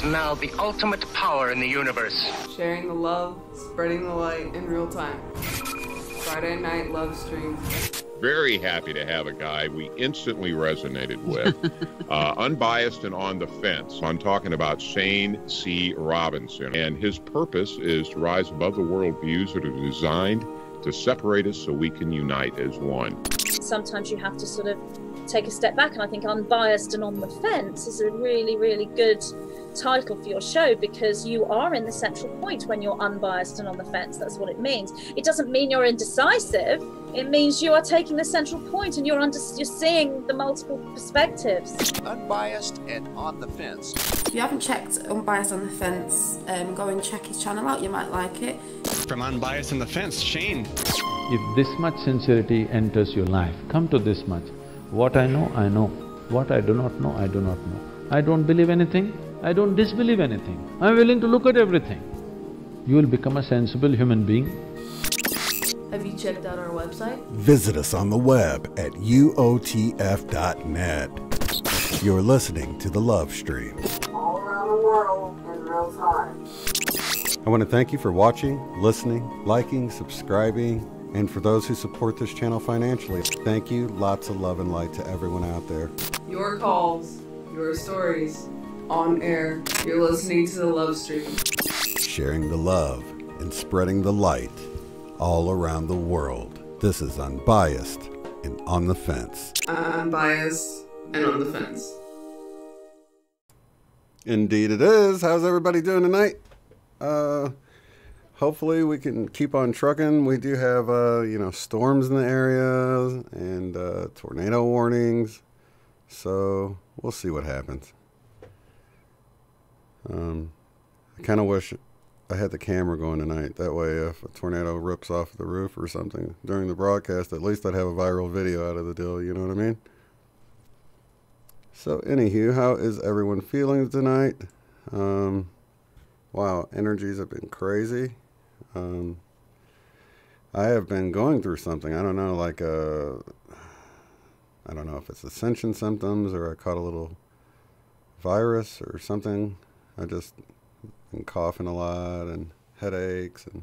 Now the ultimate power in the universe. Sharing the love, spreading the light in real time. Friday night love stream. Very happy to have a guy we instantly resonated with. Unbiased and on the fence. I'm talking about Shane C. Robinson. And his purpose is to rise above the worldviews that are designed to separate us so we can unite as one. Sometimes you have to sort of take a step back, and I think Unbiased and on the Fence is a really, really good title for your show, because you are in the central point when you're unbiased and on the fence. That's what it means. It doesn't mean you're indecisive. It means you are taking the central point and you're seeing the multiple perspectives. Unbiased and on the fence. If you haven't checked Unbiased on the Fence, go and check his channel out. You might like it. From Unbiased on the Fence, Shane. If this much sincerity enters your life, come to this much. What I know, I know. What I do not know, I do not know. I don't believe anything, I don't disbelieve anything. I'm willing to look at everything. You will become a sensible human being. Have you checked out our website? Visit us on the web at uotf.net. You're listening to The Love Stream. All around the world in real time. I want to thank you for watching, listening, liking, subscribing, and for those who support this channel financially. Thank you, lots of love and light to everyone out there. Your calls, your stories, on air. You're listening to The Love Stream. Sharing the love and spreading the light all around the world. This is Unbiased and on the Fence. Unbiased and on the Fence. Indeed it is. How's everybody doing tonight? Hopefully we can keep on trucking. We do have, storms in the area and tornado warnings. So we'll see what happens. I kind of wish I had the camera going tonight. That way if a tornado rips off the roof or something during the broadcast, at least I'd have a viral video out of the deal, you know what I mean? So anywho, how is everyone feeling tonight? Wow, energies have been crazy. I have been going through something. I don't know, I don't know if it's Ascension symptoms or I caught a little virus or something. I just been coughing a lot and headaches and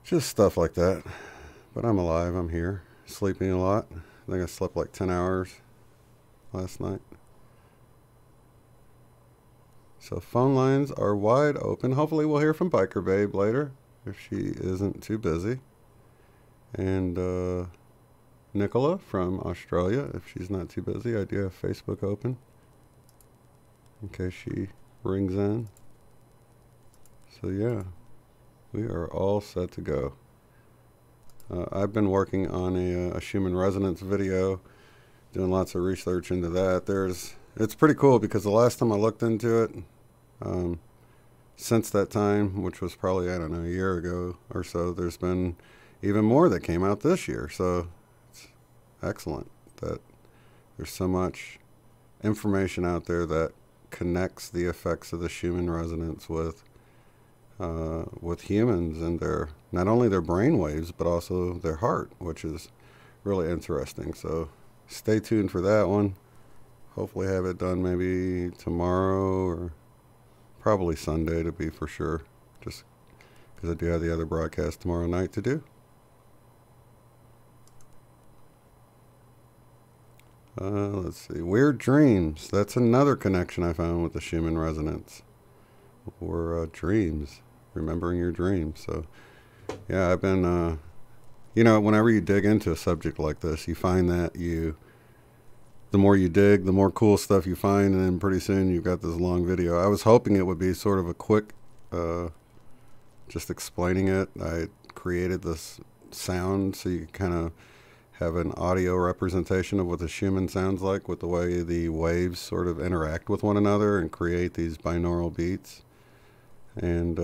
just stuff like that. But I'm alive, I'm here, sleeping a lot. I think I slept like 10 hours last night. So phone lines are wide open. Hopefully we'll hear from Biker Babe later, if she isn't too busy. And Nicola from Australia, if she's not too busy. I do have Facebook open in case she rings in. So yeah, we are all set to go. I've been working on a Schumann resonance video, doing lots of research into that. It's pretty cool because the last time I looked into it, since that time, which was probably, I don't know, a year ago or so, there's been even more that came out this year. So it's excellent that there's so much information out there that connects the effects of the Schumann resonance with humans and not only their brain waves, but also their heart, which is really interesting. So stay tuned for that one. Hopefully have it done maybe tomorrow or probably Sunday to be for sure, just because I do have the other broadcast tomorrow night to do. Let's see, weird dreams. That's another connection I found with the Schumann resonance, or dreams, remembering your dreams. So yeah, I've been, whenever you dig into a subject like this, you find that the more you dig, the more cool stuff you find, and then pretty soon you've got this long video. I was hoping it would be sort of a quick, just explaining it. I created this sound so you kind of have an audio representation of what the Schumann sounds like with the way the waves sort of interact with one another and create these binaural beats. And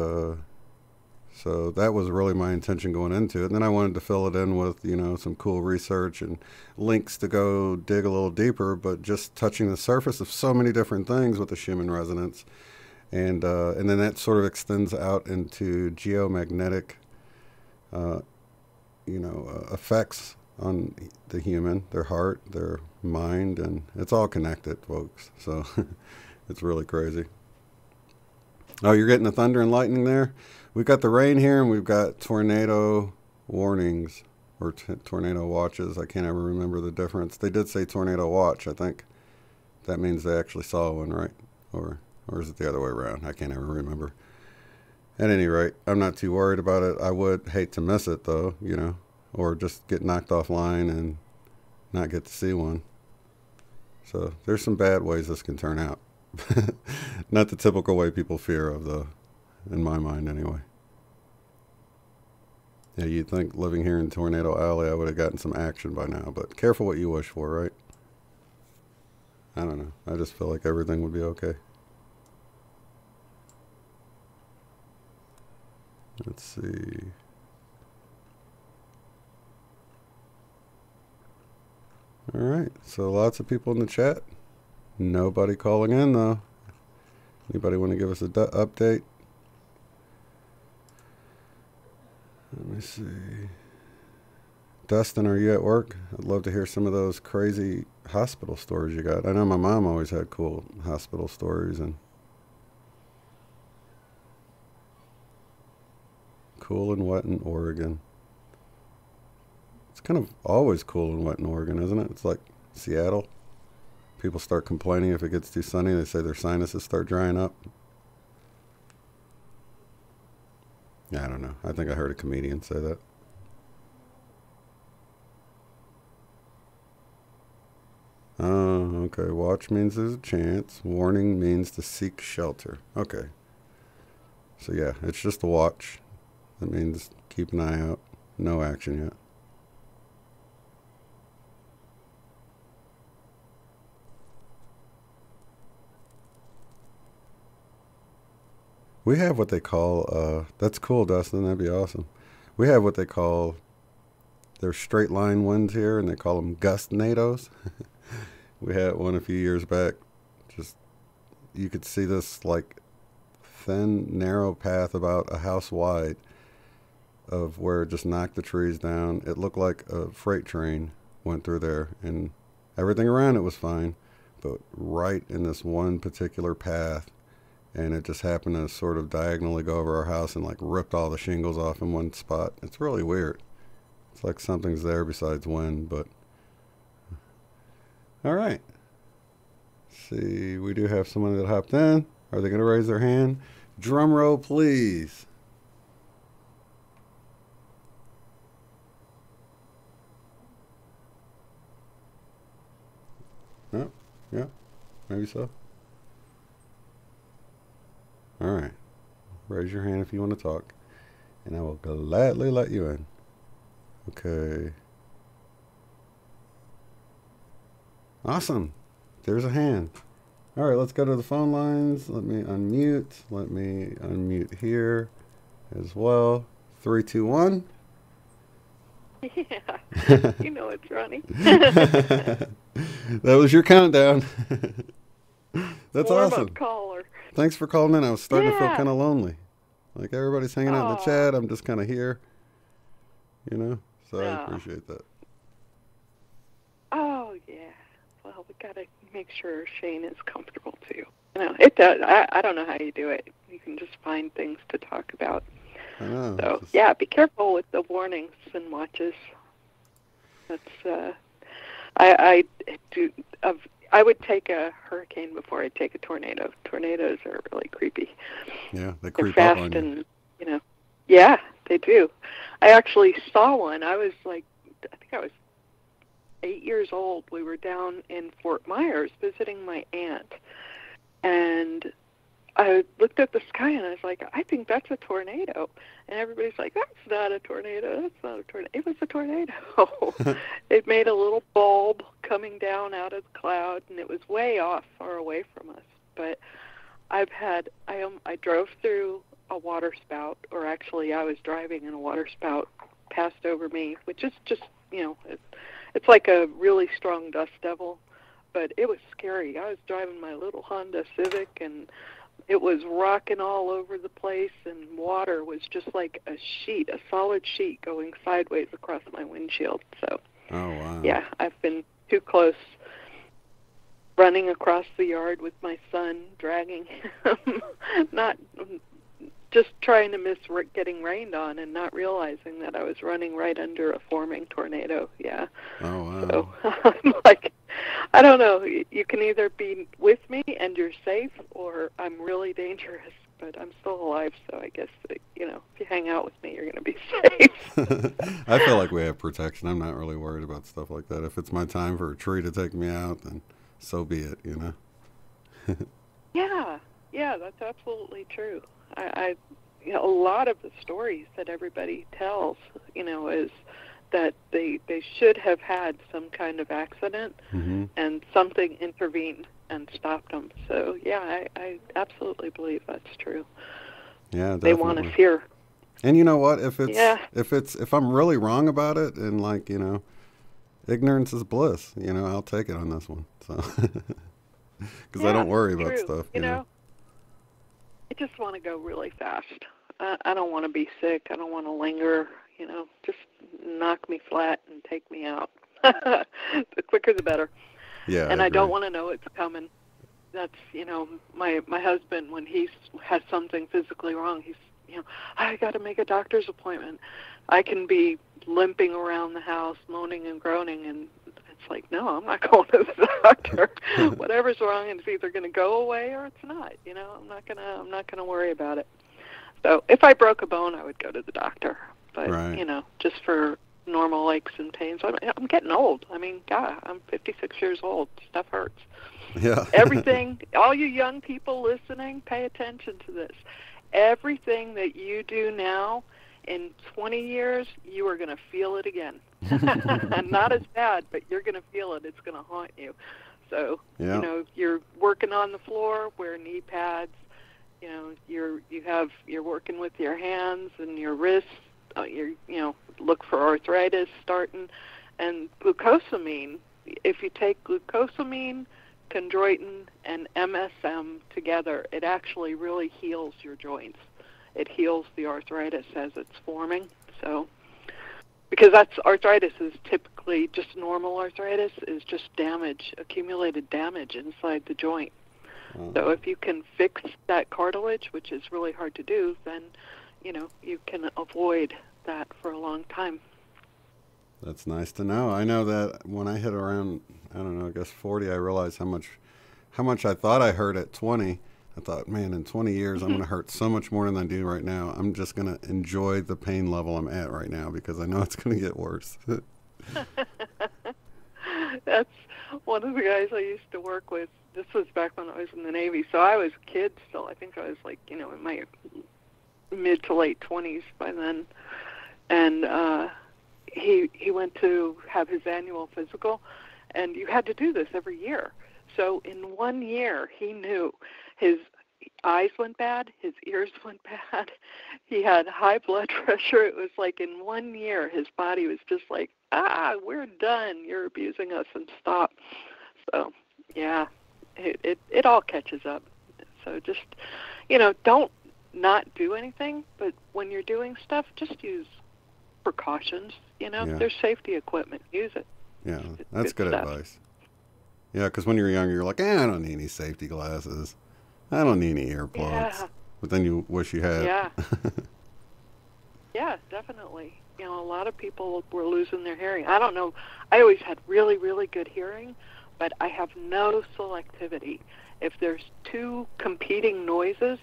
so that was really my intention going into it. And then I wanted to fill it in with, you know, some cool research and links to go dig a little deeper, but just touching the surface of so many different things with the Schumann resonance. And then that sort of extends out into geomagnetic, effects on the human, their heart, their mind, and it's all connected, folks. So it's really crazy. Oh, you're getting the thunder and lightning there? We've got the rain here, and we've got tornado warnings or tornado watches. I can't ever remember the difference. They did say tornado watch. I think that means they actually saw one, right? Or is it the other way around? I can't ever remember. At any rate, I'm not too worried about it. I would hate to miss it, though, you know, or just get knocked offline and not get to see one. So there's some bad ways this can turn out. Not the typical way people fear of, though, in my mind anyway. Yeah, you'd think living here in Tornado Alley I would have gotten some action by now, but careful what you wish for, right? I don't know. I just feel like everything would be okay. Let's see. All right, so lots of people in the chat. Nobody calling in, though. Anybody want to give us an update? Let me see. Dustin, are you at work? I'd love to hear some of those crazy hospital stories you got. I know my mom always had cool hospital stories and cool and wet in Oregon. It's kind of always cool and wet in Oregon, isn't it? It's like Seattle. People start complaining if it gets too sunny. They say their sinuses start drying up. Yeah, I don't know. I think I heard a comedian say that. Oh, okay. Watch means there's a chance. Warning means to seek shelter. Okay. So yeah, it's just a watch. That means keep an eye out. No action yet. We have what they call, that's cool, Dustin, that'd be awesome. We have what they call, they're straight line winds here, and they call them gust-nados. We had one a few years back. Just, you could see this, like, thin, narrow path about a house wide of where it just knocked the trees down. It looked like a freight train went through there, and everything around it was fine, but right in this one particular path, and it just happened to sort of diagonally go over our house and like ripped all the shingles off in one spot. It's really weird. It's like something's there besides wind, but all right. Let's see, we do have someone that hopped in. Are they going to raise their hand? Drum roll, please. Oh, yeah, maybe so. All right. Raise your hand if you want to talk, and I will gladly let you in. Okay. Awesome. There's a hand. All right, let's go to the phone lines. Let me unmute. Let me unmute here as well. 3, 2, 1. Yeah, you know it's Ronnie. That was your countdown. That's awesome. Caller. Thanks for calling in. I was starting to feel kind of lonely. Like everybody's hanging out in the chat. I'm just kind of here, you know? So I appreciate that. Oh, yeah. Well, we got to make sure Shane is comfortable, too. You know, it does. I don't know how you do it. You can just find things to talk about. I know. So, yeah, be careful with the warnings and watches. That's, I would take a hurricane before I'd take a tornado. Tornadoes are really creepy. Yeah, they creep They're up fast on you. and, you know, yeah, they do. I actually saw one. I was like, I think I was 8 years old. We were down in Fort Myers visiting my aunt, and I looked at the sky and I was like, I think that's a tornado. And everybody's like, that's not a tornado. That's not a tornado. It was a tornado. It made a little bulb coming down out of the cloud, and it was way off, far away from us. But I drove through a water spout, or actually I was driving and a water spout passed over me, which is just, it's like a really strong dust devil, but it was scary. I was driving my little Honda Civic, and it was rocking all over the place, and water was just like a solid sheet going sideways across my windshield. So, oh, wow. Yeah, I've been too close, running across the yard with my son, dragging him, not just trying to miss getting rained on and not realizing that I was running right under a forming tornado. Yeah. Oh, wow. So I'm like, I don't know. You can either be with me and you're safe, or I'm really dangerous, but I'm still alive, so I guess, if you hang out with me, you're going to be safe. I feel like we have protection. I'm not really worried about stuff like that. If it's my time for a tree to take me out, then so be it, Yeah, that's absolutely true. A lot of the stories that everybody tells, is that they should have had some kind of accident, mm-hmm. and something intervened and stopped them. So yeah, I absolutely believe that's true. Yeah, definitely. They want us here. And you know what? If I'm really wrong about it, and ignorance is bliss. I'll take it on this one. So because I don't worry about stuff. You know. I just want to go really fast. I don't want to be sick. I don't want to linger. Just knock me flat and take me out. The quicker the better. Yeah. And I don't want to know it's coming. That's, my husband, when he has something physically wrong, he's, I got to make a doctor's appointment. I can be limping around the house, moaning and groaning, and it's like, no, I'm not going to the doctor. Whatever's wrong, it's either going to go away or it's not. I'm not gonna worry about it. So if I broke a bone, I would go to the doctor. But right. Just for normal aches and pains, I'm getting old. I mean, God, I'm 56 years old. Stuff hurts. Yeah. Everything. All you young people listening, pay attention to this. Everything that you do now, in 20 years, you are going to feel it again. And not as bad, but you're going to feel it. It's going to haunt you. So, you're working on the floor, wear knee pads. You're working with your hands and your wrists. Look for arthritis starting. And glucosamine, if you take glucosamine, chondroitin, and MSM together, it actually really heals your joints. It heals the arthritis as it's forming. So, because arthritis is typically just normal arthritis, is just damage, accumulated damage inside the joint. Mm-hmm. So if you can fix that cartilage, which is really hard to do, then, you can avoid that for a long time. That's nice to know. I know that when I hit around, I don't know, I guess 40, I realized how much I thought I hurt at 20. I thought, man, in 20 years, I'm going to hurt so much more than I do right now. I'm just going to enjoy the pain level I'm at right now because I know it's going to get worse. That's one of the guys I used to work with. This was back when I was in the Navy, so I was a kid still. I think I was in my mid to late 20s by then. And he went to have his annual physical, and you had to do this every year. So in 1 year, he knew his eyes went bad, his ears went bad, he had high blood pressure. It was like in 1 year, his body was just like, we're done. You're abusing us, and stop. So, yeah, it all catches up. So just, don't not do anything, but when you're doing stuff, just use precautions. There's safety equipment. Use it. Yeah, that's good advice. Yeah, because when you're younger, you're like, I don't need any safety glasses. I don't need any earplugs. Yeah. But then you wish you had. Yeah. Yeah, definitely. A lot of people were losing their hearing. I don't know. I always had really, really good hearing, but I have no selectivity. If there's two competing noises,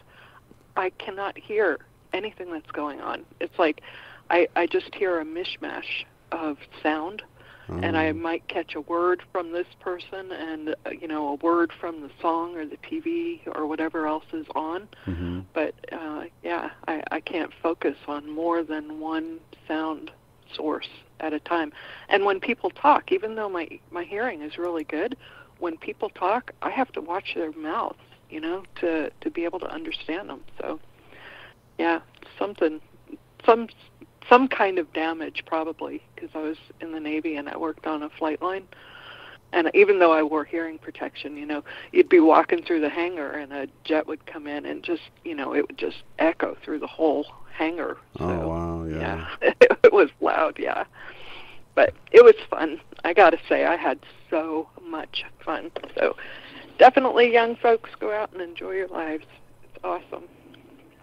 I cannot hear anything that's going on. It's like I just hear a mishmash of sound, and I might catch a word from this person and, a word from the song or the TV or whatever else is on. Mm-hmm. But, I can't focus on more than one sound source at a time. And when people talk, even though my hearing is really good, when people talk, I have to watch their mouths, to be able to understand them. So, yeah, some kind of damage probably, because I was in the Navy and I worked on a flight line. And even though I wore hearing protection, you'd be walking through the hangar and a jet would come in and just, it would just echo through the whole hangar. So, oh, wow, yeah. It was loud, yeah. But it was fun. I got to say, I had so much fun. So definitely, young folks, go out and enjoy your lives. It's awesome.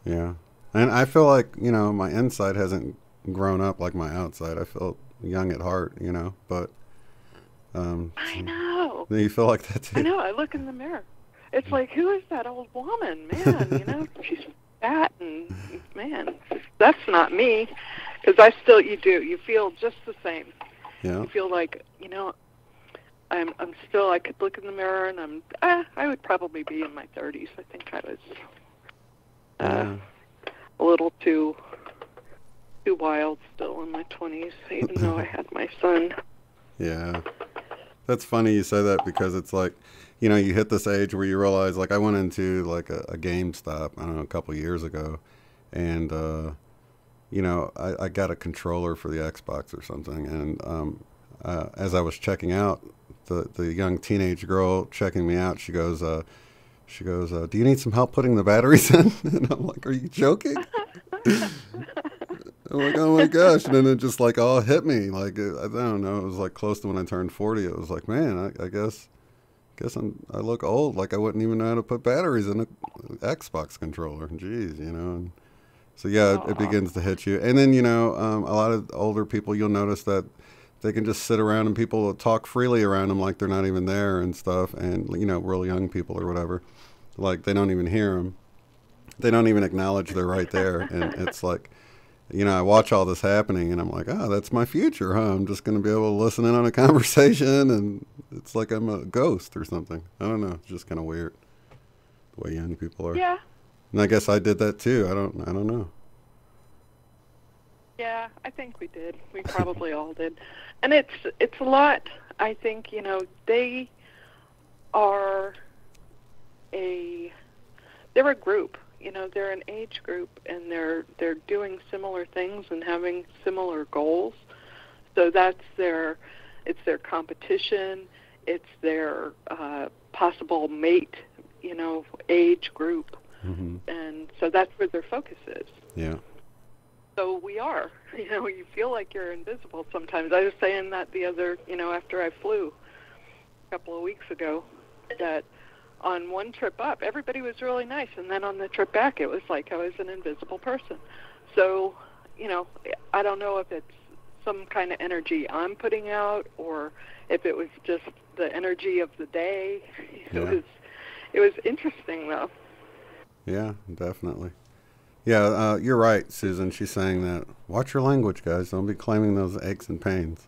Yeah. And I feel like, my inside hasn't grown up like my outside. I feel young at heart, but... I know. You feel like that too? I know. I look in the mirror. It's like, who is that old woman? Man, she's fat and, man, that's not me. Because you do. You feel just the same. Yeah. You feel like, I'm still, I could look in the mirror and I would probably be in my 30s. I think I was a little too wild still in my 20s, even though I had my son. Yeah. That's funny you say that, because it's like, you hit this age where you realize, like, I went into like a GameStop, I don't know, a couple of years ago, and, I got a controller for the Xbox or something, and as I was checking out, the young teenage girl checking me out, she goes, do you need some help putting the batteries in? And I'm like, are you joking? I'm like, oh my gosh. And then it just like all hit me. Like, I don't know. It was like close to when I turned 40. It was like, man, I guess I look old. Like I wouldn't even know how to put batteries in an Xbox controller. Jeez, And so yeah, it begins to hit you. And then, a lot of older people, you'll notice that they can just sit around and people will talk freely around them like they're not even there and stuff. And, real young people or whatever, like they don't even hear them. They don't even acknowledge they're right there. And it's like, I watch all this happening and I'm like, oh, that's my future, huh? I'm just going to be able to listen in on a conversation and it's like I'm a ghost or something. I don't know. It's just kind of weird the way young people are. Yeah. And I guess I did that too. I don't know. Yeah, I think we did. We probably all did. And it's a lot. I think, they're a group. They're an age group, and they're doing similar things and having similar goals. So it's their competition, it's their possible mate, age group, and so that's where their focus is. Yeah. So we are, you feel like you're invisible sometimes. I was saying that the other, after I flew a couple of weeks ago, that on one trip up, everybody was really nice, and then on the trip back, it was like I was an invisible person. So, I don't know if it's some kind of energy I'm putting out, or if it was just the energy of the day. It was interesting, though. Yeah, definitely. Yeah, you're right, Susan. She's saying that. Watch your language, guys. Don't be claiming those aches and pains.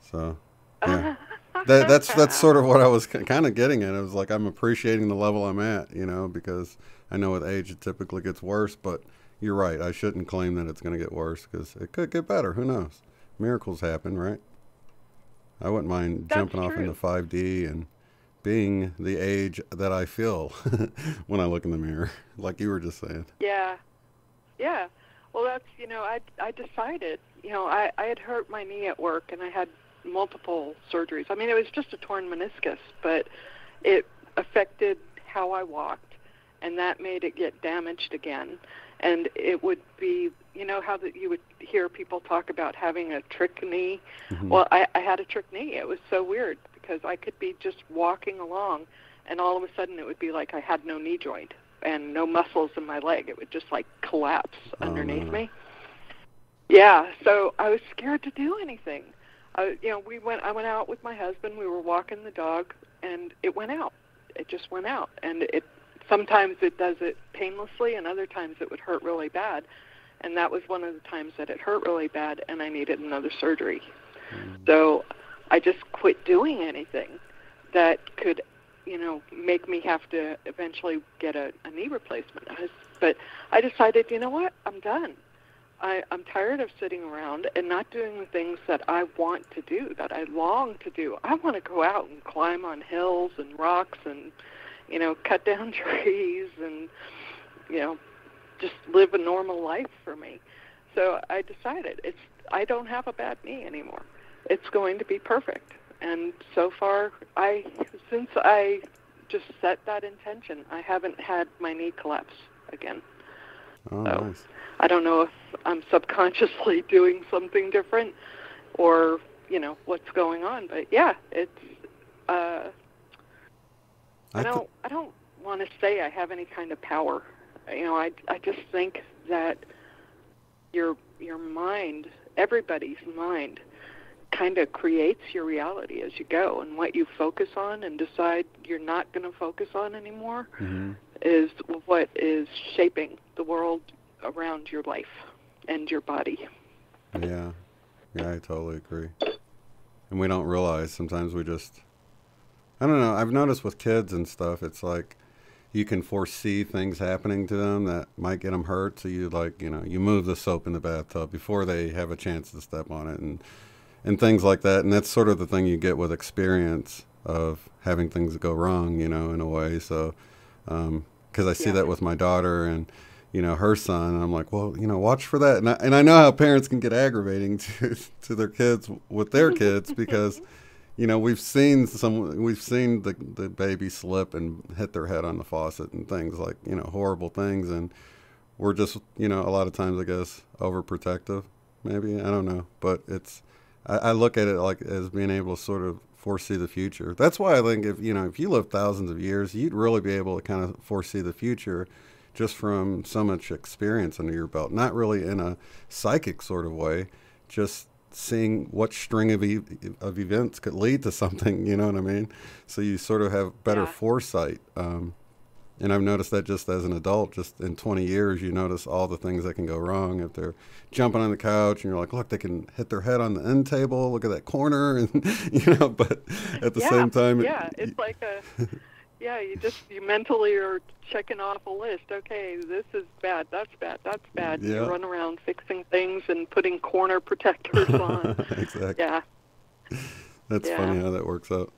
So, yeah. That's sort of what I was kind of getting at. It was like I'm appreciating the level I'm at, because I know with age it typically gets worse, but you're right. I shouldn't claim that it's going to get worse because it could get better. Who knows? Miracles happen, right? I wouldn't mind jumping off into 5D and being the age that I feel when I look in the mirror, like you were just saying. Yeah. Yeah. Well, that's, I decided, I had hurt my knee at work and I had multiple surgeries. I mean, it was just a torn meniscus, but it affected how I walked, and that made it get damaged again. And it would be, how that you would hear people talk about having a trick knee. Mm-hmm. Well, I had a trick knee. It was so weird because I could be just walking along, and all of a sudden it would be like I had no knee joint and no muscles in my leg. It would just like collapse underneath me. Yeah, so I was scared to do anything. I went out with my husband. We were walking the dog, and it went out. It just went out, and sometimes it does it painlessly, and other times it would hurt really bad. And that was one of the times that it hurt really bad, and I needed another surgery. So I just quit doing anything that could, make me have to eventually get a knee replacement. But I decided, you know what, I'm done. I'm tired of sitting around and not doing the things that I want to do, that I long to do. I want to go out and climb on hills and rocks and, cut down trees and, just live a normal life for me. So I decided I don't have a bad knee anymore. It's going to be perfect. And so far, since I just set that intention, I haven't had my knee collapse again. Oh, so nice. I don't know if I'm subconsciously doing something different or, what's going on. But yeah, it's, I don't want to say I have any kind of power. I just think that your mind, everybody's mind, kind of creates your reality as you go, and what you focus on and decide you're not going to focus on anymore is what is shaping the world around your life and your body. Yeah, I totally agree. And we don't realize, sometimes we just, I don't know, I've noticed with kids and stuff, it's like you can foresee things happening to them that might get them hurt, so you you move the soap in the bathtub before they have a chance to step on it and things like that. And that's sort of the thing you get with experience of having things go wrong, in a way. So, because I see that with my daughter and, her son, and I'm like, well, watch for that. And I know how parents can get aggravating to their kids with their kids because, we've seen the baby slip and hit their head on the faucet and things like, horrible things. And we're just, a lot of times, I guess, overprotective, maybe. I don't know. But I look at it like as being able to sort of foresee the future. That's why I think if you live thousands of years, you'd really be able to kind of foresee the future just from so much experience under your belt. Not really in a psychic sort of way, just seeing what string of events could lead to something, you know what I mean? So you sort of have better foresight. And I've noticed that just as an adult, just in 20 years, you notice all the things that can go wrong. If they're jumping on the couch and you're like, look, they can hit their head on the end table, look at that corner, and, but at the same time. Yeah, it's like you mentally are checking off a list. Okay, this is bad, that's bad, that's bad. Yeah. You run around fixing things and putting corner protectors on. Exactly. Yeah. That's funny how that works out.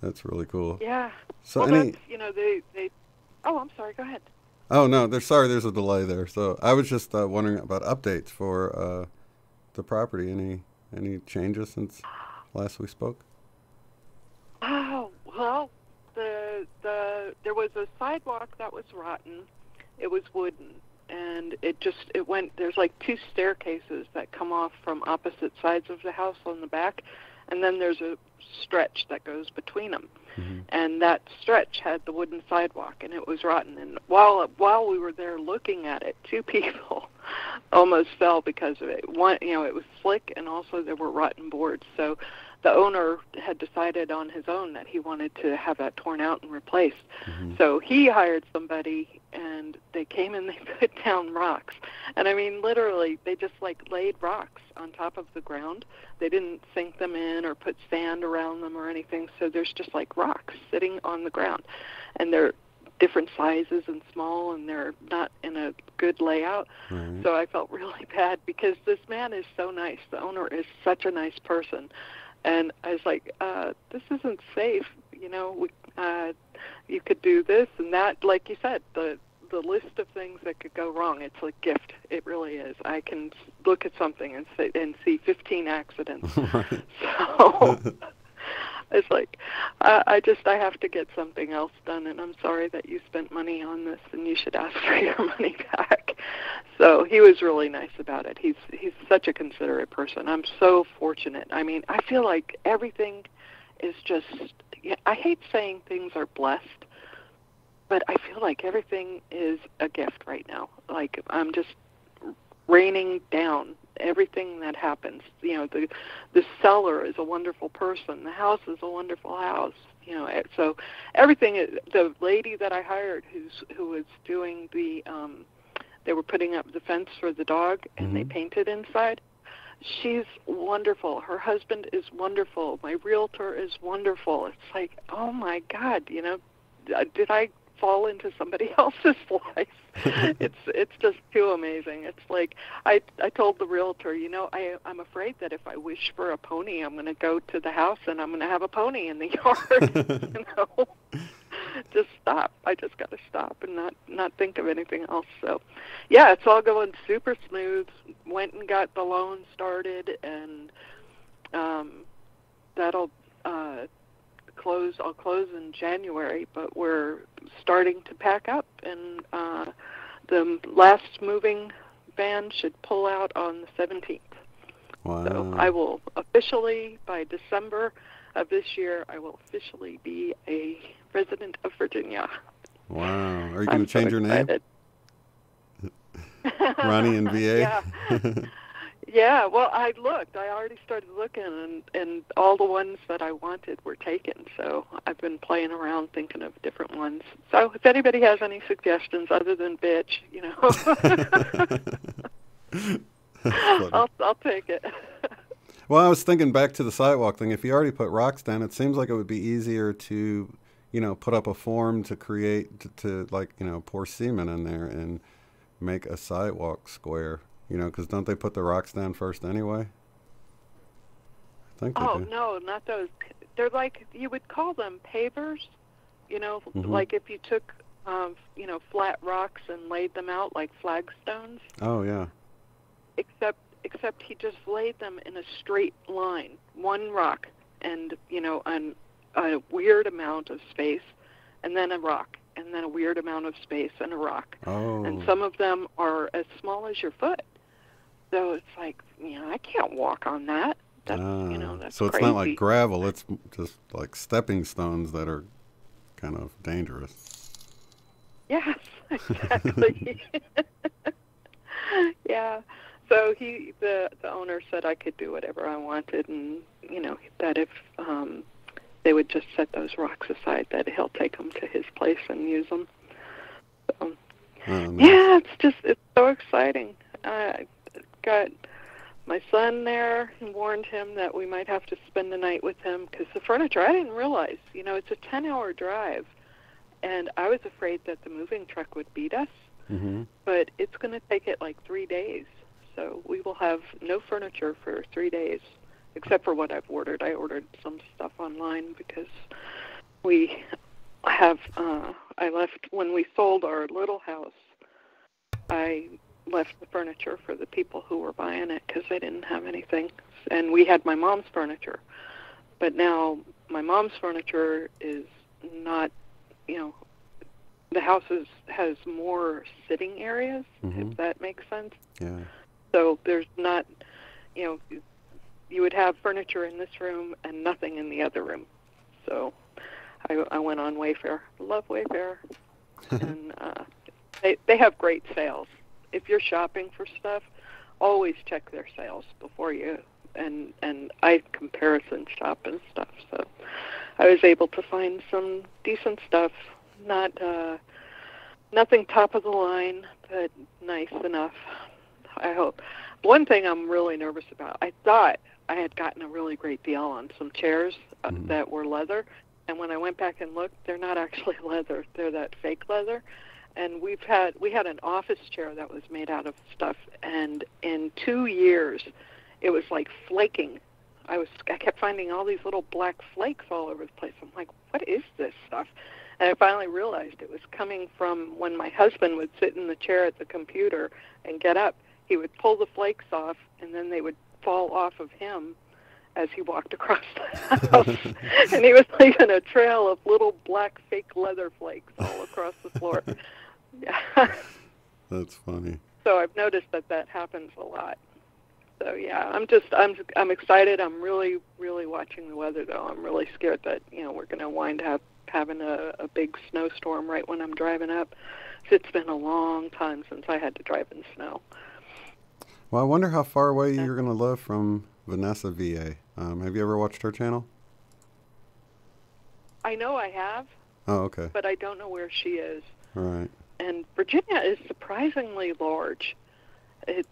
That's really cool. Yeah. So they oh, I'm sorry, go ahead. Oh, no, there's a delay there. So I was just wondering about updates for the property. Any changes since last we spoke? Oh, well, there was a sidewalk that was rotten. It was wooden, and it went, there's like two staircases that come off from opposite sides of the house on the back, and then there's a stretch that goes between them. Mm-hmm. And that stretch had the wooden sidewalk, and it was rotten. And while we were there looking at it, two people almost fell because of it. One, it was slick, and also there were rotten boards. So the owner had decided on his own that he wanted to have that torn out and replaced. Mm-hmm. So he hired somebody, and they came and they put down rocks. And I mean, literally, they just laid rocks on top of the ground. They didn't sink them in or put sand around them or anything. So there's just rocks sitting on the ground. And they're different sizes and small, and they're not in a good layout. Mm-hmm. So I felt really bad because this man is so nice. The owner is such a nice person. And I was like, this isn't safe. You could do this and that. Like you said, the list of things that could go wrong, it's a gift. It really is. I can look at something and see 15 accidents. Right. So it's like, I have to get something else done, and I'm sorry that you spent money on this, and you should ask for your money back. So he was really nice about it. He's such a considerate person. I'm so fortunate. I mean, I feel like everything is just, I hate saying things are blessed, but I feel like everything is a gift right now. Like, I'm just raining down everything that happens. The seller is a wonderful person. The house is a wonderful house. So everything is, the lady that I hired who was doing the they were putting up the fence for the dog, and mm-hmm. they painted inside. she's wonderful. Her husband is wonderful. My realtor is wonderful. It's like, oh my God, you know, did I fall into somebody else's life? It's just too amazing. It's like I told the realtor, you know, I'm afraid that if I wish for a pony, I'm going to go to the house and I'm going to have a pony in the yard. You know, just stop. I just got to stop and not think of anything else. So, yeah, it's all going super smooth. Went and got the loan started, and that'll close. I'll close in January, but we're starting to pack up, and the last moving van should pull out on the 17th. Wow. So I will officially, by December of this year, I will officially be a resident of Virginia. Wow. Are you going to change your name? Ronnie in VA? Yeah. Yeah, well, I looked. I already started looking, and all the ones that I wanted were taken. So I've been playing around thinking of different ones. So if anybody has any suggestions other than bitch, you know, I'll take it. Well, I was thinking back to the sidewalk thing. If you already put rocks down, it seems like it would be easier to, you know, put up a form to create, to like, you know, pour cement in there and make a sidewalk square. You know, because don't they put the rocks down first anyway? I think they do. No, not those. They're like, you would call them pavers, you know, like if you took, you know, flat rocks and laid them out like flagstones. Oh, yeah. Except he just laid them in a straight line, one rock, and, you know, a weird amount of space, and then a rock, and then a weird amount of space and a rock. Oh. And some of them are as small as your foot. So it's like, you know, I can't walk on that. That's, you know, that's so it's crazy. not like gravel. It's just like stepping stones that are kind of dangerous. Yes, exactly. Yeah. So the owner said I could do whatever I wanted, and, you know, that if they would just set those rocks aside, that he'll take them to his place and use them. So, nice. Yeah, it's so exciting. Got my son there and warned him that we might have to spend the night with him because the furniture, I didn't realize, you know, it's a 10-hour drive, and I was afraid that the moving truck would beat us, but it's going to take it like 3 days. So we will have no furniture for 3 days, except for what I've ordered. I ordered some stuff online because we have, I left, when we sold our little house, I left the furniture for the people who were buying it because they didn't have anything. And we had my mom's furniture. But now my mom's furniture is not, you know, the house has more sitting areas, if that makes sense. Yeah. So there's not, you know, you would have furniture in this room and nothing in the other room. So I went on Wayfair. Love Wayfair. And they have great sales. If you're shopping for stuff, always check their sales before you, and I comparison shop and stuff. So I was able to find some decent stuff, nothing top of the line, but nice enough, I hope. One thing I'm really nervous about, I thought I had gotten a really great deal on some chairs that were leather, and when I went back and looked, they're not actually leather, they're that fake leather. And we had an office chair that was made out of stuff, and in 2 years, it was like flaking. I kept finding all these little black flakes all over the place. I'm like, what is this stuff? And I finally realized it was coming from when my husband would sit in the chair at the computer and get up. He would pull the flakes off, and then they would fall off of him as he walked across the house. And he was leaving a trail of little black fake leather flakes all across the floor. Yeah. That's funny. So I've noticed that happens a lot. So yeah, I'm excited. I'm really, really watching the weather though. I'm really scared that, you know, we're going to wind up having a big snowstorm right when I'm driving up. It's been a long time since I had to drive in snow. Well, I wonder how far away you're going to live from Vanessa VA. Have you ever watched her channel? I know I have. Oh, okay. But I don't know where she is. Right. And Virginia is surprisingly large. It's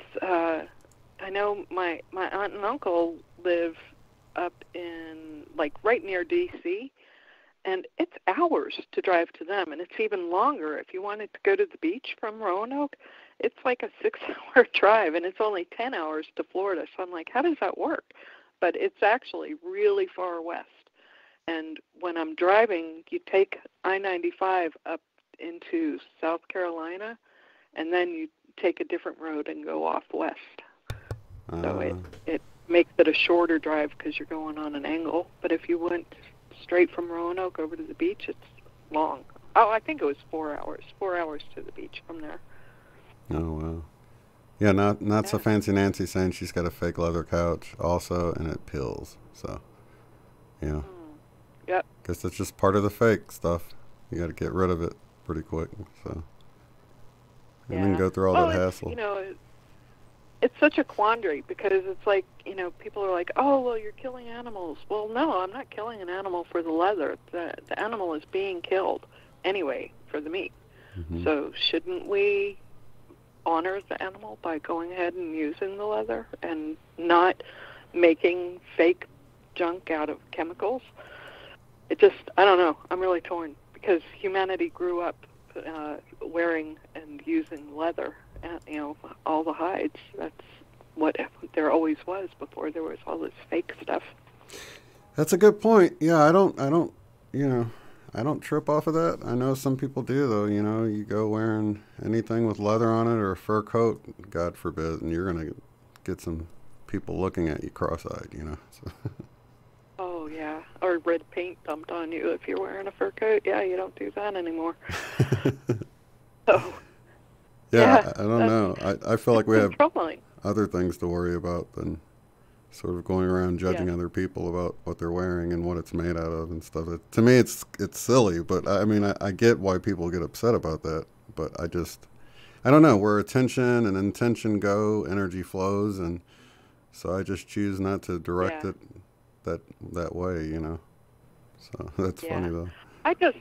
I know my aunt and uncle live up in, like, right near D.C., and it's hours to drive to them, and it's even longer. If you wanted to go to the beach from Roanoke, it's like a 6-hour drive, and it's only 10 hours to Florida. So I'm like, how does that work? But it's actually really far west. And when I'm driving, you take I-95 up into South Carolina, and then you take a different road and go off west. So it makes it a shorter drive because you're going on an angle. But if you went straight from Roanoke over to the beach, it's long. Oh, I think it was 4 hours. 4 hours to the beach from there. Oh, wow. Yeah, not so fancy Nancy saying she's got a fake leather couch also, and it pills. So, yeah. Yep. Guess that's just part of the fake stuff. You got to get rid of it pretty quick. So, and then go through all that hassle. You know, it's such a quandary because it's like, you know, people are like, oh, well, you're killing animals. Well, no, I'm not killing an animal for the leather. The animal is being killed anyway for the meat. Mm-hmm. So shouldn't we honor the animal by going ahead and using the leather and not making fake junk out of chemicals? It just, I don't know. I'm really torn because humanity grew up wearing and using leather, you know, all the hides. That's what there always was before there was all this fake stuff. That's a good point. Yeah, I don't, you know, I don't trip off of that. I know some people do, though. You know, you go wearing anything with leather on it or a fur coat, God forbid, and you're going to get some people looking at you cross-eyed, you know. So. Oh, yeah. Or red paint dumped on you if you're wearing a fur coat. Yeah, you don't do that anymore. So, yeah, I don't know. I feel like we have troubling. other things to worry about than sort of going around judging other people about what they're wearing and what it's made out of and stuff. To me, it's silly, but I mean, I get why people get upset about that, but I don't know. Where attention and intention go, energy flows, and so I just choose not to direct it that way, you know. So that's funny, though. I just,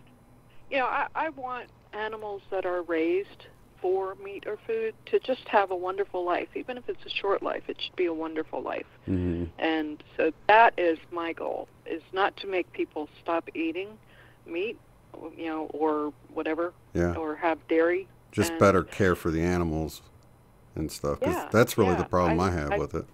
you know, I want animals that are raised for meat or food to just have a wonderful life. Even if it's a short life, it should be a wonderful life. Mm-hmm. And so that is my goal, is not to make people stop eating meat, you know, or whatever, or have dairy. Just better care for the animals and stuff. 'Cause that's really the problem I have with it,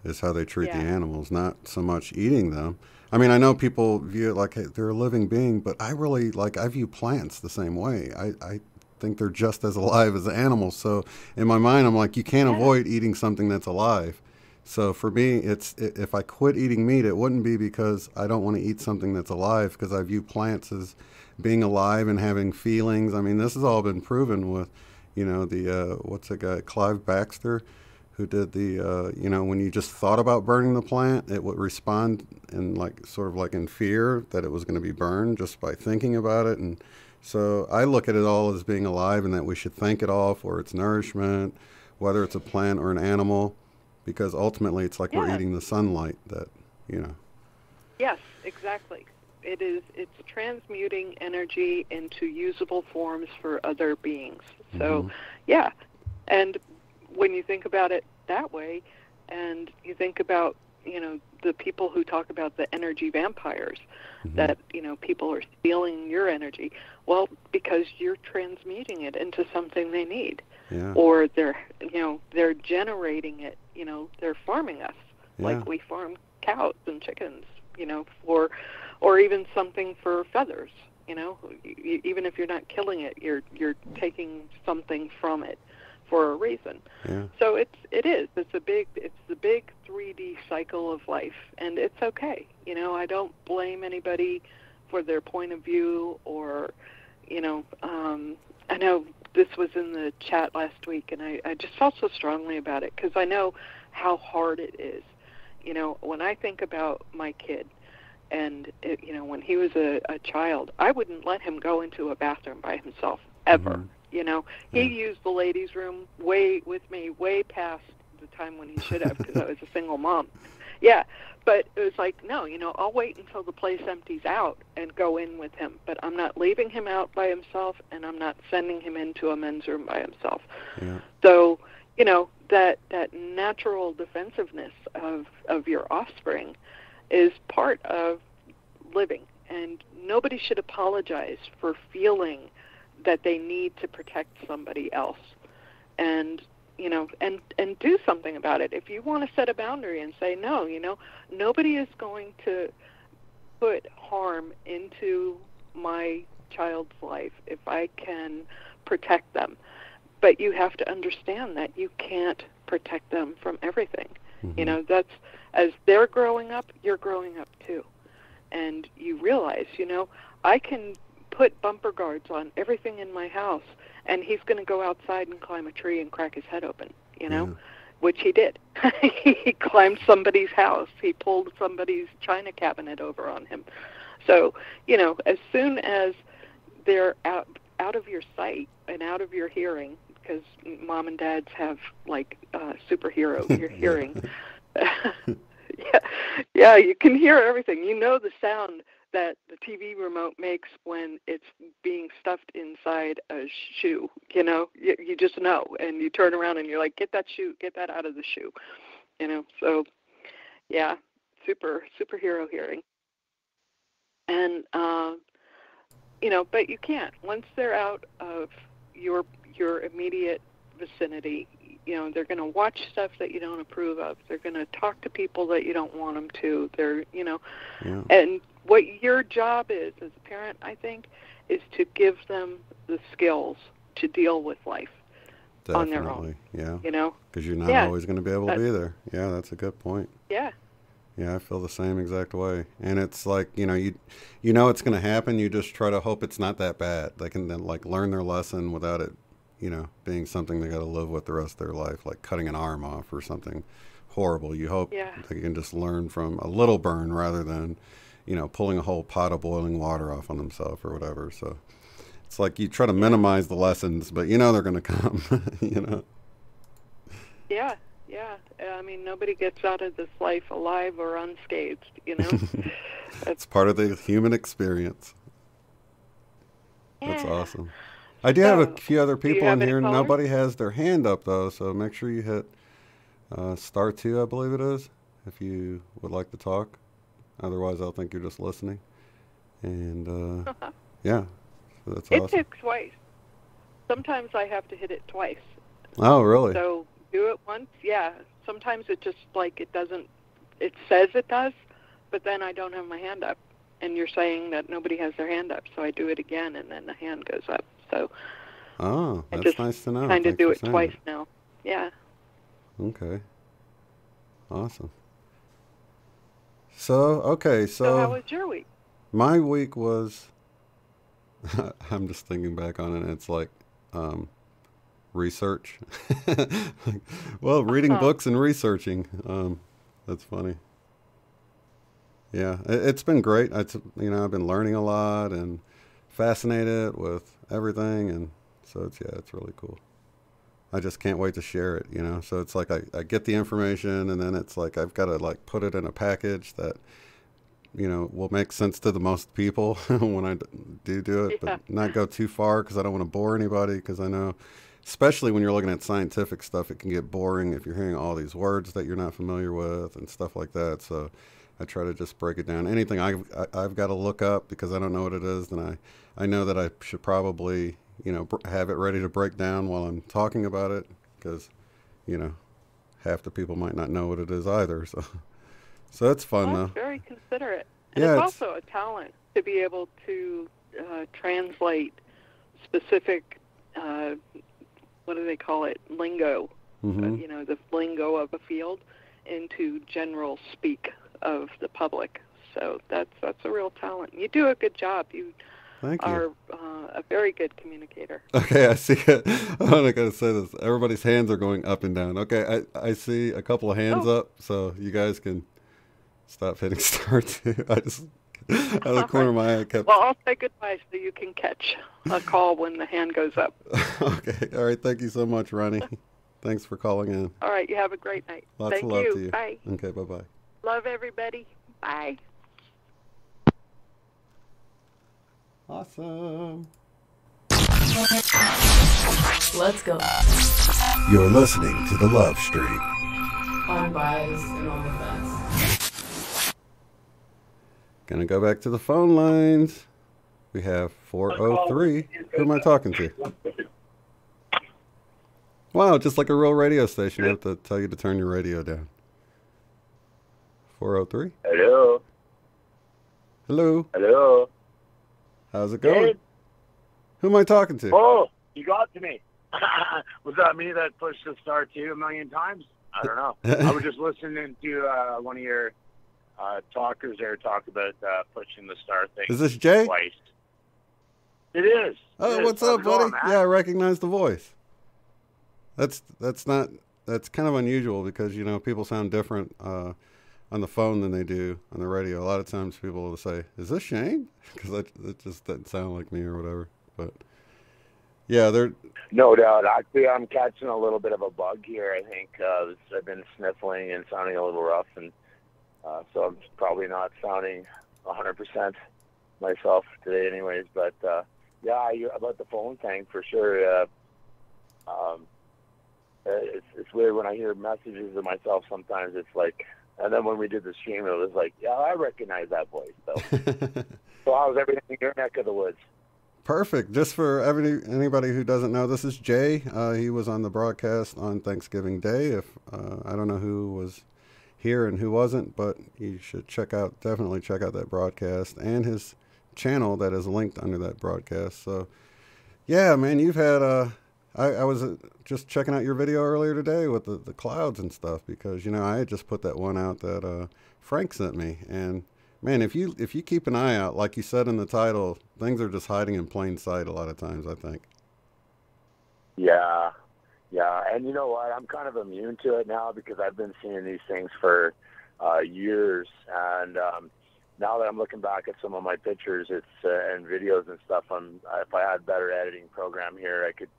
is how they treat the animals, not so much eating them. I mean, I know people view it like, hey, they're a living being, but I really, I view plants the same way. I think they're just as alive as animals. So in my mind, I'm like, you can't avoid eating something that's alive. So for me, if I quit eating meat, it wouldn't be because I don't want to eat something that's alive, because I view plants as being alive and having feelings. I mean, this has all been proven with, you know, the, what's the guy, Clive Baxter, who did the, you know, when you just thought about burning the plant, it would respond in sort of in fear that it was going to be burned just by thinking about it. And so I look at it all as being alive, and that we should thank it all for its nourishment, whether it's a plant or an animal, because ultimately it's like we're eating the sunlight that, you know. Yes, exactly. It's transmuting energy into usable forms for other beings. So, yeah. And when you think about it that way, and you think about, you know, the people who talk about the energy vampires, that, you know, people are stealing your energy, well, because you're transmuting it into something they need. Yeah. Or they're generating it, you know, they're farming us, like we farm cows and chickens, you know, or even something for feathers, you know, even if you're not killing it, you're taking something from it for a reason. Yeah. So it's the big 3D cycle of life, and it's okay. You know, I don't blame anybody for their point of view, or, you know, I know this was in the chat last week, and I just felt so strongly about it because I know how hard it is. You know, when I think about my kid, and you know, when he was a child, I wouldn't let him go into a bathroom by himself ever. You know, he used the ladies' room way past the time when he should have, because I was a single mom. Yeah, but it was like, no, you know, I'll wait until the place empties out and go in with him. But I'm not leaving him out by himself, and I'm not sending him into a men's room by himself. Yeah. So, you know, that natural defensiveness of your offspring is part of living, and nobody should apologize for feeling that they need to protect somebody else, and and do something about it. If you want to set a boundary and say, no, nobody is going to put harm into my child's life if I can protect them. But you have to understand that you can't protect them from everything. Mm-hmm. That's, as they're growing up, you're growing up too. And you realize, I can put bumper guards on everything in my house, and he's going to go outside and climb a tree and crack his head open, which he did. He climbed somebody's house. He pulled somebody's china cabinet over on him. So, as soon as they're out of your sight and out of your hearing, because mom and dads have, like, superhero hearing. Yeah, you can hear everything. You know the sound that the TV remote makes when it's being stuffed inside a shoe. You just know, and you turn around and you're like, get that out of the shoe. So yeah, superhero hearing. And but you can't. Once they're out of your immediate vicinity, they're going to watch stuff that you don't approve of. They're going to talk to people that you don't want them to. And what your job is as a parent, I think, is to give them the skills to deal with life on their own. Yeah. Because you're not always going to be able to be there. Yeah, that's a good point. Yeah. Yeah, I feel the same exact way. And it's like, you know it's going to happen. You just try to hope it's not that bad. They can then, like, learn their lesson without it, being something they got to live with the rest of their life, like cutting an arm off or something horrible. You hope they can just learn from a little burn rather than, pulling a whole pot of boiling water off on themselves or whatever. So it's like you try to minimize the lessons, but they're going to come, Yeah. I mean, nobody gets out of this life alive or unscathed, It's part of the human experience. That's awesome. I do have a few other people in here. Nobody has their hand up, though, so make sure you hit star 2, I believe it is, if you would like to talk. Otherwise, I'll think you're just listening. And, yeah, so that's awesome. It takes twice. Sometimes I have to hit it twice. Oh, really? So do it once, yeah. Sometimes it just, like, it says it does, but then I don't have my hand up. And you're saying that nobody has their hand up, so I do it again, and then the hand goes up. So that's nice to know. Kind of do it twice now. Yeah. Okay. Awesome. So how was your week? My week was, I'm just thinking back on it, it's like research. Well, reading books and researching. That's funny. Yeah, it's been great. I've been learning a lot and fascinated with everything, and so it's really cool. I just can't wait to share it, So it's like I get the information, and then it's like I've got to, like, put it in a package that, will make sense to the most people when I do it, but not go too far because I don't want to bore anybody, because I know, especially when you're looking at scientific stuff, it can get boring if you're hearing all these words that you're not familiar with and stuff like that. So I try to just break it down. Anything I've got to look up because I don't know what it is, then I know that I should probably, have it ready to break down while I'm talking about it, because, half the people might not know what it is either. So it's fun, though. That's very considerate. And it's also a talent to be able to translate specific, what do they call it, lingo, the lingo of a field into general speak of the public. So that's a real talent. You do a good job. Thank you. Are a very good communicator. Okay, I see it. I gotta say this. Everybody's hands are going up and down. Okay, I see a couple of hands up, so you guys can stop hitting star 2. I just, out of the corner of my eye, kept... Well, I'll say goodbye so you can catch a call when the hand goes up. Okay, all right. Thank you so much, Ronnie. Thanks for calling in. All right, you have a great night. Lots of love to you. Bye. Okay, bye-bye. Love everybody. Bye. Awesome. Let's go. You're listening to The Love Stream. Unbiased and on the fence. Gonna go back to the phone lines. We have 403. Who am I talking to? Wow, just like a real radio station. I have to tell you to turn your radio down. 403? Hello. Hello. Hello. How's it going? Hey. Who am I talking to? Oh, you got to me. Was that me that pushed the star 2 a million times? I don't know. I was just listening to one of your talkers there talk about pushing the star thing. Is this Jay? Twice. It is. Oh, what's up, buddy? Yeah, I recognize the voice. That's kind of unusual because, you know, people sound different on the phone than they do on the radio. A lot of times people will say, "Is this Shane?" Because that just doesn't sound like me or whatever. But yeah, they're no doubt. Actually, I'm catching a little bit of a bug here. I think I've been sniffling and sounding a little rough, and so I'm probably not sounding 100% myself today, anyways. But yeah, about the phone thing for sure. It's weird when I hear messages of myself. Sometimes it's like, and then when we did the stream, it was like, yeah, I recognize that voice. So, so how's everything in your neck of the woods? Perfect. Just for anybody who doesn't know, this is Jay. He was on the broadcast on Thanksgiving Day. If I don't know who was here and who wasn't, but you should definitely check out that broadcast and his channel that is linked under that broadcast. So, yeah, man, you've had I was just checking out your video earlier today with the clouds and stuff because, you know, I had just put that one out that Frank sent me. And, man, if you keep an eye out, like you said in the title, things are just hiding in plain sight a lot of times, I think. Yeah. And you know what? I'm kind of immune to it now because I've been seeing these things for years. And now that I'm looking back at some of my pictures and videos and stuff, if I had a better editing program here, I could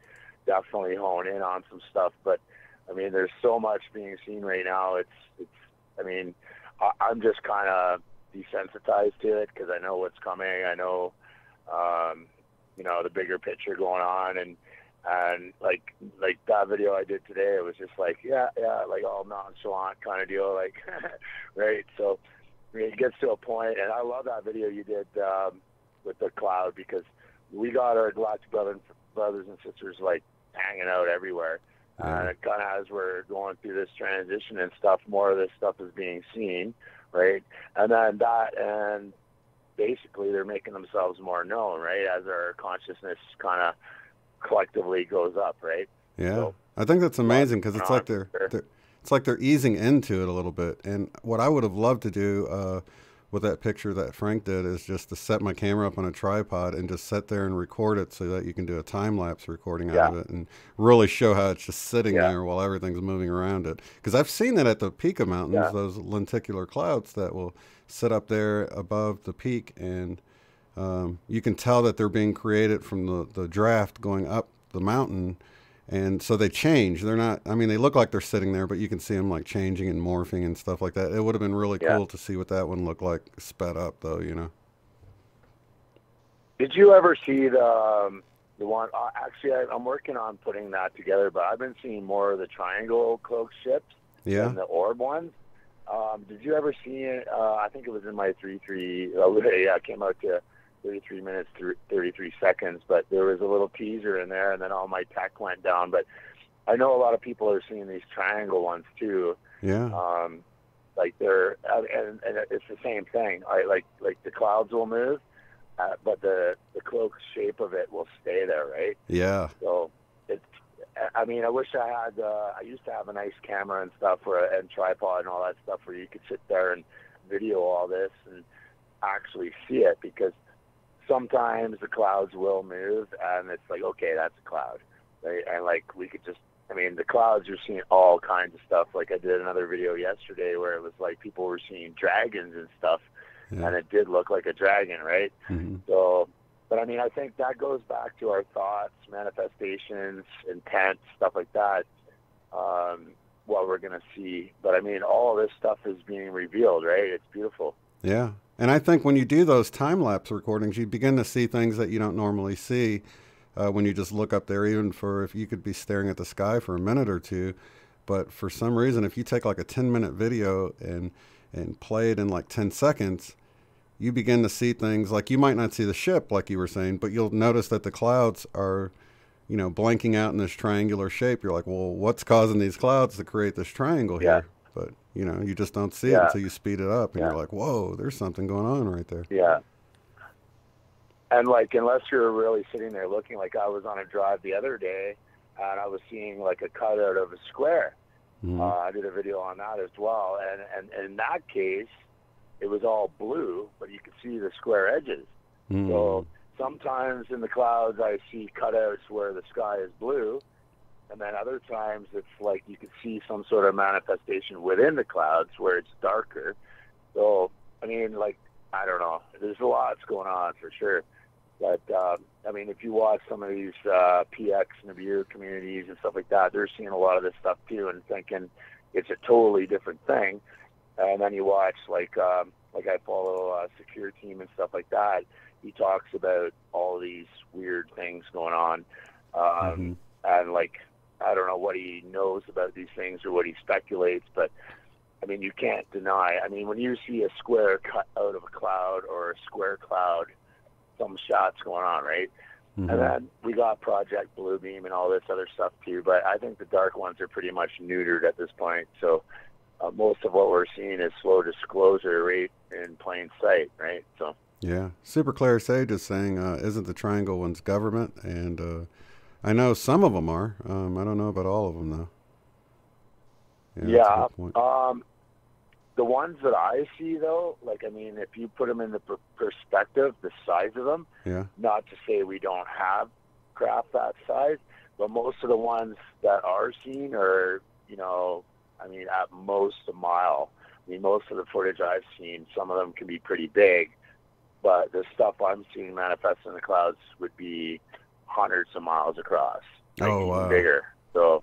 definitely hone in on some stuff. But I mean, there's so much being seen right now. I mean, I'm just kind of desensitized to it because I know what's coming. I know, you know, the bigger picture going on, and like that video I did today, it was just like, yeah, like all nonchalant kind of deal, like, right? So I mean, it gets to a point, and I love that video you did with the cloud because we got our Galactic brothers and sisters like hanging out everywhere. And it kind of, as we're going through this transition and stuff, more of this stuff is being seen, right? And then and basically they're making themselves more known, right? As our consciousness kind of collectively goes up, right? Yeah, so, I think that's amazing because it's like they're easing into it a little bit. And what I would have loved to do with that picture that Frank did is just to set my camera up on a tripod and just sit there and record it so that you can do a time-lapse recording out of it and really show how it's just sitting there while everything's moving around it. Because I've seen that at the peak of mountains, those lenticular clouds that will sit up there above the peak, and you can tell that they're being created from the draft going up the mountain. And so they change. They're not, I mean, they look like they're sitting there, but you can see them like changing and morphing and stuff like that. It would have been really cool to see what that one looked like sped up, though, you know. Did you ever see the one? Actually, I'm working on putting that together, but I've been seeing more of the triangle cloak ships than the orb ones. Did you ever see it? I think it was in my 3.3. It came out to 33 minutes, 33 seconds, but there was a little teaser in there, and then all my tech went down. But I know a lot of people are seeing these triangle ones too. Yeah. Like they're, and it's the same thing. Like the clouds will move, but the cloak shape of it will stay there, right? Yeah. So I mean, I wish I had. I used to have a nice camera and stuff, and tripod and all that stuff, where you could sit there and video all this and actually see it, because sometimes the clouds will move, and it's like, okay, that's a cloud, right? And like we could just, I mean, the clouds, you're seeing all kinds of stuff. Like I did another video yesterday where it was like people were seeing dragons and stuff, and it did look like a dragon, right? Mm-hmm. So, but I mean, I think that goes back to our thoughts, manifestations, intent, stuff like that, what we're going to see. But I mean, all this stuff is being revealed, right? It's beautiful. Yeah. And I think when you do those time-lapse recordings, you begin to see things that you don't normally see. when you just look up there, even for if you could be staring at the sky for a minute or two. But for some reason, if you take like a 10-minute video and play it in like 10 seconds, you begin to see things like you might not see the ship like you were saying, but you'll notice that the clouds are, you know, blanking out in this triangular shape. You're like, well, what's causing these clouds to create this triangle here? But, you know, you just don't see it until you speed it up. And you're like, whoa, there's something going on right there. Yeah. And, like, unless you're really sitting there looking, like I was on a drive the other day, and I was seeing, like, a cutout of a square. I did a video on that as well. And in that case, it was all blue, but you could see the square edges. So sometimes in the clouds, I see cutouts where the sky is blue. And then other times it's like you can see some sort of manifestation within the clouds where it's darker. So, I mean, like, I don't know. There's a lot going on for sure. But, I mean, if you watch some of these PX and Nibiru communities and stuff like that, they're seeing a lot of this stuff too and thinking it's a totally different thing. And then you watch, like I follow Secure Team and stuff like that. He talks about all these weird things going on. And, like, I don't know what he knows about these things or what he speculates, but, I mean, you can't deny. I mean, when you see a square cut out of a cloud or a square cloud, some shots going on, right? And then we got Project Bluebeam and all this other stuff too, but I think the dark ones are pretty much neutered at this point. So most of what we're seeing is slow disclosure right in plain sight, right? So yeah, Super Claire Sage is saying, isn't the triangle one's government? And I know some of them are. I don't know about all of them though. Yeah. The ones that I see, though, like, I mean, if you put them in the perspective, the size of them, not to say we don't have craft that size, but most of the ones that are seen are, you know, I mean, at most a mile. I mean, most of the footage I've seen, some of them can be pretty big, but the stuff I'm seeing manifest in the clouds would be hundreds of miles across, like even bigger. So.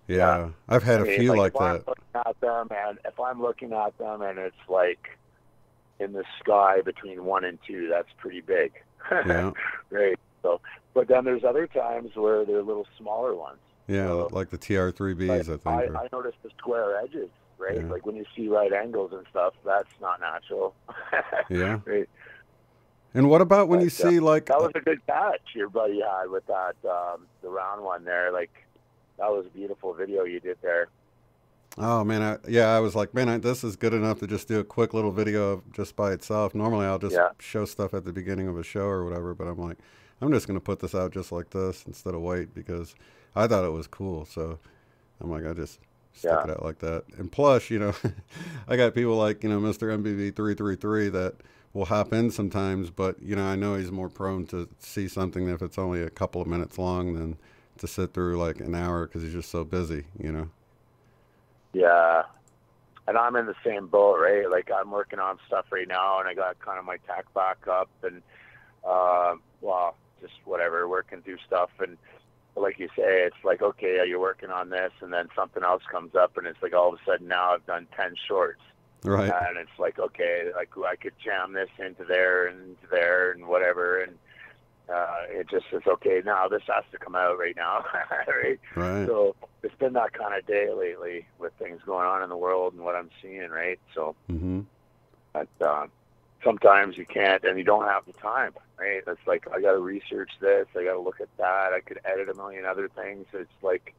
Yeah, I've had a few like that. If I'm looking at them and it's like in the sky between 1 and 2, that's pretty big. Yeah. Right. So, but then there's other times where they're little smaller ones. Yeah, so, like the TR3Bs, I think. I noticed the square edges, right? Yeah. Like when you see right angles and stuff, that's not natural. Yeah. Right. And what about when you see like... That was a good catch your buddy had with that, the round one there, like... That was a beautiful video you did there. Oh, man. I was like, man, this is good enough to just do a quick little video of just by itself. Normally, I'll just show stuff at the beginning of a show or whatever, but I'm like, I'm just going to put this out just like this instead of wait because I thought it was cool. So I'm like, I just stick it out like that. And plus, you know, I got people like, you know, Mr. MBV333 that will hop in sometimes, but, you know, I know he's more prone to see something if it's only a couple of minutes long than to sit through like an hour because he's just so busy, you know? Yeah. And I'm in the same boat, right? Like I'm working on stuff right now and I got kind of my tech back up and, well, just whatever, working through stuff. And like you say, it's like, okay, you're working on this and then something else comes up and it's like all of a sudden now I've done 10 shorts. Right. And it's like, okay, like I could jam this into there and whatever. And, it just says, okay, now this has to come out right now, right? Right. So it's been that kind of day lately with things going on in the world and what I'm seeing, right? So but, sometimes you can't and you don't have the time, right? It's like, I got to research this, I got to look at that, I could edit a million other things. It's like,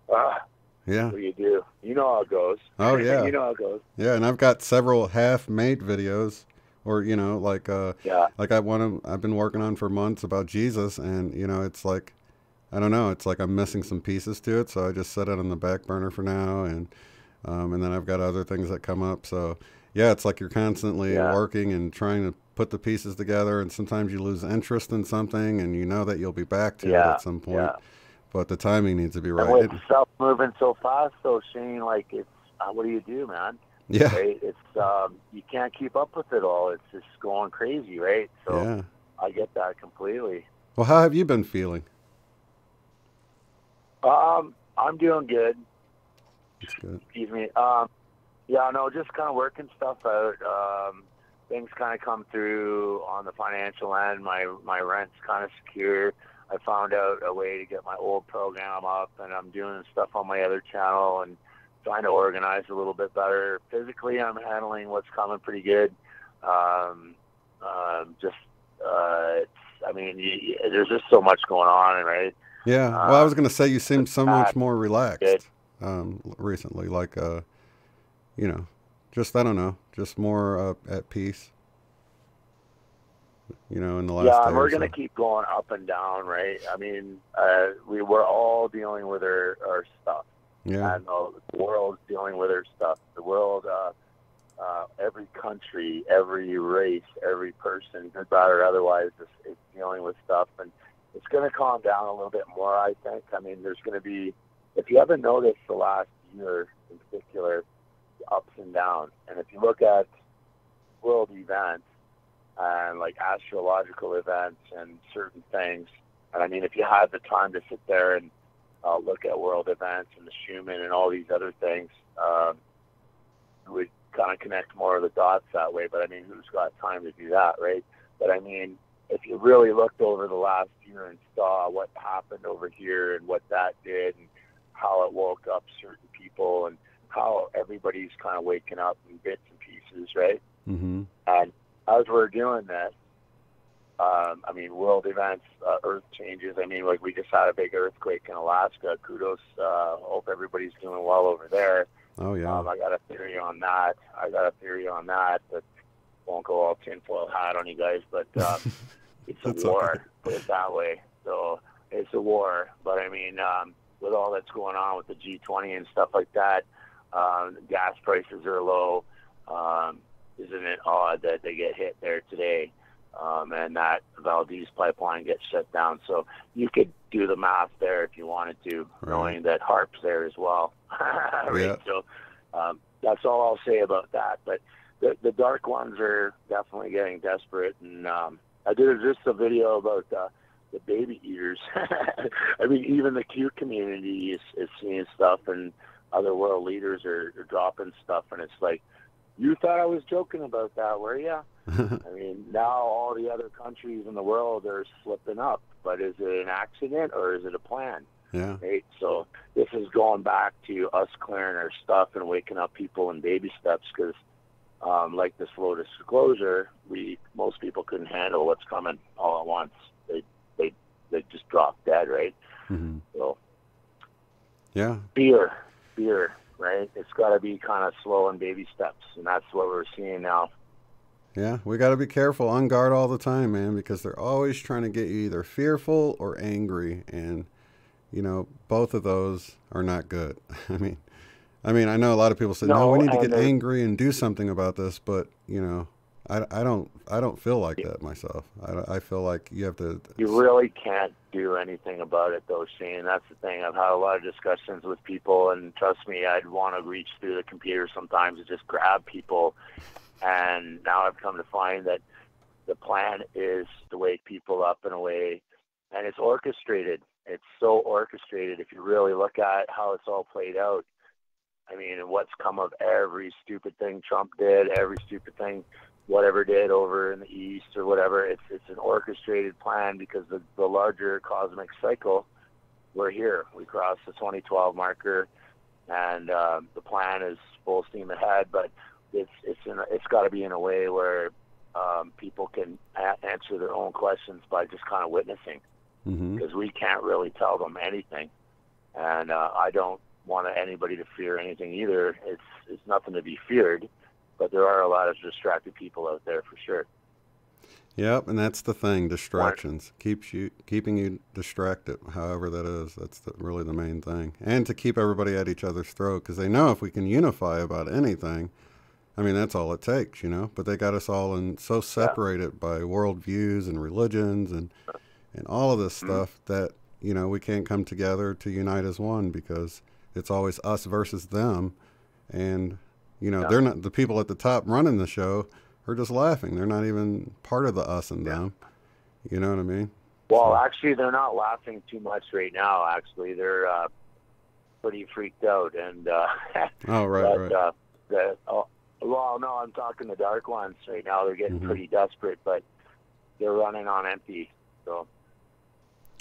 what do you do? You know how it goes. Oh, yeah. You know how it goes. Yeah, and I've got several half-made videos. Or, you know, like I've been working on for months about Jesus, and, you know, it's like, I don't know, it's like I'm missing some pieces to it, so I just set it on the back burner for now, and then I've got other things that come up, so, yeah, it's like you're constantly working and trying to put the pieces together, and sometimes you lose interest in something, and you know that you'll be back to it at some point, but the timing needs to be right. And with stuff moving so fast, though, Shane, like, it's, what do you do, man? Yeah. Right? It's you can't keep up with it all. It's just going crazy, right? So I get that completely. Well, how have you been feeling? I'm doing good. That's good. Excuse me. Just kind of working stuff out. Things kind of come through on the financial end. My rent's kind of secure. I found out a way to get my old program up, and I'm doing stuff on my other channel and trying to organize a little bit better. Physically, I'm handling what's coming pretty good. There's just so much going on, right? Yeah. Well, I was going to say you seem so much more relaxed recently, like, just, I don't know, just more at peace, in the last day. Yeah, we're going to keep going up and down, right? I mean, we're all dealing with our stuff. Yeah. And the world's dealing with their stuff. The world, every country, every race, every person, good, bad, or otherwise, is dealing with stuff. And it's going to calm down a little bit more, I think. I mean, there's going to be, if you haven't noticed the last year in particular, ups and downs. And if you look at world events and like astrological events and certain things, and I mean, if you had the time to sit there and look at world events and the Schumann and all these other things, you would kind of connect more of the dots that way. But I mean, who's got time to do that, right? But I mean, if you really looked over the last year and saw what happened over here and what that did and how it woke up certain people and how everybody's kind of waking up in bits and pieces, right? Mm-hmm. And as we're doing this, I mean, world events, earth changes. I mean, like we just had a big earthquake in Alaska. Kudos. Hope everybody's doing well over there. Oh, yeah. I got a theory on that. But won't go all tinfoil hat on you guys. But it's a war, okay. Put it that way. So it's a war. But I mean, with all that's going on with the G20 and stuff like that, gas prices are low. Isn't it odd that they get hit there today? And that Valdez pipeline gets shut down. So you could do the math there if you wanted to, right, knowing that HARP's there as well. Right? Yeah. So that's all I'll say about that. But the dark ones are definitely getting desperate. And I did just a video about the baby eaters. I mean, even the Q community is seeing stuff, and other world leaders are dropping stuff. And it's like, you thought I was joking about that, were you? I mean, now all the other countries in the world are slipping up, but is it an accident or is it a plan? Yeah. Right? So this is going back to us clearing our stuff and waking up people in baby steps, because like the slow disclosure, most people couldn't handle what's coming all at once. They just drop dead, right? Mm-hmm. So yeah, fear, right? It's got to be kind of slow and baby steps, and that's what we're seeing now. Yeah, we got to be careful, on guard all the time, man, because they're always trying to get you either fearful or angry, and both of those are not good. I mean, I know a lot of people say, no, we need to get angry and do something about this, but I don't feel like that myself. I feel like you have to. You really can't do anything about it, though, Shane. That's the thing. I've had a lot of discussions with people, and trust me, I'd want to reach through the computer sometimes and just grab people. And now I've come to find that the plan is to wake people up in a way, and it's orchestrated. It's so orchestrated. If you really look at how it's all played out, I mean, and what's come of every stupid thing Trump did, every stupid thing whatever did over in the East or whatever, it's an orchestrated plan, because the larger cosmic cycle, we're here. We crossed the 2012 marker, and the plan is full steam ahead, but it's got to be in a way where people can answer their own questions by just kind of witnessing, because we can't really tell them anything. And I don't want anybody to fear anything either. It's nothing to be feared, but there are a lot of distracted people out there for sure. Yep, and that's the thing, distractions. Keeping you distracted, however that is. That's really the main thing. And to keep everybody at each other's throat, because they know if we can unify about anything, I mean, that's all it takes, But they got us all so separated by worldviews and religions and all of this stuff that, we can't come together to unite as one, because it's always us versus them. And, they're not, the people at the top running the show are just laughing. They're not even part of the us and them. You know what I mean? Well, actually, they're not laughing too much right now. Actually, they're pretty freaked out. And right. Well, no, I'm talking the dark ones right now. They're getting pretty desperate, but they're running on empty. So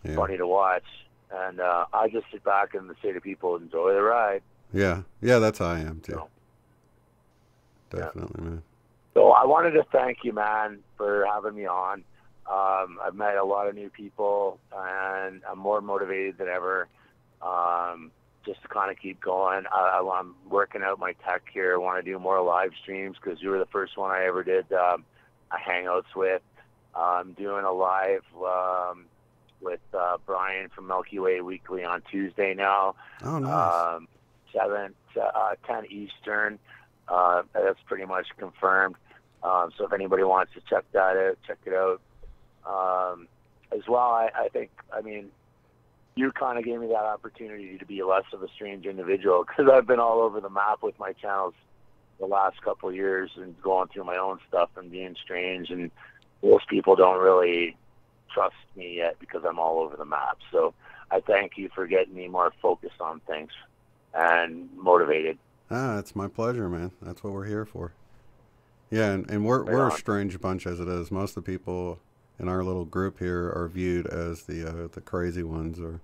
funny to watch. And I just sit back and say to people, enjoy the ride. Yeah, that's how I am too. Definitely, man. So I wanted to thank you, man, for having me on. I've met a lot of new people, and I'm more motivated than ever. Just to kind of keep going. I'm working out my tech here. I want to do more live streams because you were the first one I ever did a Hangouts with. I'm doing a live with Brian from Milky Way Weekly on Tuesday now. Oh, nice. 10 Eastern. That's pretty much confirmed. So if anybody wants to check that out, check it out. As well, I think, you kind of gave me that opportunity to be less of a strange individual because I've been all over the map with my channels the last couple of years and going through my own stuff and being strange, and most people don't really trust me yet because I'm all over the map. So I thank you for getting me more focused on things and motivated. It's my pleasure, man. That's what we're here for. Yeah, and we're a strange bunch as it is. Most of the people in our little group here are viewed as the crazy ones or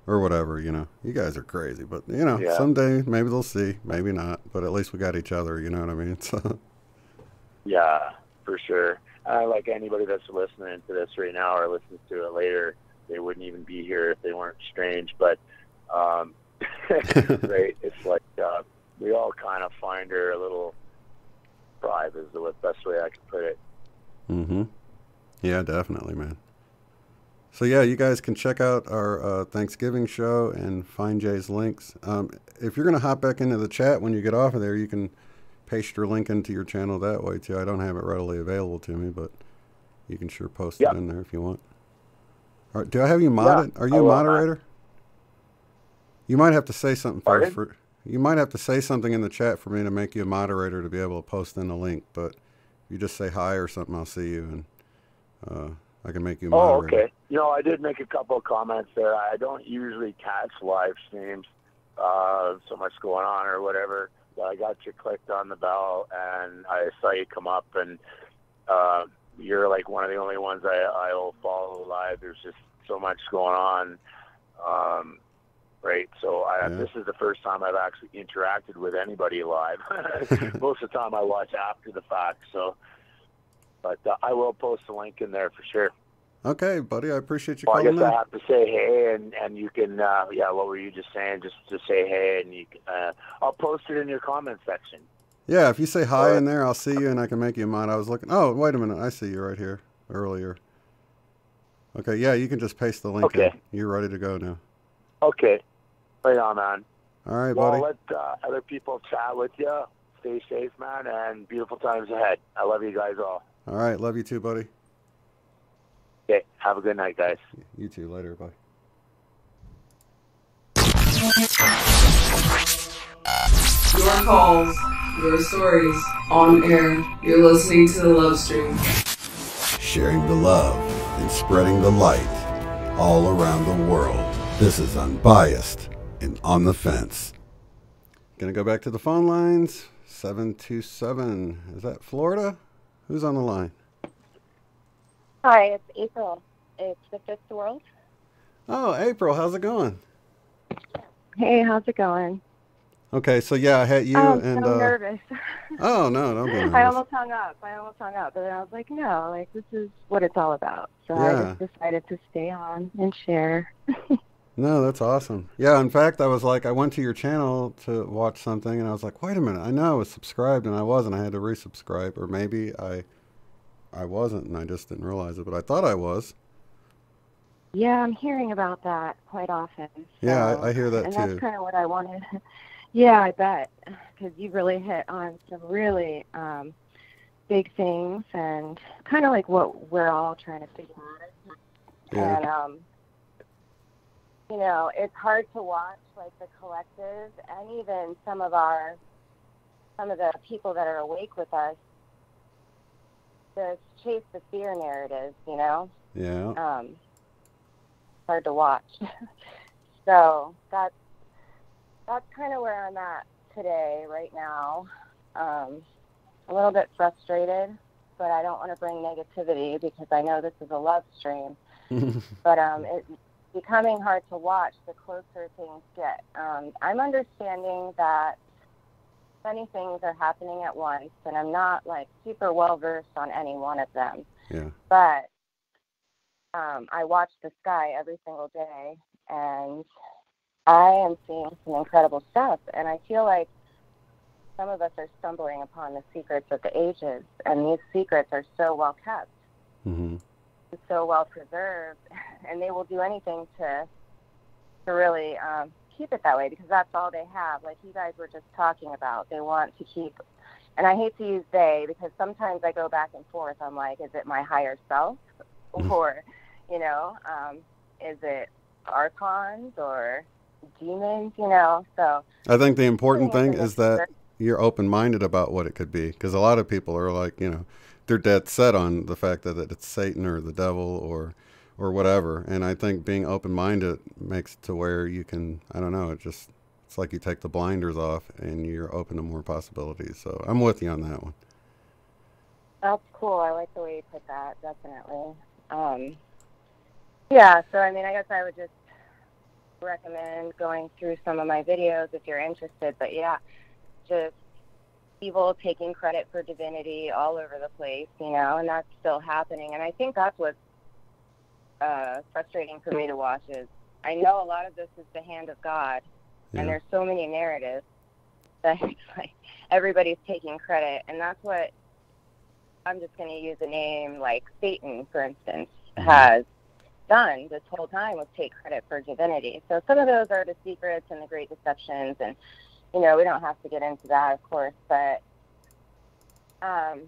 whatever, you know. You guys are crazy, but you know, someday maybe they'll see, maybe not, but at least we got each other, you know what I mean? So yeah, for sure. Like anybody that's listening to this right now or listens to it later, they wouldn't even be here if they weren't strange, but right, it's like we all kind of find our little tribe is the best way I can put it. Yeah, definitely, man. So yeah, you guys can check out our Thanksgiving show and find Jay's links. If you're going to hop back into the chat when you get off of there, you can paste your link into your channel that way too. I don't have it readily available to me, but you can sure post it in there if you want. All right, do I have you modded? Are you a moderator? You might have to say something first. You might have to say something in the chat for me to make you a moderator to be able to post in the link. But if you just say hi or something, I'll see you and I can make you a moderator. Oh, okay. You know, I did make a couple of comments there. I don't usually catch live streams, so much going on or whatever. But I got you clicked on the bell, and I saw you come up, and you're like one of the only ones I'll follow live. There's just so much going on, right? So this is the first time I've actually interacted with anybody live. Most of the time I watch after the fact, so... But I will post a link in there for sure. Okay, buddy. I appreciate you calling calling in. I have to say hey, and you can, what were you just saying? Just say hey, and you can, I'll post it in your comment section. Yeah, if you say hi in there, I'll see you, and I can make you a mod. I was looking. Oh, wait a minute. I see you right here earlier. Okay, yeah, you can just paste the link in. You're ready to go now. Okay. Right on, man. All right, buddy. Well, let other people chat with you. Stay safe, man, and beautiful times ahead. I love you guys all. All right. Love you too, buddy. Okay. Have a good night, guys. You too. Later. Bye. Your calls, your stories, on air. You're listening to the Love Stream. Sharing the love and spreading the light all around the world. This is Unbiased and On the Fence. Gonna go back to the phone lines. 727. Is that Florida? Who's on the line? Hi, it's April. It's the Fifth World. Oh, April, how's it going? Hey, how's it going? Okay, so yeah, I had you and... I'm nervous. Oh, no, don't be nervous. I almost hung up, but then I was like, no, like, this is what it's all about. So I just decided to stay on and share. No, that's awesome. Yeah, in fact, I went to your channel to watch something, and I was like, wait a minute, I know I was subscribed, and I wasn't. I had to resubscribe, or maybe I wasn't, and I just didn't realize it, but I thought I was. Yeah, I'm hearing about that quite often. So, yeah, I hear that too. And that's kind of what I wanted. Yeah, I bet, because you really hit on some really big things, and kind of like what we're all trying to figure out. Yeah. And, you know, it's hard to watch, like, the collective and even some of the people that are awake with us just chase the fear narratives, you know? Yeah. Hard to watch. So that's kind of where I'm at today, right now. A little bit frustrated, but I don't want to bring negativity because I know this is a love stream. But becoming hard to watch the closer things get. I'm understanding that many things are happening at once, and I'm not like super well versed on any one of them. Yeah. But I watch the sky every single day, and I am seeing some incredible stuff. And I feel like some of us are stumbling upon the secrets of the ages, and these secrets are so well kept, so well preserved, and they will do anything to really keep it that way, because that's all they have. Like you guys were just talking about, they want to keep, and I hate to use they, because sometimes I go back and forth. I'm like, is it my higher self, or you know, is it archons or demons? You know, so I think the important thing is that you're open-minded about what it could be, because a lot of people are like, you know, they're dead set on the fact that it's Satan or the devil or whatever. And I think being open-minded makes it to where you can, I don't know, it's like you take the blinders off and you're open to more possibilities. So I'm with you on that one. That's cool. I like the way you put that, definitely. Yeah, so I mean, I guess I would just recommend going through some of my videos if you're interested. But yeah, just evil taking credit for divinity all over the place, you know, and that's still happening. And I think that's what's frustrating for me to watch is I know a lot of this is the hand of God, and there's so many narratives that it's like everybody's taking credit, and that's what I'm just going to use a name like Satan, for instance, has done this whole time, was take credit for divinity. So some of those are the secrets and the great deceptions, and you know, we don't have to get into that, of course, but I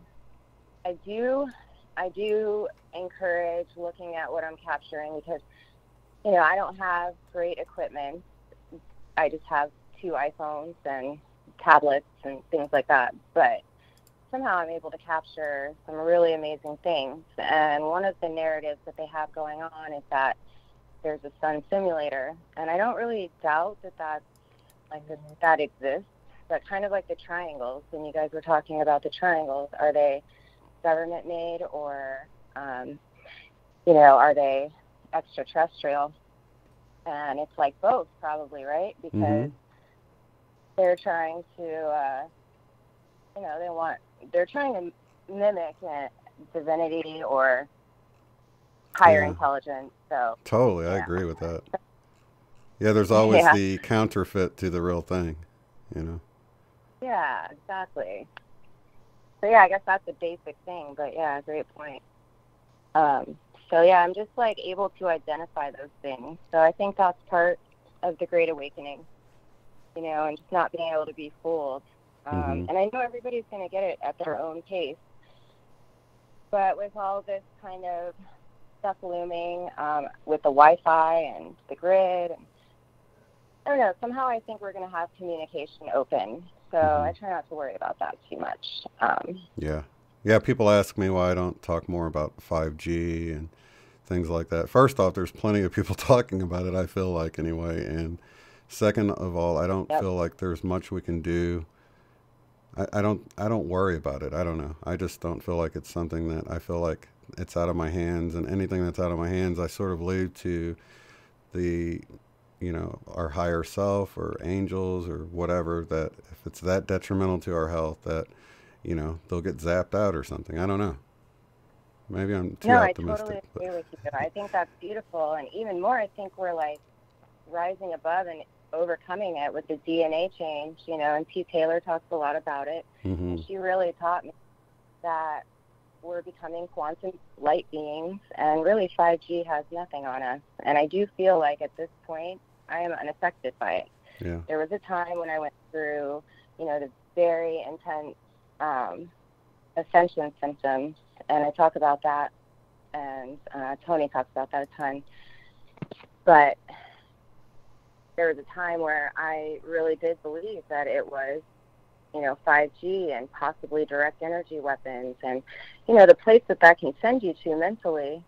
do encourage looking at what I'm capturing, because, you know, I don't have great equipment. I just have 2 iPhones and tablets and things like that, but somehow I'm able to capture some really amazing things. And one of the narratives that they have going on is that there's a sun simulator, and I don't really doubt that that's that exists, but kind of like the triangles, when you guys were talking about the triangles, are they government made, or you know, are they extraterrestrial? And it's like both, probably, right? Because they're trying to you know, they're trying to mimic divinity or higher intelligence. So totally, I agree with that. Yeah, there's always the counterfeit to the real thing, you know. Yeah, exactly. So yeah, I guess that's a basic thing, but yeah, great point. So yeah, I'm just like able to identify those things. So I think that's part of the Great Awakening, you know, and just not being able to be fooled. And I know everybody's going to get it at their own pace, but with all this kind of stuff looming, with the Wi-Fi and the grid, and I don't know, somehow I think we're going to have communication open. So I try not to worry about that too much. Yeah, people ask me why I don't talk more about 5G and things like that. First off, there's plenty of people talking about it, I feel like, anyway. And second of all, I don't feel like there's much we can do. I don't worry about it. I don't know. I just don't feel like it's something that I feel like it's out of my hands, and anything that's out of my hands, I sort of leave to the, you know, our higher self or angels or whatever, that if it's that detrimental to our health that, you know, they'll get zapped out or something. I don't know. Maybe I'm too optimistic. I totally agree with you. I think that's beautiful. And even more, I think we're like rising above and overcoming it with the DNA change, you know, and P. Taylor talks a lot about it. And she really taught me that we're becoming quantum light beings, and really 5G has nothing on us. And I do feel like at this point, I am unaffected by it. Yeah. There was a time when I went through, you know, the very intense ascension symptoms, and I talk about that, and Tony talks about that a ton. But there was a time where I really did believe that it was, you know, 5G and possibly direct energy weapons, and, you know, the place that can send you to mentally.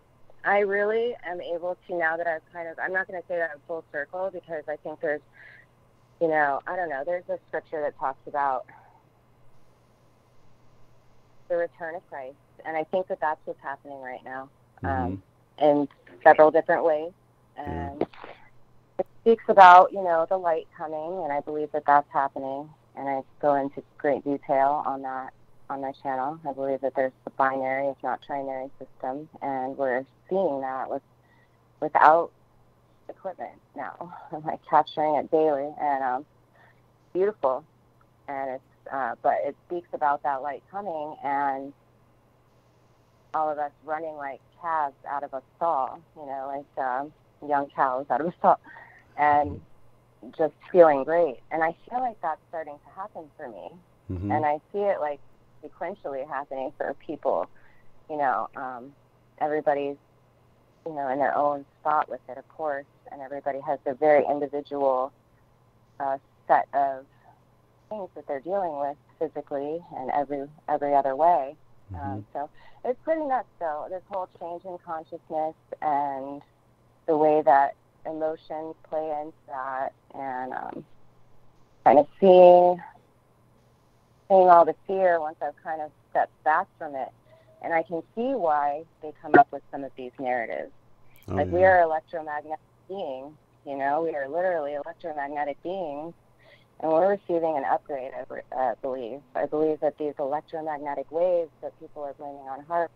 I really am able to, now that I've kind of, I'm not going to say that I'm full circle, because I think there's, you know, I don't know, there's a scripture that talks about the return of Christ, and I think that that's what's happening right now, in several different ways. And speaks about, the light coming, and I believe that that's happening. And I go into great detail on that on my channel. I believe that there's a binary, if not trinary system, and we're seeing that without equipment now. I'm like capturing it daily, and beautiful. And it's but it speaks about that light coming, and all of us running like calves out of a stall, like young cows out of a stall, and just feeling great. And I feel like that's starting to happen for me. Mm-hmm. And I see it like sequentially happening for people. Everybody's, in their own spot with it, of course, and everybody has their very individual set of things that they're dealing with physically and every other way. Mm-hmm. So it's pretty nuts, though, this whole change in consciousness and the way that emotions play into that, and kind of seeing all the fear once I've kind of stepped back from it. And I can see why they come up with some of these narratives. We are electromagnetic beings, we are literally electromagnetic beings, and we're receiving an upgrade, I believe. I believe that these electromagnetic waves that people are blaming on HAARP,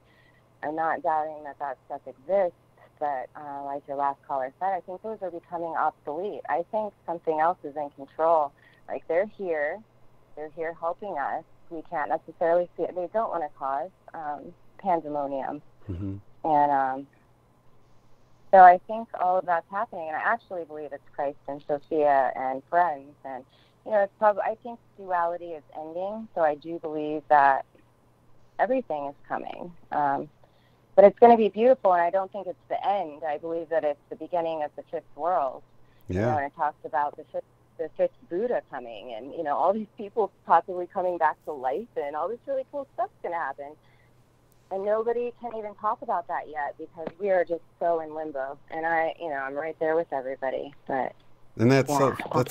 I'm not doubting that stuff exists, but like your last caller said, I think those are becoming obsolete. I think something else is in control. Like, they're here helping us. We can't necessarily see it. They don't want to cause pandemonium. Mm-hmm. And so I think all of that's happening, and I actually believe it's Christ and Sophia and friends. And, it's probably, I think duality is ending, so I do believe that everything is coming. But it's going to be beautiful, and I don't think it's the end. I believe that it's the beginning of the fifth world. Yeah. And it talks about the fifth Buddha coming, and, all these people possibly coming back to life, and all this really cool stuff's going to happen. And nobody can even talk about that yet because we are just so in limbo. And I'm right there with everybody. But that's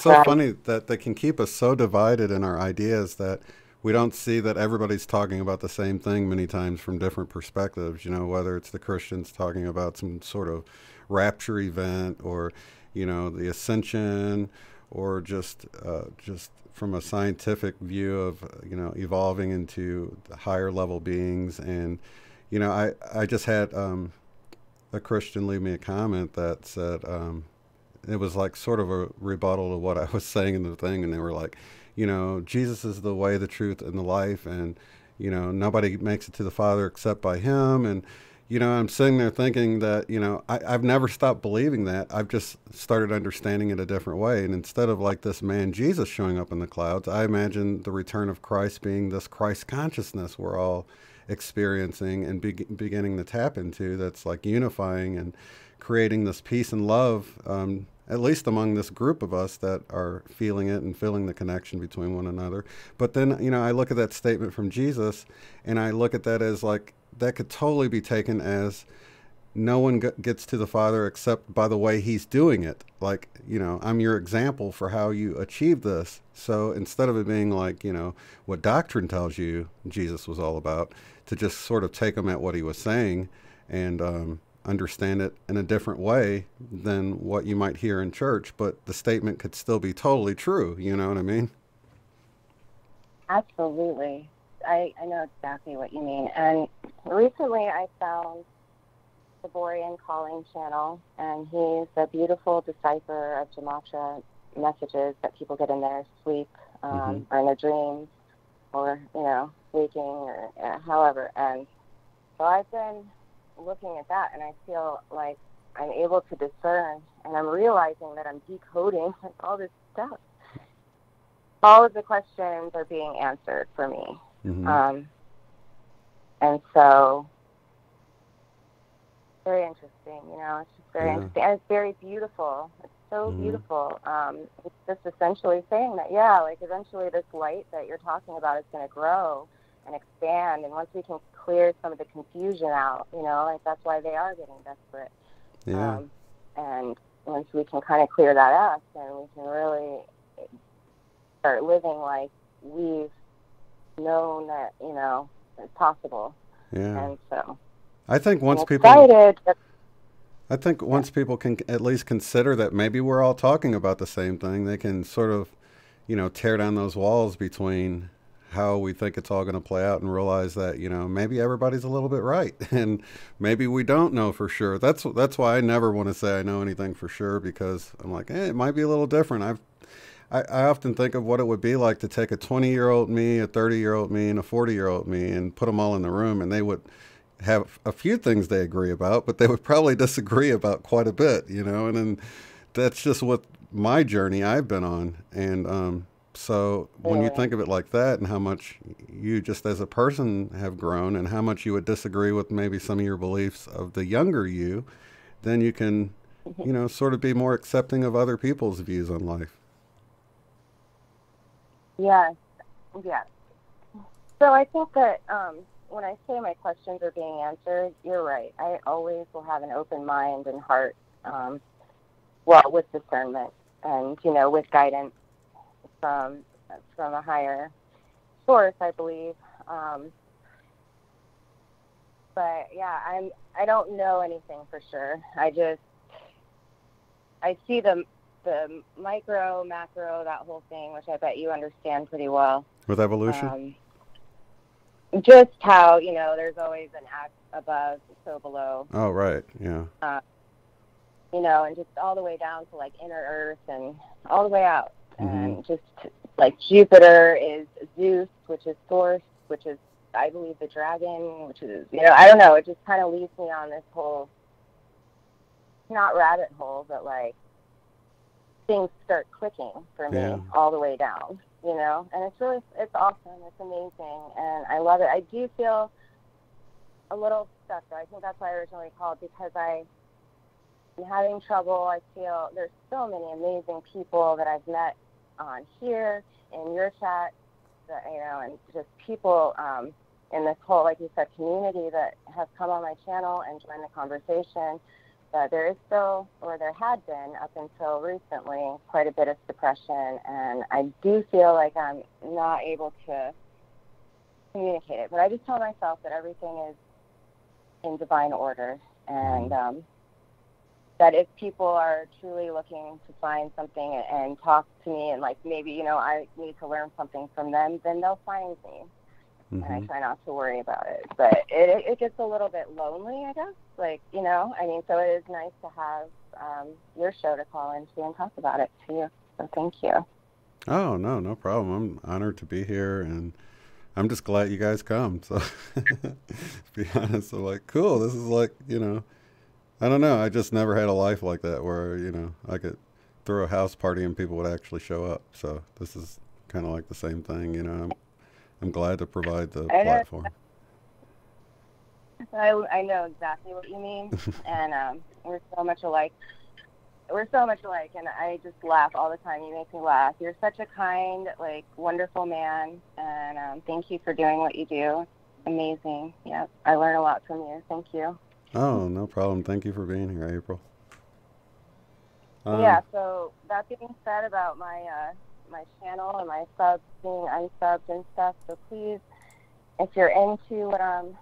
so funny that they can keep us so divided in our ideas that we don't see that everybody's talking about the same thing many times from different perspectives. Whether it's the Christians talking about some sort of rapture event, or the Ascension, or just from a scientific view of evolving into higher level beings. And I just had a Christian leave me a comment that said it was like sort of a rebuttal to what I was saying in the thing, and they were like, Jesus is the way, the truth, and the life, and nobody makes it to the Father except by him. And I'm sitting there thinking that, I've never stopped believing that. I've just started understanding it a different way. And instead of like this man Jesus showing up in the clouds, I imagine the return of Christ being this Christ consciousness we're all experiencing and beginning to tap into, that's like unifying and creating this peace and love, at least among this group of us that are feeling it and feeling the connection between one another. But then, I look at that statement from Jesus, and I look at that as like, that could totally be taken as no one gets to the Father except by the way he's doing it. Like, I'm your example for how you achieve this. So instead of it being like, what doctrine tells you Jesus was all about, to just sort of take him at what he was saying and understand it in a different way than what you might hear in church. But the statement could still be totally true. You know what I mean? Absolutely. I know exactly what you mean. And recently I found the Borean Calling channel, and he's a beautiful decipher of Gematria messages that people get in their sleep, or in their dreams, or, waking, or however. And so I've been looking at that, and I feel like I'm able to discern, and I'm realizing that I'm decoding all this stuff. All of the questions are being answered for me. Mm-hmm. And so, very interesting, it's just very interesting. And it's very beautiful. It's so beautiful. It's just essentially saying that, like eventually this light that you're talking about is going to grow and expand. And once we can clear some of the confusion out, like that's why they are getting desperate. Yeah. And once we can kind of clear that up, then we can really start living like we've known that, it's possible. Yeah. And so I think once I'm people... excited. I think once people can at least consider that maybe we're all talking about the same thing, they can sort of, you know, tear down those walls between how we think it's all going to play out and realize that, you know, maybe everybody's a little bit right and maybe we don't know for sure. That's why I never want to say I know anything for sure, because I'm like, it might be a little different. I often think of what it would be like to take a 20-year-old me, a 30-year-old me, and a 40-year-old me and put them all in the room, and they would have a few things they agree about, but they would probably disagree about quite a bit, you know, and then that's just what my journey I've been on. And so when you think of it like that and how much you just as a person have grown and how much you would disagree with maybe some of your beliefs of the younger you, then you can, you know, sort of be more accepting of other people's views on life. Yes, yes. So I think that when I say my questions are being answered, you're right. I always will have an open mind and heart, well, with discernment and, you know, with guidance from a higher source, I believe. But yeah, I don't know anything for sure. I see the micro, macro, that whole thing, which I bet you understand pretty well. With evolution? Just how, you know, there's always an act above, so below. Oh, right, yeah. You know, and just all the way down to, like, inner Earth and all the way out. And just, like, Jupiter is Zeus, which is Source, which is, I believe, the dragon, which is, you know, I don't know. It just kind of leads me on this whole, not rabbit hole, but, like, things start clicking for me all the way down, you know, and it's awesome. It's amazing. And I love it. I do feel a little stuck, though. I think that's why I originally called, because I'm having trouble. I feel there's so many amazing people that I've met on here in your chat, that, you know, and just people in this whole, like you said, community that have come on my channel and joined the conversation. But there is still, or there had been up until recently, quite a bit of suppression, and I do feel like I'm not able to communicate it. But I just tell myself that everything is in divine order, and that if people are truly looking to find something and talk to me, and like maybe, you know, I need to learn something from them, then they'll find me. And I try not to worry about it. But it gets a little bit lonely, I guess. Like, you know, I mean, so it is nice to have your show to call into and talk about it to you. So thank you. Oh, no problem. I'm honored to be here, and I'm just glad you guys come. So, to be honest, I'm like, cool. This is like, you know, I don't know. I just never had a life like that where, you know, I could throw a house party and people would actually show up. So this is kind of like the same thing, you know. I'm glad to provide the platform. I know exactly what you mean, and we're so much alike. We're so much alike, and I just laugh all the time. You make me laugh. You're such a kind, like, wonderful man, and thank you for doing what you do. Amazing. Yeah, I learn a lot from you. Thank you. Oh, no problem. Thank you for being here, April. Yeah, so that being said about my channel and my subs being unsubbed and stuff, so please, if you're into what I'm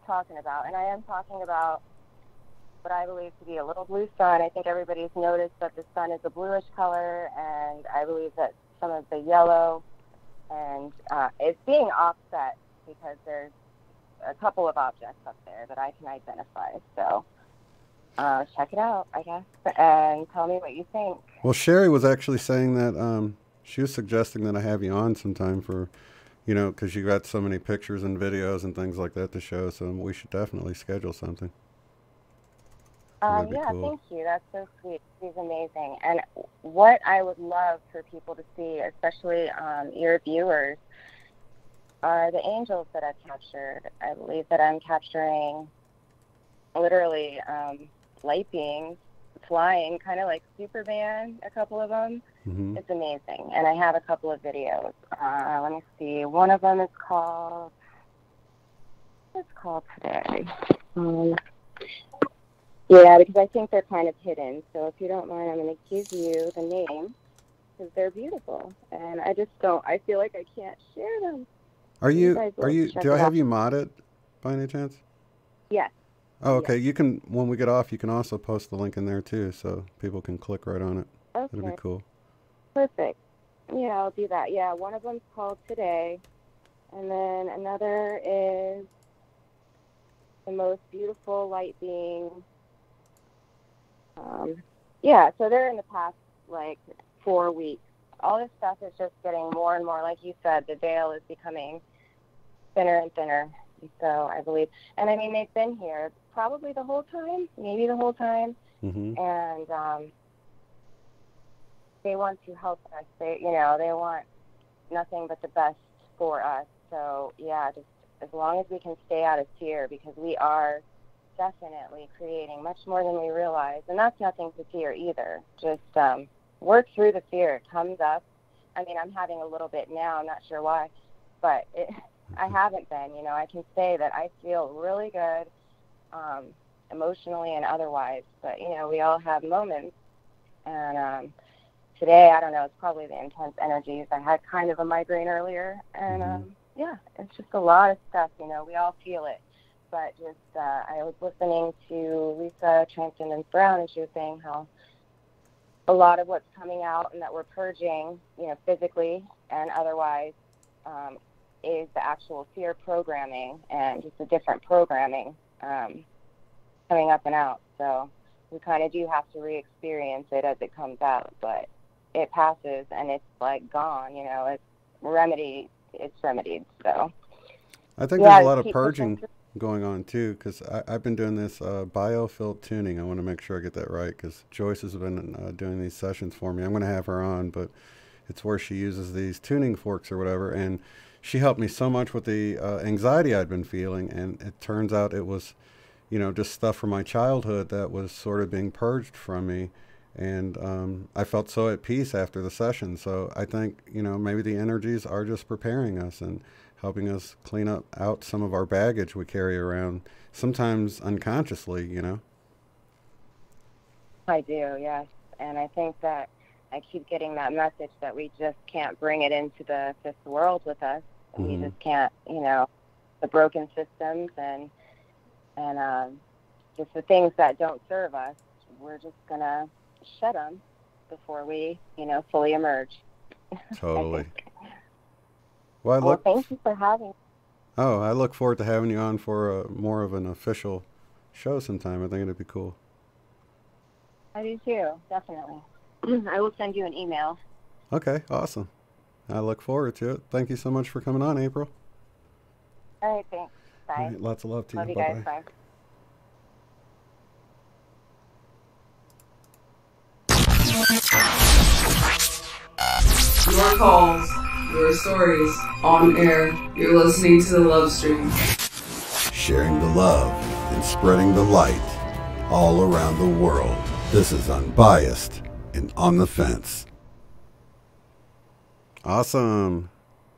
talking about, and I am talking about what I believe to be a little blue sun. I think everybody's noticed that the sun is a bluish color, and I believe that some of the yellow, and it's being offset because there's a couple of objects up there that I can identify. So check it out, I guess, and tell me what you think. Well, Sherry was actually saying that she was suggesting that I have you on sometime for, you know, because you got so many pictures and videos and things like that to show, so we should definitely schedule something. Yeah, cool. Thank you. That's so sweet. She's amazing. And what I would love for people to see, especially your viewers, are the angels that I've captured. I believe that I'm capturing literally light beings flying, kind of like Superman, a couple of them. It's amazing. And I have a couple of videos. Let me see. One of them is called, what's it called today? Yeah, because I think they're kind of hidden. So if you don't mind, I'm going to give you the name because they're beautiful. And I just don't, I feel like I can't share them. Do I have you modded by any chance? Yes. Oh, okay. You can, when we get off, you can also post the link in there too, so people can click right on it. Okay. That'd be cool. Perfect. Yeah, I'll do that. Yeah, one of them's called Today, and then another is The Most Beautiful Light Being. Yeah, so they're in the past, like, 4 weeks. All this stuff is just getting more and more, like you said, the veil is becoming thinner and thinner. So I believe, and I mean, they've been here probably the whole time, maybe the whole time, and they want to help us. They want nothing but the best for us. So yeah, just as long as we can stay out of fear, because we are definitely creating much more than we realize, and that's nothing to fear either. Just work through the fear. It comes up. I mean, I'm having a little bit now. I'm not sure why, but I haven't been. I can say that I feel really good, emotionally and otherwise. But we all have moments, and today, I don't know, it's probably the intense energies. I had kind of a migraine earlier, and yeah, it's just a lot of stuff. We all feel it. But just I was listening to Lisa Transcendence Brown, and she was saying how a lot of what's coming out and that we're purging, physically and otherwise, is the actual fear programming and just a different programming coming up and out. So we kind of do have to re-experience it as it comes out, but it passes and it's like gone. It's remedied. So I think there's a lot of purging going on too, because I've been doing this biofield tuning. I want to make sure I get that right, because Joyce has been doing these sessions for me. I'm going to have her on, but it's where she uses these tuning forks or whatever, and she helped me so much with the anxiety I'd been feeling, and it turns out it was, just stuff from my childhood that was sort of being purged from me, and I felt so at peace after the session. So I think, maybe the energies are just preparing us and helping us clean out some of our baggage we carry around, sometimes unconsciously, I do, yes. And I think that I keep getting that message that we just can't bring it into the fifth world with us. We just can't, the broken systems and just the things that don't serve us, we're just going to shut them before we, fully emerge. Totally. Well, thank you for having me. Oh, I look forward to having you on for more of an official show sometime. I think it'd be cool. I do too, definitely. I will send you an email. Okay, awesome. I look forward to it. Thank you so much for coming on, April. All right, thanks. Bye. All right, lots of love to you. Love you Bye-bye. guys. Bye. Your calls, your stories, on air. You're listening to the Love Stream. Sharing the love and spreading the light all around the world. This is Unbiased and On the Fence. Awesome.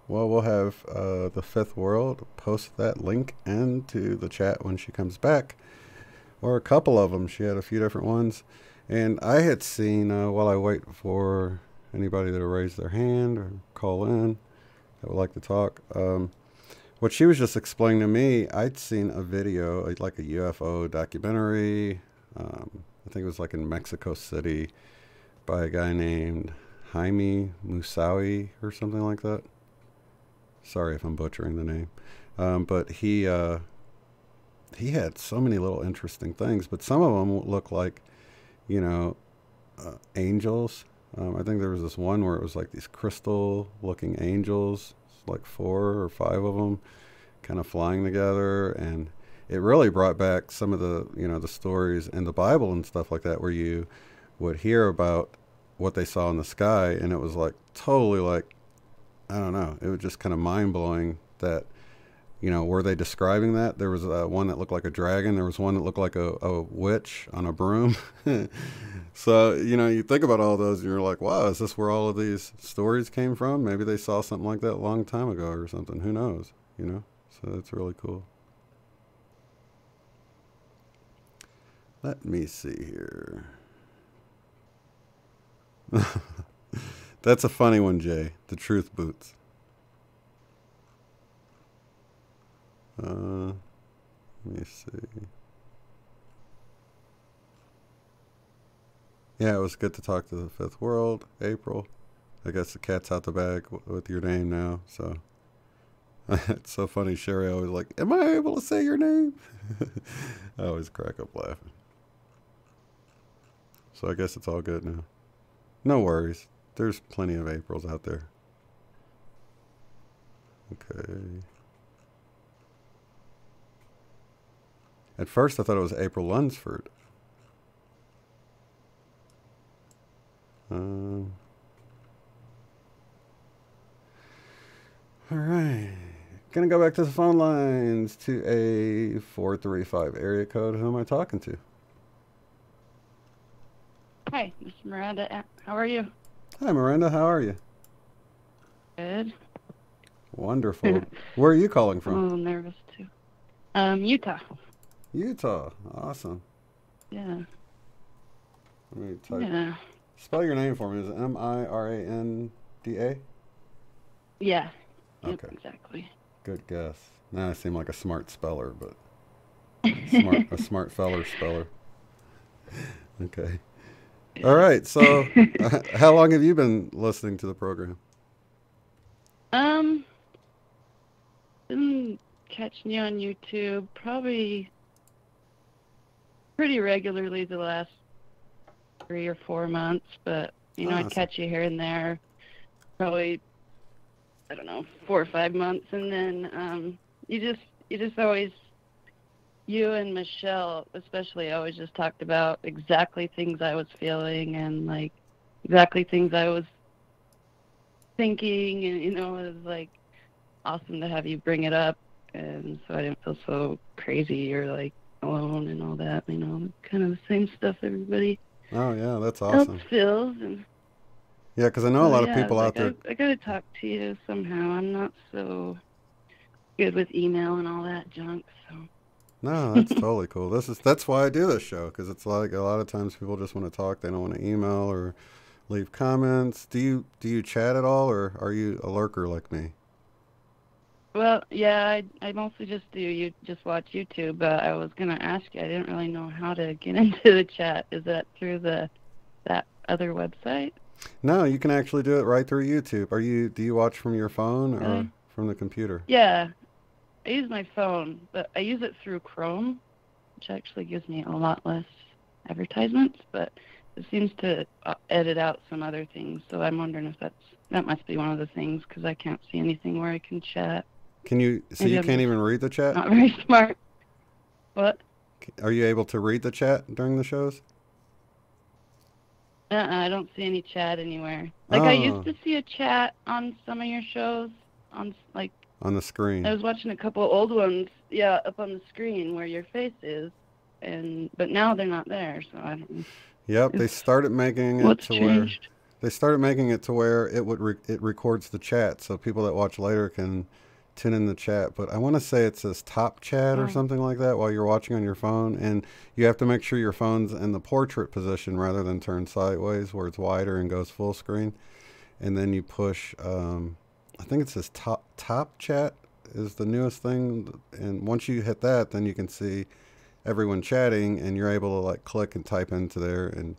Well, we'll have the Fifth World post that link into the chat when she comes back. Or a couple of them. She had a few different ones. And I had seen, while I wait for anybody to raise their hand or call in that would like to talk, what she was just explaining to me, I'd seen a video, like a UFO documentary. I think it was like in Mexico City by a guy named Jaime Musawi or something like that. Sorry if I'm butchering the name. But he had so many little interesting things, but some of them look like, angels. I think there was this one where it was like these crystal-looking angels, like 4 or 5 of them, kind of flying together, and it really brought back some of the, the stories in the Bible and stuff like that, where you would hear about what they saw in the sky, and it was like totally like, I don't know, it was just kind of mind-blowing that, were they describing that? There was one that looked like a dragon. There was one that looked like a witch on a broom. So, you think about all those and you're like, wow, is this where all of these stories came from? Maybe they saw something like that a long time ago or something. Who knows, So it's really cool. Let me see here. That's a funny one, Jay. The truth boots. Let me see. Yeah, it was good to talk to the Fifth World, April. I guess the cat's out the bag with your name now, so. It's so funny, Sherry always like, am I able to say your name? I always crack up laughing. So I guess it's all good now. No worries. There's plenty of Aprils out there. Okay. At first I thought it was April Lunsford. All right. Gonna go back to the phone lines to a 435 area code. Who am I talking to? Hi, this is Miranda. How are you? Hi, Miranda. How are you? Good. Wonderful. Where are you calling from? I'm a little nervous, too. Utah. Utah. Awesome. Yeah. Let me type. Yeah. Spell your name for me. Is it Miranda? Yeah. Okay. Yep, exactly. Good guess. Now I seem like a smart speller, but a smart feller speller. Okay. All right. So, how long have you been listening to the program? Been catching you on YouTube probably pretty regularly the last 3 or 4 months, but Awesome. I'd catch you here and there, probably, I don't know, 4 or 5 months, and then you just always, you and Michelle especially, always just talked about exactly things I was feeling and like exactly things I was thinking, and it was like awesome to have you bring it up, and so I didn't feel so crazy or like alone and all that. Kind of the same stuff everybody. Oh yeah, that's awesome. Else feels. And yeah, because I know a lot of people out there. I gotta talk to you somehow. I'm not so good with email and all that junk, so. No, that's totally cool. That's why I do this show, because it's like a lot of times people just want to talk. They don't want to email or leave comments. Do you chat at all, or are you a lurker like me? Well, yeah, I mostly just just watch YouTube, but I was gonna ask you. I didn't really know how to get into the chat. Is that through that other website? No, you can actually do it right through YouTube. Do you watch from your phone or from the computer? Yeah, I use my phone, but I use it through Chrome, which actually gives me a lot less advertisements, but it seems to edit out some other things. So I'm wondering if that must be one of the things, because I can't see anything where I can chat. Can you? So you can't even read the chat? Not very smart. What? Are you able to read the chat during the shows? I don't see any chat anywhere. Like I used to see a chat on some of your shows on the screen. I was watching a couple of old ones, yeah, up on the screen where your face is, but now they're not there, so I don't know. Yep, they started making it to where it records the chat, so people that watch later can tune in the chat. But I want to say it says top chat or something like that while you're watching on your phone, and you have to make sure your phone's in the portrait position rather than turned sideways where it's wider and goes full screen. And then you push, I think it says top chat is the newest thing, and once you hit that, then you can see everyone chatting, and you're able to like click and type into there and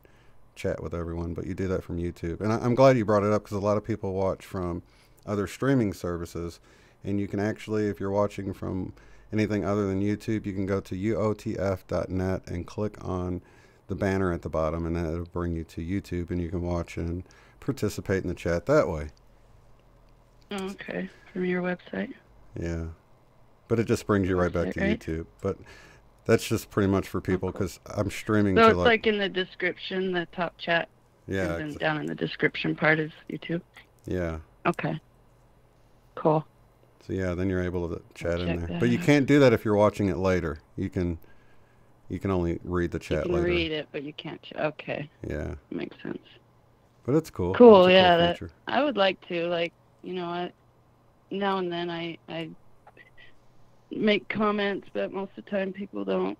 chat with everyone. But you do that from YouTube, and I'm glad you brought it up, because a lot of people watch from other streaming services, and you can actually, if you're watching from anything other than YouTube, you can go to uotf.net and click on the banner at the bottom, and that'll bring you to YouTube, and you can watch and participate in the chat that way. Oh, okay, from your website. Yeah, but it just brings you right back to YouTube. But that's just pretty much for people, because I'm streaming so to it's like in the description, the top chat. Yeah. And then down in the description part is YouTube. Yeah. Okay. Cool. So yeah, then you're able to chat in there. that But you out. can't do that if you're watching it later. You can only read the chat You can later. read it, but you can't. Okay. Yeah. Makes sense. But it's cool. Cool. It's a Yeah. cool That, feature. I would like to, now and then I make comments, but most of the time people don't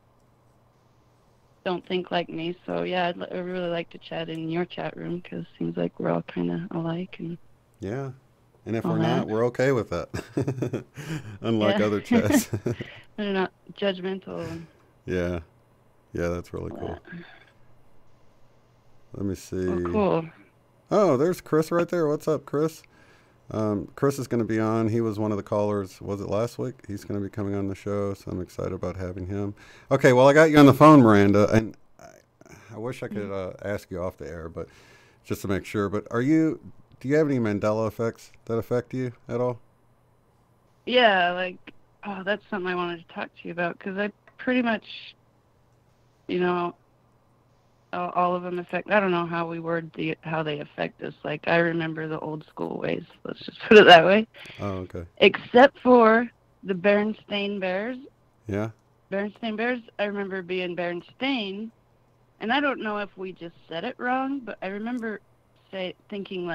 think like me. So yeah, I'd really like to chat in your chat room, because it seems like we're all kind of alike. And yeah. And if all we're that. not, we're okay with that. Unlike other chats. They're not judgmental. Yeah. Yeah, that's really cool. Let me see. Oh, cool. Oh, there's Chris right there. What's up, Chris? Chris is going to be on. He was one of the callers. Was it last week? He's going to be coming on the show, so I'm excited about having him. Okay, well, I got you on the phone, Miranda, and I wish I could ask you off the air, but just to make sure. But do you have any Mandela effects that affect you at all? Yeah, like, that's something I wanted to talk to you about, because I pretty much, all of them affect. I don't know how we word how they affect us. Like, I remember the old school ways. Let's just put it that way. Oh, okay. Except for the Berenstain Bears. Yeah. Berenstain Bears. I remember being Berenstain, and I don't know if we just said it wrong, but I remember thinking,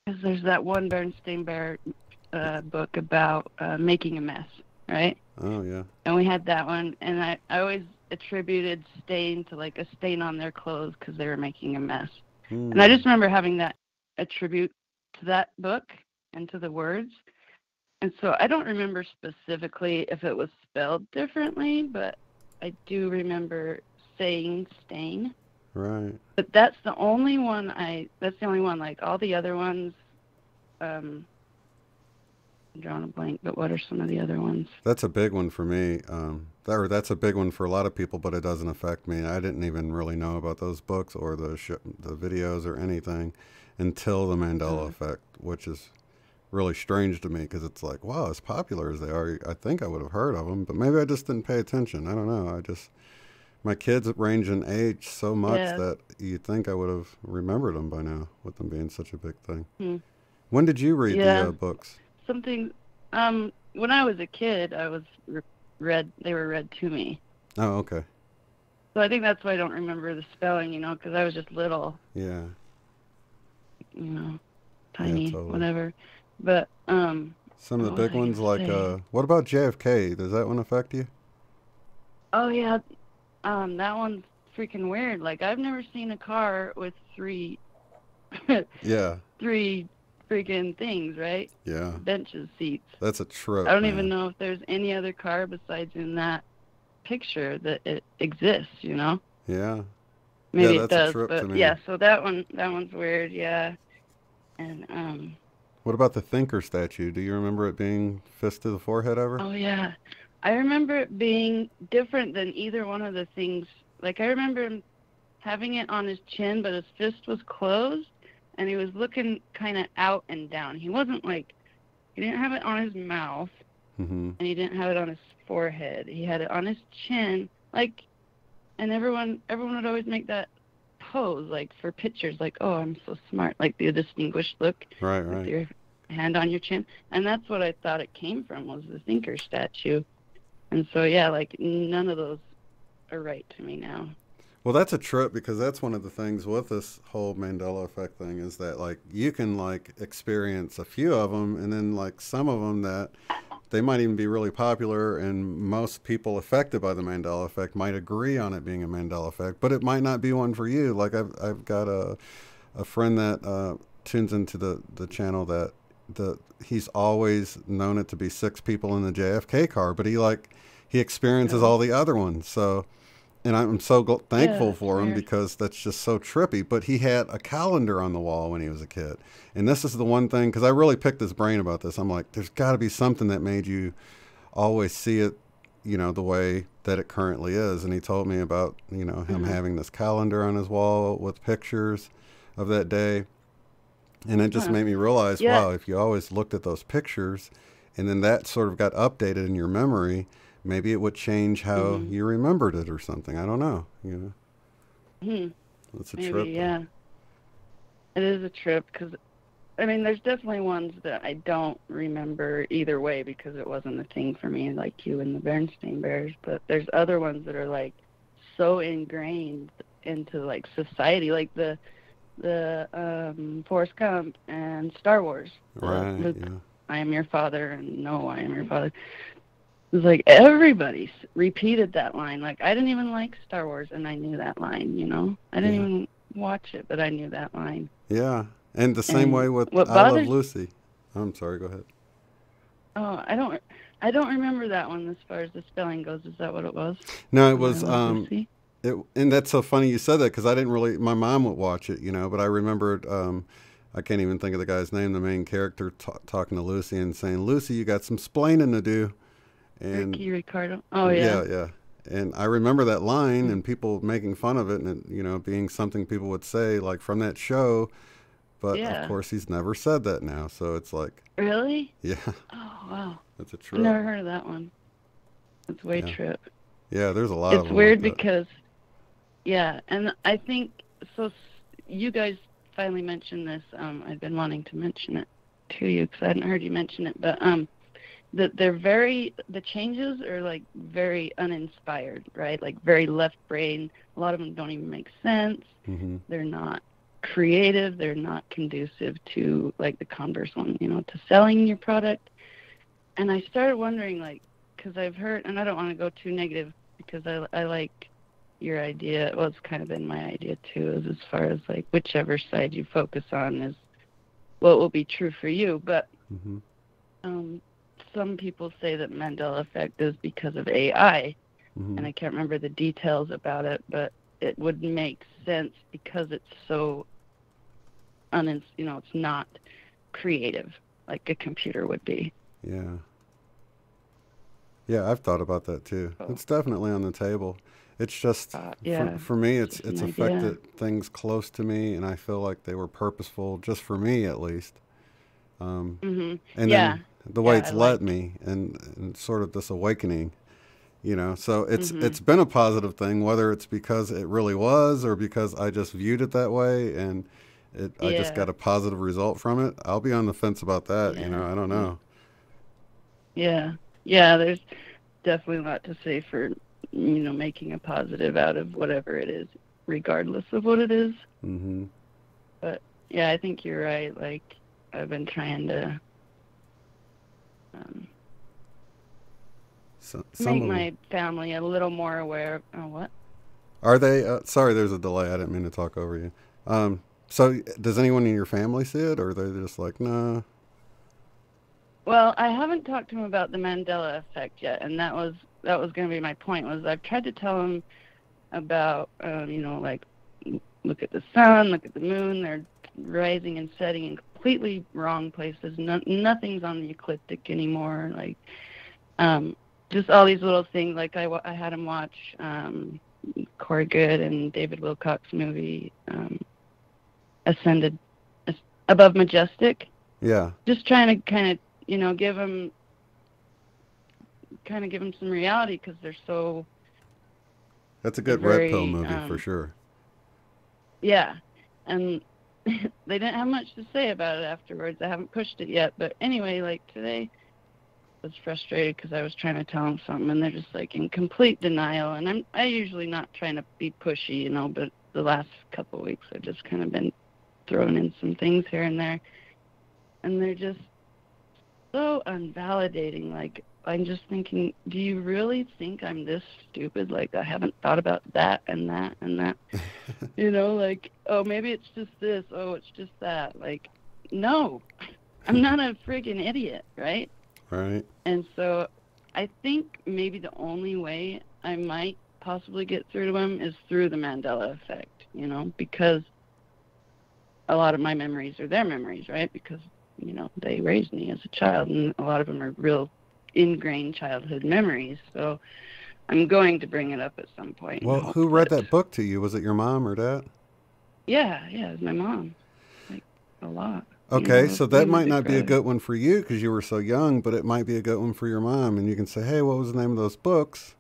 because there's that one Berenstain Bear book about making a mess, right? Oh, yeah. And we had that one, and I always attributed stain to like a stain on their clothes because they were making a mess. And I just remember having that attribute to that book and to the words. And so I don't remember specifically if it was spelled differently, but I do remember saying stain. Right. But that's the only one like all the other ones, I'm drawing a blank, but what are some of the other ones? That's a big one for me. That's a big one for a lot of people, but it doesn't affect me. I didn't even really know about those books or the videos or anything until the Mandela effect, which is really strange to me because it's like, wow, as popular as they are, I think I would have heard of them, but maybe I just didn't pay attention. I don't know. My kids range in age so much that you'd think I would have remembered them by now, with them being such a big thing. When did you read the books? When I was a kid, they were read to me. Oh, okay. So I think that's why I don't remember the spelling, because I was just little. Yeah. Tiny, whatever. But, some of the big ones, like, what about JFK? Does that one affect you? Oh, yeah. That one's freaking weird. Like, I've never seen a car with three freaking things, right? Yeah. Benches, seats. That's a trip. I don't even know if there's any other car besides in that picture that it exists, Yeah. Maybe it does, but yeah, so that one's weird, yeah. And what about the thinker statue? Do you remember it being fist to the forehead ever? Oh yeah. I remember it being different than either one of the things. Like, I remember him having it on his chin, but his fist was closed, and he was looking kind of out and down. He wasn't he didn't have it on his mouth, and he didn't have it on his forehead. He had it on his chin, and everyone would always make that pose, for pictures, oh, I'm so smart, the distinguished look. Right. With your hand on your chin. And that's what I thought it came from, was the thinker statue. And so, yeah, none of those are right to me now. Well, that's a trip, because that's one of the things with this whole Mandela effect thing is that, you can, experience a few of them, and then, some of them that they might even be really popular, and most people affected by the Mandela effect might agree on it being a Mandela effect, but it might not be one for you. I've got a friend that tunes into the channel that he's always known it to be 6 people in the JFK car, but he experiences all the other ones. So, and I'm so thankful for him, because that's just so trippy. But he had a calendar on the wall when he was a kid. And this is the one thing, because I really picked his brain about this. I'm like, there's got to be something that made you always see it, the way that it currently is. And he told me about, him having this calendar on his wall with pictures of that day. And it just made me realize, wow, if you always looked at those pictures and then that sort of got updated in your memory, maybe it would change how you remembered it or something. I don't know, It's a trip. Yeah. It is a trip, because, there's definitely ones that I don't remember either way because it wasn't a thing for me, like you and the Berenstain Bears. But there's other ones that are, so ingrained into, society, like the Forrest Gump and Star Wars. Right, yeah. I am your father, and no, I am your father. It was everybody repeated that line. I didn't even like Star Wars, and I knew that line, I didn't even watch it, but I knew that line. Yeah, and the same way with I Love Lucy. I'm sorry, go ahead. Oh, I don't remember that one as far as the spelling goes. Is that what it was? No, it was And that's so funny you said that, because I didn't really, my mom would watch it, you know, but I remembered, I can't even think of the guy's name, the main character talking to Lucy and saying, Lucy, you got some splaining to do. And Ricky Ricardo. Oh, yeah. Yeah. And I remember that line and people making fun of it and, you know, being something people would say like from that show. But of course he's never said that now. So it's like. Really? Yeah. Oh, wow. That's a trip. I've never heard of that one. That's way trip. Yeah, there's a lot of them. It's weird like because, yeah, and I think, so you guys finally mentioned this. I've been wanting to mention it to you because I hadn't heard you mention it, but that the changes are like very uninspired, right? Like very left brain. A lot of them don't even make sense. Mm-hmm. They're not creative. They're not conducive to like the converse one, you know, to selling your product. And I started wondering, like, because I've heard, and I don't want to go too negative because I like your idea. Well, it's kind of been my idea too, is as far as like whichever side you focus on is what will be true for you. But some people say that Mandela effect is because of AI, and I can't remember the details about it, but it would make sense because it's so, you know, it's not creative like a computer would be. Yeah. Yeah, I've thought about that too. It's definitely on the table. It's just, for me, it's affected things close to me, and I feel like they were purposeful, just for me at least. And then the way it's led me, and sort of this awakening, you know. So it's been a positive thing, whether it's because it really was or because I just viewed it that way, and I just got a positive result from it. I'll be on the fence about that, you know. I don't know. Yeah, there's definitely a lot to say for, you know, making a positive out of whatever it is, regardless of what it is. Mm-hmm. But, yeah, I think you're right. Like, I've been trying to make my family a little more aware of what? Are they? Sorry, there's a delay. I didn't mean to talk over you. So does anyone in your family see it, or are they just like, nah? Well, I haven't talked to him about the Mandela effect yet, and that was going to be my point. Was I've tried to tell him about, you know, like, look at the sun, look at the moon. They're rising and setting in completely wrong places. Nothing's on the ecliptic anymore. Like, just all these little things. Like I had him watch Corey Good and David Wilcock's movie, Ascended Above Majestic. Yeah. Just trying to kind of, you know, give them some reality, because they're so. That's a good red pill movie for sure. Yeah, and they didn't have much to say about it afterwards. I haven't pushed it yet, but anyway, like today, I was frustrated because I was trying to tell them something, and they're just like in complete denial. And I usually not trying to be pushy, you know, but the last couple of weeks I've just kind of been throwing in some things here and there, and they're just so unvalidating. Like, I'm just thinking, do you really think I'm this stupid? Like, I haven't thought about that and that and that. You know, like, oh, maybe it's just this. Oh, it's just that. Like, no, I'm not a friggin' idiot, right? Right. And so I think maybe the only way I might possibly get through to him is through the Mandela effect, you know, because a lot of my memories are their memories, right? Because, you know, they raised me as a child, and a lot of them are real ingrained childhood memories. So I'm going to bring it up at some point. Well, who read that book to you? Was it your mom or dad? Yeah, it was my mom. Like, a lot. Okay, you know, so that might not be a good one for you because you were so young, but it might be a good one for your mom. And you can say, hey, what was the name of those books?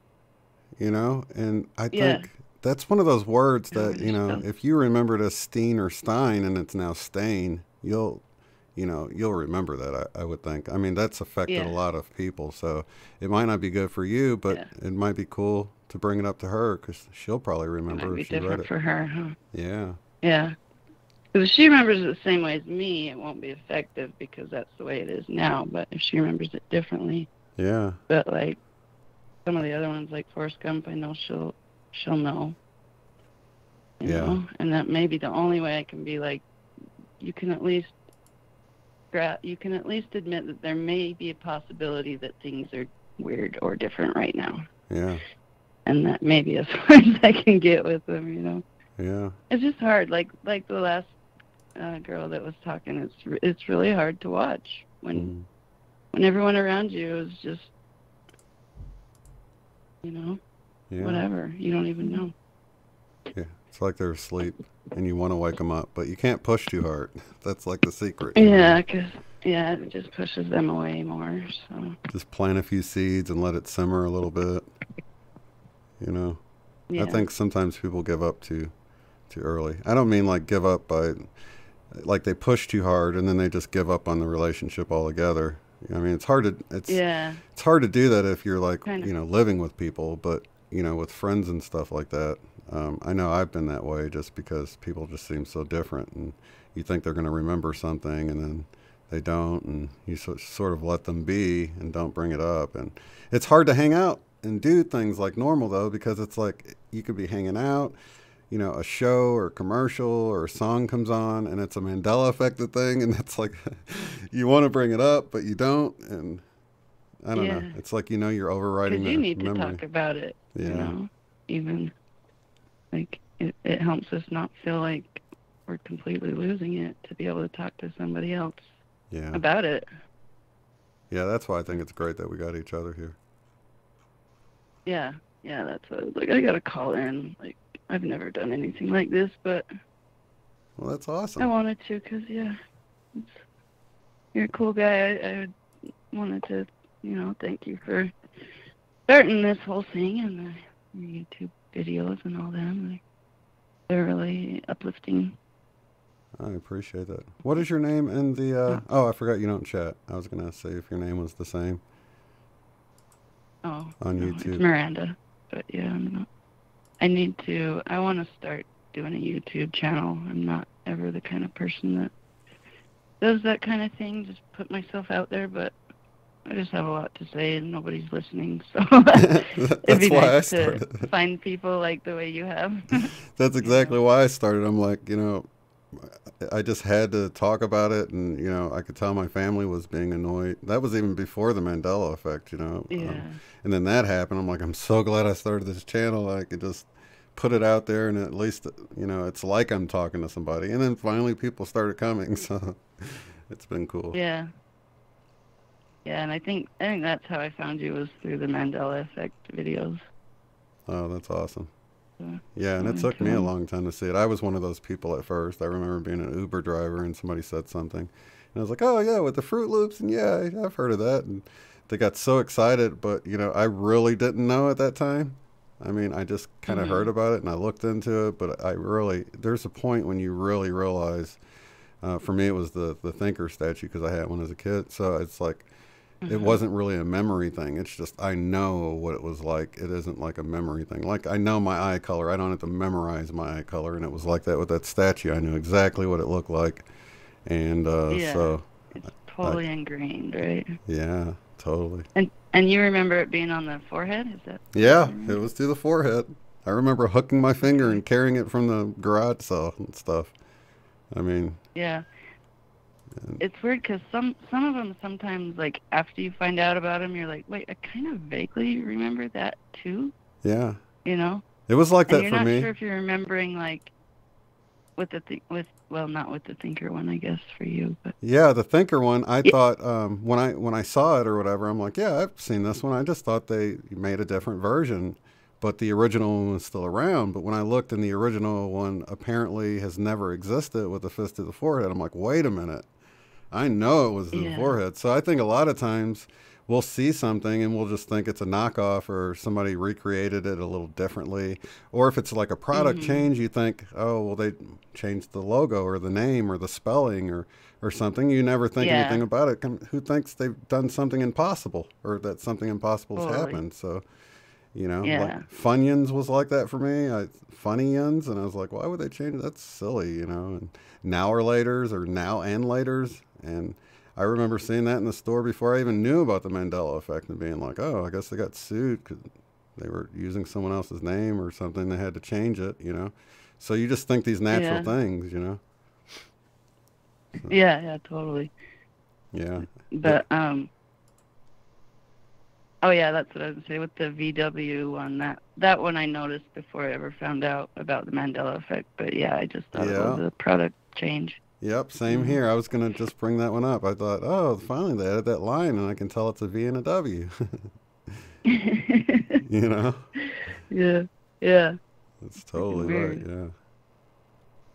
You know, and I think that's one of those words that, you know, if you remember it as Steen or Stein and it's now Stain, you'll remember that, I would think. I mean, that's affected a lot of people, so it might not be good for you, but it might be cool to bring it up to her because she'll probably remember if she read it. For her, huh? Yeah. Yeah. Because if she remembers it the same way as me, it won't be effective because that's the way it is now. But if she remembers it differently, But like some of the other ones, like Forrest Gump, I know she'll know. You know? And that may be the only way I can be like, you can at least admit that there may be a possibility that things are weird or different right now. Yeah. and that may be as far as I can get with them, you know. Yeah. It's just hard. Like the last girl that was talking, it's really hard to watch when everyone around you is just, you know, whatever. You don't even know. Yeah, it's like they're asleep, and you want to wake them up, but you can't push too hard. That's like the secret. Yeah, because it just pushes them away more. So just plant a few seeds and let it simmer a little bit. You know, I think sometimes people give up too early. I don't mean like give up by, like they push too hard and then they just give up on the relationship altogether. I mean, it's hard to it's hard to do that if you're like living with people, but with friends and stuff like that. I know I've been that way just because people just seem so different, and you think they're going to remember something and then they don't, and you sort of let them be and don't bring it up. And it's hard to hang out and do things like normal though, because it's like you could be hanging out, a show or a commercial or a song comes on and it's a Mandela affected thing, and it's like you want to bring it up but you don't, and I don't know. It's like you're overriding the you need memory. to talk about it. Even like it helps us not feel like we're completely losing it to be able to talk to somebody else about it. Yeah, that's why I think it's great that we got each other here. Yeah, that's what I was like. I gotta call in. Like, I've never done anything like this, but well, that's awesome. I wanted to, because you're a cool guy. I wanted to, thank you for starting this whole thing and the YouTube videos and all them. Like, they're really uplifting. I appreciate that. What is your name in the? Oh, I forgot you don't chat. I was gonna say if your name was the same. Oh, on YouTube. It's Miranda, but I'm not. I want to start doing a YouTube channel. I'm not ever the kind of person that does that kind of thing, just put myself out there, but I just have a lot to say and nobody's listening, so it'd be nice to find people like the way you have. That's exactly why I started. I'm like, I just had to talk about it, and I could tell my family was being annoyed. That was even before the Mandela effect, and then that happened. I'm like, I'm so glad I started this channel. I could just put it out there, and at least it's like I'm talking to somebody. And then finally people started coming, so it's been cool. Yeah, and I think that's how I found you, was through the Mandela effect videos. Oh, that's awesome. Yeah, and it took me a long time to see it. I was one of those people at first. I remember being an Uber driver and somebody said something, and I was like, oh yeah, with the Fruit Loops, and yeah, I've heard of that. And they got so excited, but I really didn't know at that time. I mean, I just kind of heard about it and I looked into it, but there's a point when you really realize, for me it was the thinker statue, because I had one as a kid. So it's like, it wasn't really a memory thing. It's just, I know what it was like. It isn't like a memory thing. Like, I know my eye color. I don't have to memorize my eye color. And it was like that with that statue. I knew exactly what it looked like. And so it's totally ingrained, right? Yeah, totally. And you remember it being on the forehead? Is that? Yeah, it was through the forehead. I remember hooking my finger and carrying it from the garage sale and stuff. I mean. Yeah. It's weird because some of them sometimes, like, after you find out about them, you're like, wait, I kind of vaguely remember that too. Yeah. It was like that for me. You're not sure if you're remembering, like, not with the thinker one, I guess, for you. But yeah, the thinker one, I thought when I saw it or whatever, I'm like, yeah, I've seen this one. I just thought they made a different version, but the original one was still around. But when I looked, and the original one apparently has never existed with the fist to the forehead, I'm like, wait a minute. I know it was the forehead. So I think a lot of times we'll see something and we'll just think it's a knockoff, or somebody recreated it a little differently. Or if it's like a product change, you think, oh, well, they changed the logo or the name or the spelling or something. You never think anything about it. Who thinks they've done something impossible, or that something impossible has happened? So, like Funyuns was like that for me. Funyuns, and I was like, why would they change it? That's silly, And Now or Laters, or Now and Laters. And I remember seeing that in the store before I even knew about the Mandela effect, and being like, oh, I guess they got sued because they were using someone else's name or something. They had to change it, So you just think these natural things, So. Yeah, totally. Yeah. But Oh yeah, that's what I was gonna say with the VW one. That one I noticed before I ever found out about the Mandela effect. But yeah, I just thought it was a product change. Yep, same here. I was gonna just bring that one up. I thought, oh, finally they added that line, and I can tell it's a V and a W. You know? Yeah, yeah. That's totally right. Yeah,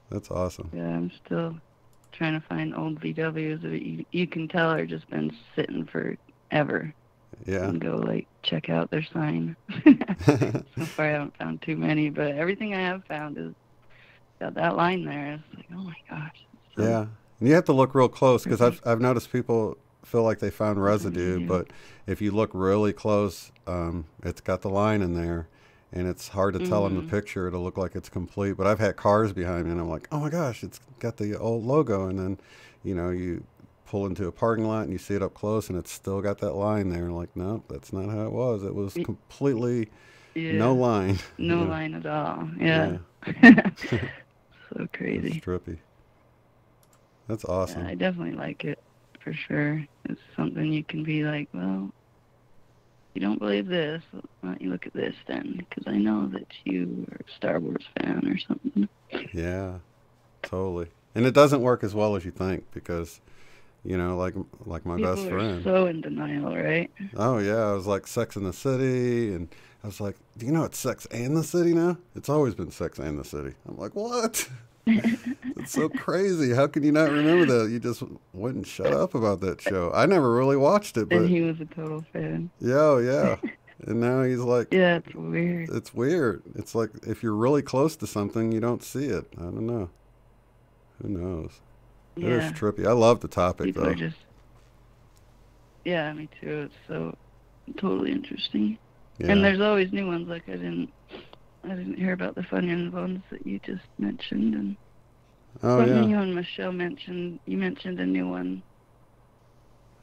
that's awesome. Yeah, I'm still trying to find old VWs that you can tell are just been sitting forever. Yeah. And go like check out their sign. So far I haven't found too many, but everything I have found is got that line there. It's like, oh my gosh. Yeah, and you have to look real close because I've noticed people feel like they found residue, but if you look really close, it's got the line in there, and it's hard to tell in the picture. It'll look like it's complete, but I've had cars behind me, and I'm like, oh my gosh, it's got the old logo, and then, you know, you pull into a parking lot and you see it up close, and it's still got that line there, and like, nope, that's not how it was. It was completely no line. No line at all. Yeah. So crazy. It's trippy. That's awesome. Yeah, I definitely like it, for sure. It's something you can be like, well, you don't believe this, why don't you look at this then? Because I know that you are a Star Wars fan or something. Yeah, totally. And it doesn't work as well as you think because, you know, like my People best friend. Are so in denial, right? Oh, yeah. I was like Sex and the City, and I was like, do you know it's Sex and the City now? It's always been Sex and the City. I'm like, what? It's so crazy. How can you not remember that? You just wouldn't shut up about that show. I never really watched it, but And he was a total fan. yeah, oh, yeah. And now he's like, yeah, it's weird. It's weird. It's like if you're really close to something, you don't see it. I don't know. Who knows? Yeah. It's trippy. I love the topic, People though. are just, yeah, me too. It's so totally interesting. Yeah. And there's always new ones. Like I didn't hear about the Funyuns ones that you just mentioned, and something you and Michelle mentioned. You mentioned a new one.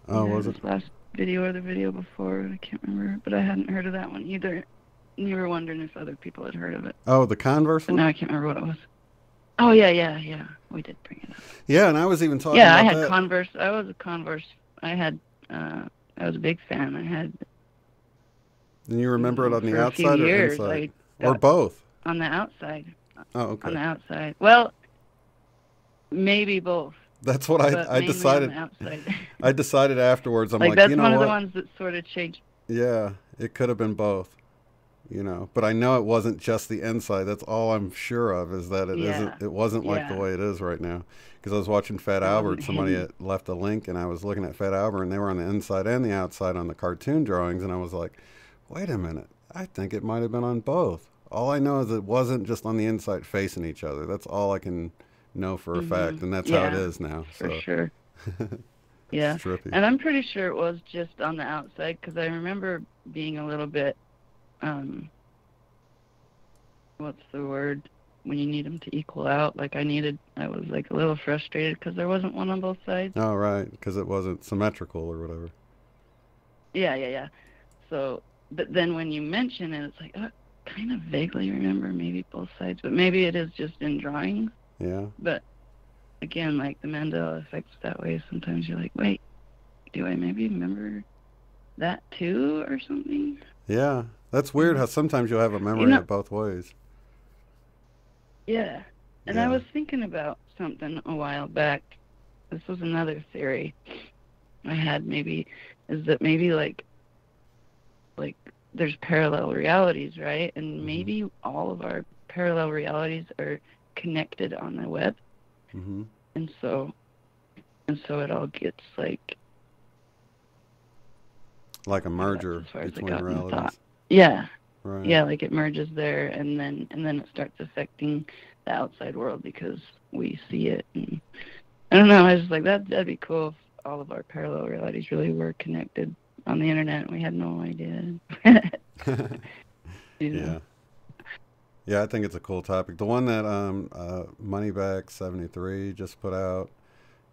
Oh, was it? Last video or the video before, I can't remember, but I hadn't heard of that one either. And you were wondering if other people had heard of it. Oh, the Converse But one? now I can't remember what it was. Oh yeah. We did bring it up. Yeah, and I was even talking Yeah, about I had that. Converse. I was a Converse. I was a big fan. I had. And you remember it on the for a few outside or years, inside? I Or got- both? On the outside. Oh, okay. On the outside. Well, maybe both. That's what but I mainly decided. On the outside. I decided afterwards. I'm like, that's you know one of what? the ones that sort of changed. Yeah, it could have been both. You know, but I know it wasn't just the inside. That's all I'm sure of is that it isn't. It wasn't like the way it is right now. Because I was watching Fat Albert. Somebody had left a link, and I was looking at Fat Albert, and they were on the inside and the outside on the cartoon drawings, and I was like, wait a minute. I think it might have been on both. All I know is it wasn't just on the inside facing each other. That's all I can know for a fact, and that's how it is now. For so. sure. Yeah, It's trippy. and I'm pretty sure it was just on the outside because I remember being a little bit, what's the word, when you need them to equal out, like I was like a little frustrated because there wasn't one on both sides. Oh, right, because it wasn't symmetrical or whatever. Yeah. So, but then when you mention it, it's like, I kind of vaguely remember maybe both sides, but maybe it is just in drawings. Yeah. But again, like the Mandela effect's that way. Sometimes you're like, wait, do I maybe remember that too or something? Yeah, that's weird how sometimes you'll have a memory of both ways. Yeah. And I was thinking about something a while back. This was another theory I had is that maybe like there's parallel realities, right? And maybe all of our parallel realities are connected on the web. Mm-hmm. And so it all gets like a merger as far as I between got in the realities. thought. Yeah. Right. Yeah, like it merges there, and then it starts affecting the outside world because we see it. And I don't know. I was just like, that'd be cool if all of our parallel realities really were connected on the internet, and we had no idea. Yeah. Yeah, I think it's a cool topic. The one that Moneyback 73 just put out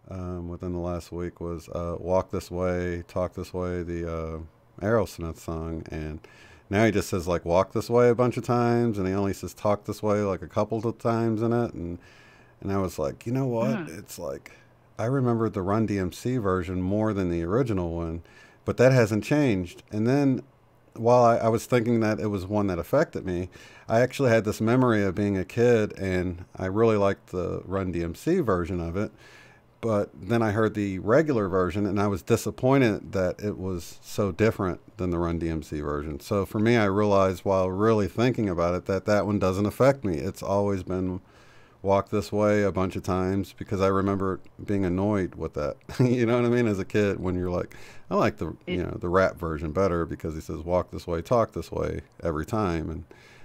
within the last week was "Walk This Way, Talk This Way," the Aerosmith song, and now he just says like "walk this way" a bunch of times, and he only says "talk this way" like a couple of times in it, and I was like, you know what? It's like I remember the Run DMC version more than the original one, but that hasn't changed. And then while I was thinking that it was one that affected me, I actually had this memory of being a kid, and I really liked the Run DMC version of it. But then I heard the regular version, and I was disappointed that it was so different than the Run DMC version. So for me, I realized while really thinking about it that that one doesn't affect me. It's always been Walk This Way a bunch of times, because I remember being annoyed with that. You know what I mean? As a kid, when you're like, I like the the rap version better because he says walk this way, talk this way every time, and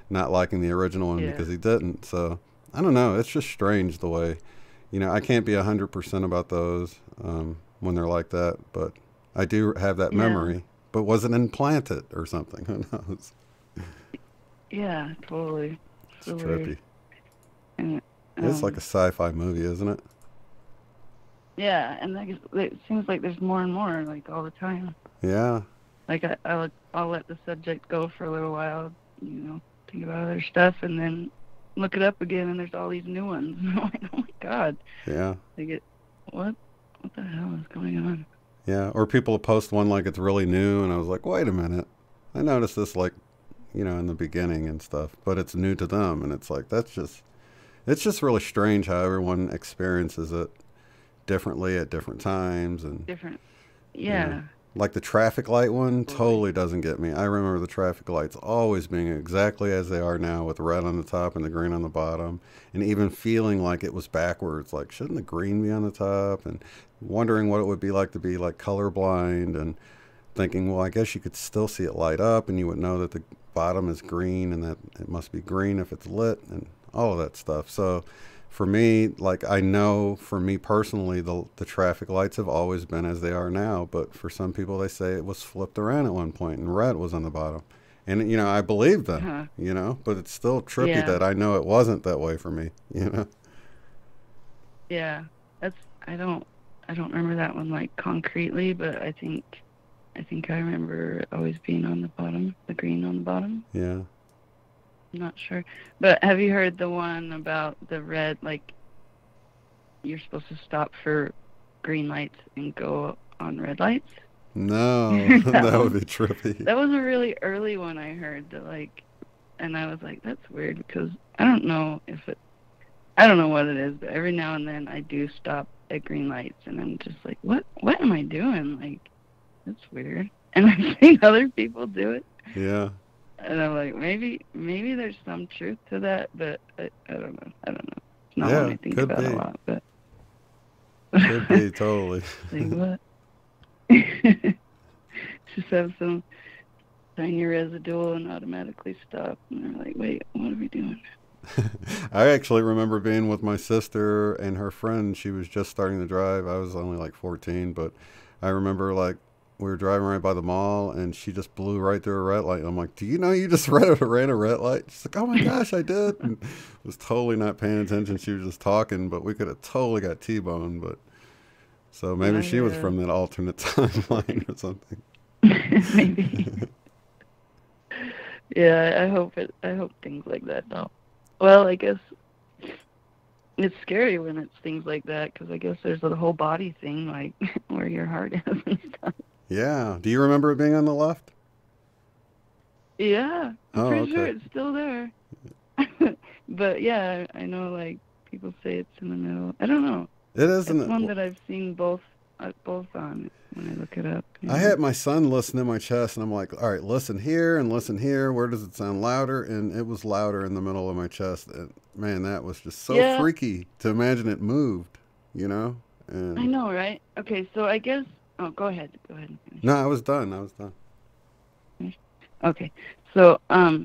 not liking the original one because he didn't. So I don't know. It's just strange the way. I can't be 100% about those when they're like that, but I do have that memory. But was it implanted or something? Who knows? Yeah, totally. It's trippy. And, it's like a sci-fi movie, isn't it? Yeah, and it seems like there's more and more, like all the time. Yeah. Like I'll let the subject go for a little while, think about other stuff, and then look it up again, and there's all these new ones. I'm like, oh my God. Yeah. Like what the hell is going on? Yeah. Or people post one like it's really new, and I was like, wait a minute, I noticed this in the beginning and stuff, but it's new to them, and it's like it's just really strange how everyone experiences it differently at different times and different. Yeah. Like the traffic light one totally doesn't get me. I remember the traffic lights always being exactly as they are now, with red on the top and the green on the bottom, and even feeling like it was backwards. Like, shouldn't the green be on the top? And wondering what it would be like to be like colorblind, and thinking, well, I guess you could still see it light up, and you would know that the bottom is green and that it must be green if it's lit, and all of that stuff. So for me, I know for me personally, the traffic lights have always been as they are now, but for some people, they say it was flipped around at one point and red was on the bottom. And, I believe them, but it's still trippy that I know it wasn't that way for me, Yeah, I don't remember that one concretely, but I think I remember it always being on the bottom, the green on the bottom. Yeah. I'm not sure. But have you heard the one about the red, you're supposed to stop for green lights and go on red lights? No, that would be trippy. That was a really early one I heard that and I was like, that's weird, because I don't know what it is, but every now and then I do stop at green lights, and I'm just like, what am I doing? That's weird. And I've seen other people do it. Yeah. And I'm like, maybe there's some truth to that, but I don't know. It's not yeah, one I think about a lot, but could be totally. What? Just have some tiny residual and automatically stop, and they're like, wait, what are we doing? I actually remember being with my sister and her friend. She was just starting to drive. I was only 14, but I remember we were driving right by the mall, and she just blew right through a red light. I'm like, do you know you just ran a red light? She's like, oh my gosh, I did. And was totally not paying attention. She was just talking, but we could have totally got T-boned. But so maybe she was from that alternate timeline or something. Maybe. Yeah, I hope things like that don't. Well, I guess it's scary when it's things like that, because I guess there's the whole body thing, where your heart is and stuff. Yeah. Do you remember it being on the left? Yeah. I'm pretty sure it's still there. But yeah, I know people say it's in the middle. I don't know. It is It's one that I've seen both on when I look it up. I had my son listen to my chest, and I'm like, all right, listen here and listen here. Where does it sound louder? And it was louder in the middle of my chest. And man, that was just so freaky to imagine it moved, And I know, right? Okay, so I guess. Oh, go ahead. No, I was done. Okay, so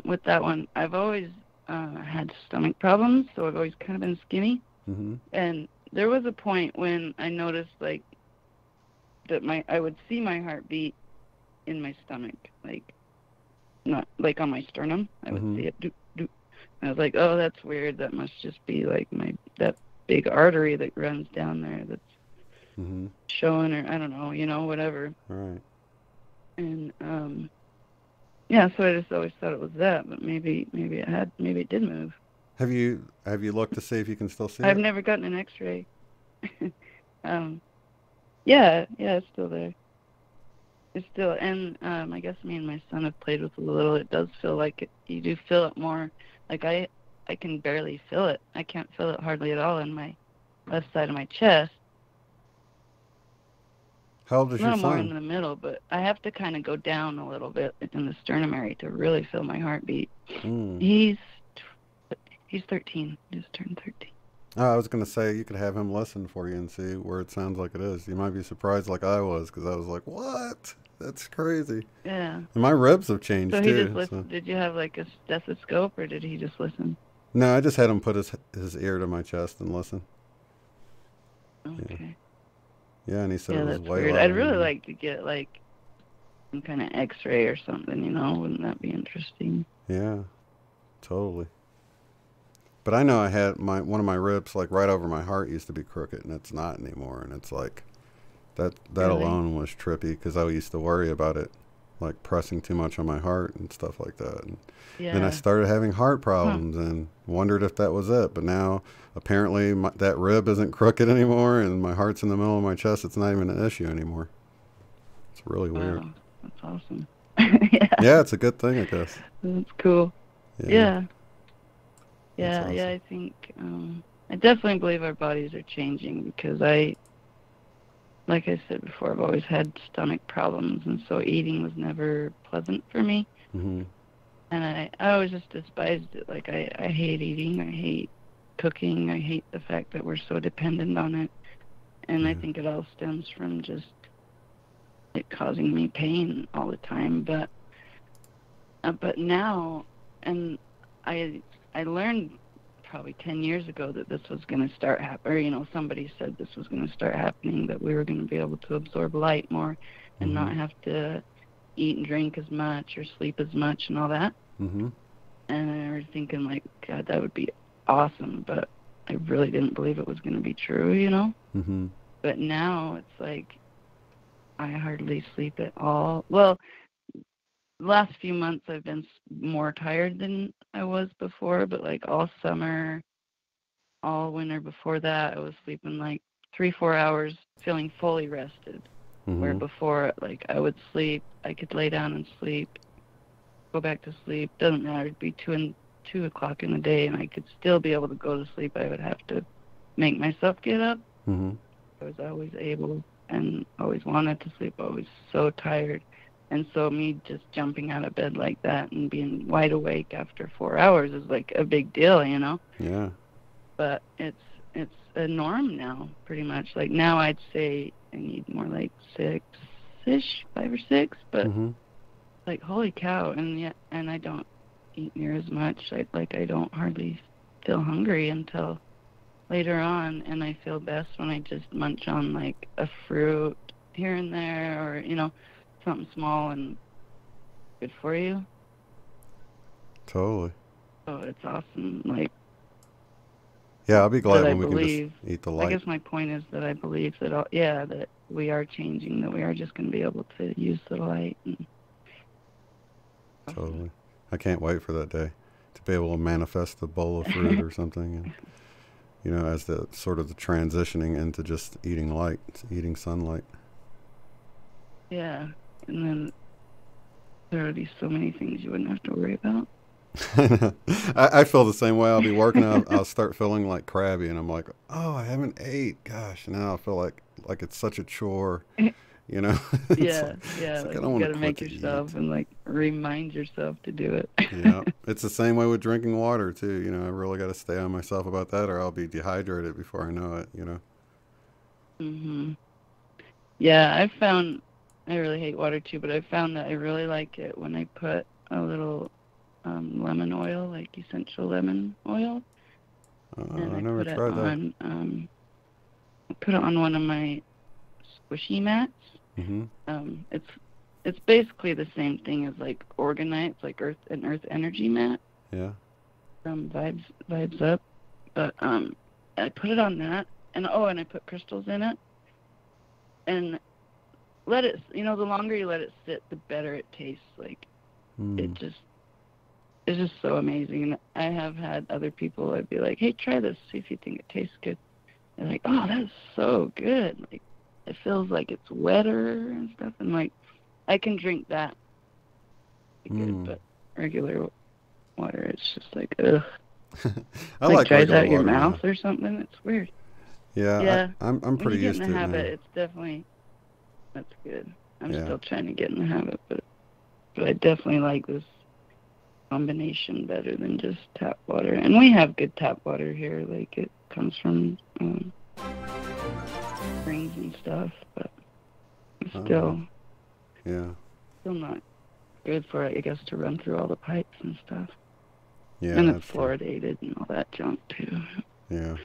with that one, I've always had stomach problems, so I've always kind of been skinny. Mm-hmm. And there was a point when I noticed that I would see my heartbeat in my stomach, not on my sternum. I would see it do do. I was like, oh, that's weird. That must just be that big artery that runs down there that's showing, or I don't know, whatever. Right. And yeah, so I just always thought it was that, but maybe it did move. Have you looked to see if you can still see I've it? never gotten an X-ray. Yeah, it's still there. It's still, and I guess me and my son have played with it a little. It does feel like it, you do feel it more. Like I can barely feel it. I can't feel it hardly at all in my left side of my chest. How old is your son? A little more in son? the middle, but I have to kind of go down a little bit in the sternum area to really feel my heartbeat. He's 13. Just turned 13. Oh, I was going to say, you could have him listen for you and see where it sounds like it is. You might be surprised like I was, because I was like, what? That's crazy. Yeah. And my ribs have changed, So too. he just listened. Did you have like a stethoscope, or did he just listen? No, I just had him put his ear to my chest and listen. Okay. Yeah, and he said it was that's way weird. louder I'd really than- like to get like some kind of X-ray or something. You know, wouldn't that be interesting? Yeah, totally. But I know I had one of my ribs, like right over my heart, used to be crooked, and it's not anymore. And it's like that Really? alone was trippy, because I used to worry about it, like pressing too much on my heart and stuff like that. And then I Yeah. started having heart problems and wondered if that was it. But now apparently that rib isn't crooked anymore, and my heart's in the middle of my chest. It's not even an issue anymore. It's really weird. Wow, that's awesome. Yeah, it's a good thing, I guess. That's cool. Yeah. Yeah, That's I think I definitely believe our bodies are changing, because like I said before, I've always had stomach problems, and so eating was never pleasant for me. Mm-hmm. And I always just despised it. Like I hate eating, I hate cooking, I hate the fact that we're so dependent on it. And I think it all stems from just it causing me pain all the time. But now, and I learned probably 10 years ago that this was going to start happening, or, you know, somebody said this was going to start happening, that we were going to be able to absorb light more and not have to eat and drink as much or sleep as much and all that. Mm-hmm. And I was thinking, like, God, that would be awesome, but I really didn't believe it was going to be true, you know? Mm-hmm. But now it's like I hardly sleep at all. Well, the last few months I've been more tired than I was before, but like all summer, all winter before that, I was sleeping like 3-4 hours, feeling fully rested. Where before, like, I would sleep, I could lay down and sleep, go back to sleep, doesn't matter, it'd be 2 o'clock in the day, and I could still be able to go to sleep. I would have to make myself get up. Mm-hmm. I was always able and always wanted to sleep, always so tired. And so me just jumping out of bed like that and being wide awake after 4 hours is like a big deal, you know? Yeah. But it's a norm now, pretty much. Like now I'd say I need more like 6-ish, 5 or 6, but like holy cow, and I don't eat near as much. I don't hardly feel hungry until later on, and I feel best when I just munch on like a fruit here and there, or, you know, something small and good for you. Totally. So it's awesome. Like, yeah, I'll be glad that when I we believe, can just eat the light. I guess my point is that I believe that that we are changing, that we are just going to be able to use the light. And totally. I can't wait for that day to be able to manifest a bowl of fruit or something, and, you know, as the sort of the transitioning into just eating light, eating sunlight. yeah, and then there would be so many things you wouldn't have to worry about. I feel the same way. I'll be working out, I'll start feeling like crabby, and I'm like, oh, I haven't ate. Gosh, now I feel like it's such a chore, you know? Yeah, like, like you got to make yourself and like remind yourself to do it. Yeah, it's the same way with drinking water too. You know, I really got to stay on myself about that, or I'll be dehydrated before I know it. You know. Yeah, I really hate water too, but I found that I really like it when I put a little lemon oil, like essential lemon oil. And I never tried that. I put it on one of my squishy mats. Mm-hmm. It's basically the same thing as like Organite. It's like an earth energy mat. Yeah. From Vibes Up. But I put it on that, and I put crystals in it, and let it. You know, the longer you let it sit, the better it tastes. Like it's just so amazing. And I have had other people, I'd be like, hey, try this, see if you think it tastes good. They're like, oh, that's so good. Like, it feels like it's wetter and stuff. And like, I can drink that. Good, but regular water, it's just like, ugh. I like dries regular out your water mouth now. or something. It's weird. Yeah, I'm pretty when you used get to in the it habit, now. it's definitely, that's good. I'm Yeah. still trying to get in the habit, but I definitely like this combination better than just tap water. And we have good tap water here. Like, it comes from springs and stuff, but it's still not good for it, I guess, to run through all the pipes and stuff. Yeah, and that's it's true. fluoridated and all that junk too. Yeah.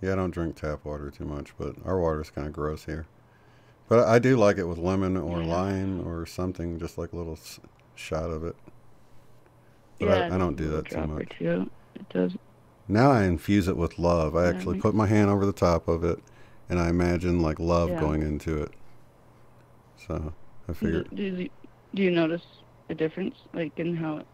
Yeah, I don't drink tap water too much, but our water's kind of gross here. But I do like it with lemon or lime or something, just like a little shot of it. But I don't do that too much. It does. Now I infuse it with love. I actually put my hand over the top of it, and I imagine like love going into it. So I figure. Do you notice a difference, like in how it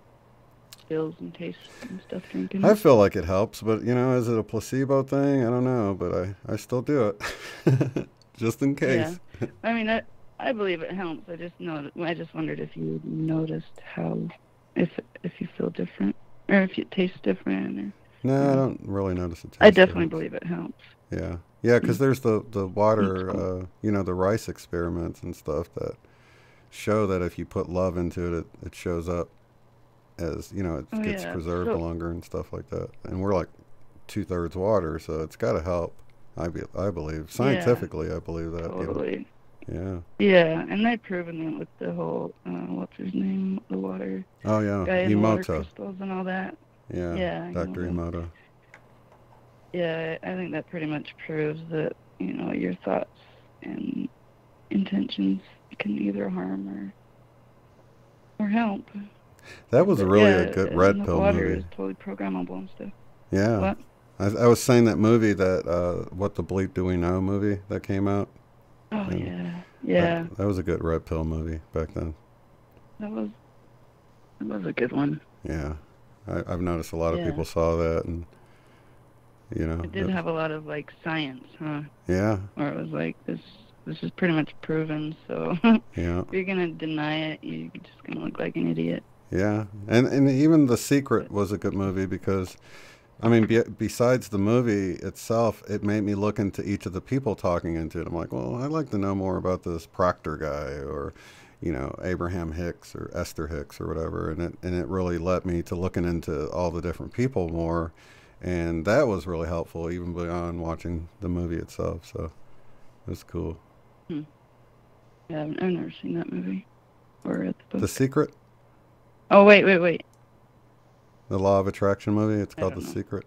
feels and tastes and stuff drinking? I feel like it helps, but is it a placebo thing? I don't know, but I still do it, just in case. Yeah. I mean, I believe it helps. I just wondered if you noticed how, if you feel different, or if it tastes different. Or, no, I don't really notice it. I definitely believe it helps. Yeah, because there's the water, the rice experiments and stuff that show that if you put love into it, it shows up as, it gets preserved longer and stuff like that. And we're like 2/3 water, so it's got to help. I believe scientifically, I believe that. Totally. Yeah. Yeah, and they've proven it with the whole what's his name, the water. Oh yeah, guy in the water Emoto. crystals and all that. Yeah. Yeah. Dr. Emoto. Yeah, I think that pretty much proves that your thoughts and intentions can either harm or help. That was really a good red the pill water movie. is totally programmable and stuff. Yeah. What? I was saying that movie that What the Bleep Do We Know movie that came out. Oh, and yeah. That was a good red pill movie back then. That was a good one. Yeah. I've noticed a lot of people saw that, and it did have a lot of like science, huh? Yeah. Where it was like this is pretty much proven, so if you're gonna deny it, you're just gonna look like an idiot. Yeah, and even The Secret was a good movie because, I mean, besides the movie itself, it made me look into each of the people talking into it. I'm like, well, I'd like to know more about this Proctor guy, or, Abraham Hicks or Esther Hicks or whatever, and it really led me to looking into all the different people more, and that was really helpful even beyond watching the movie itself. So it was cool. Yeah, I've never seen that movie or read the book. The Secret? Oh, wait. The Law of Attraction movie. It's called The Secret.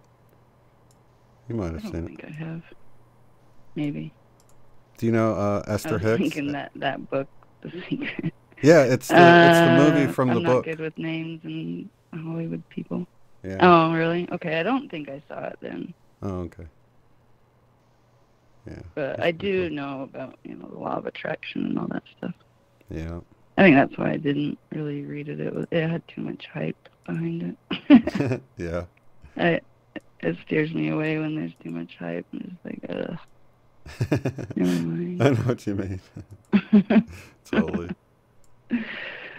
You might have seen it. I don't think I have. Maybe. Do you know Esther Hicks? I was thinking that book, The Secret. Yeah, it's the movie from the I'm book. not good with names and Hollywood people. Yeah. Oh, really? Okay, I don't think I saw it then. Oh, okay. Yeah. But I do know about, the law of attraction and all that stuff. Yeah. I think that's why I didn't really read it. It had too much hype behind it. Yeah. It steers me away when there's too much hype. And it's like, ugh. Never mind. I know what you mean. Totally.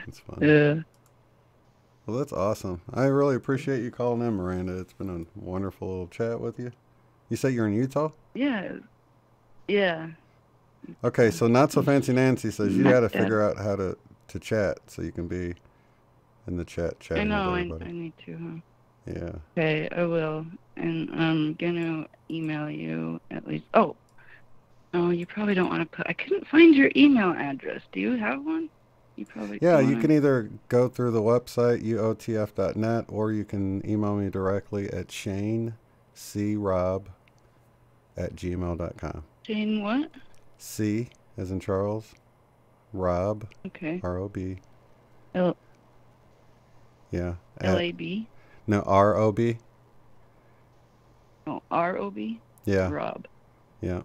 It's fun. Yeah. Well, that's awesome. I really appreciate you calling in, Miranda. It's been a wonderful little chat with you. You say you're in Utah? Yeah. Yeah. Okay, so Not So Fancy Nancy says you got to figure out how to chat so you can be in the chat chatting I know, with everybody. I need to, huh? Yeah. Okay, I will. And I'm going to email you at least. Oh, you probably don't want to put. I couldn't find your email address. Do you have one? You probably you can either go through the website, uotf.net, or you can email me directly at shanecrob@gmail.com. Shane what? C as in Charles, Rob, okay. R-O-B. L. Yeah. L-A-B? No, R-O-B. Oh, R-O-B? Yeah. Rob. Yeah.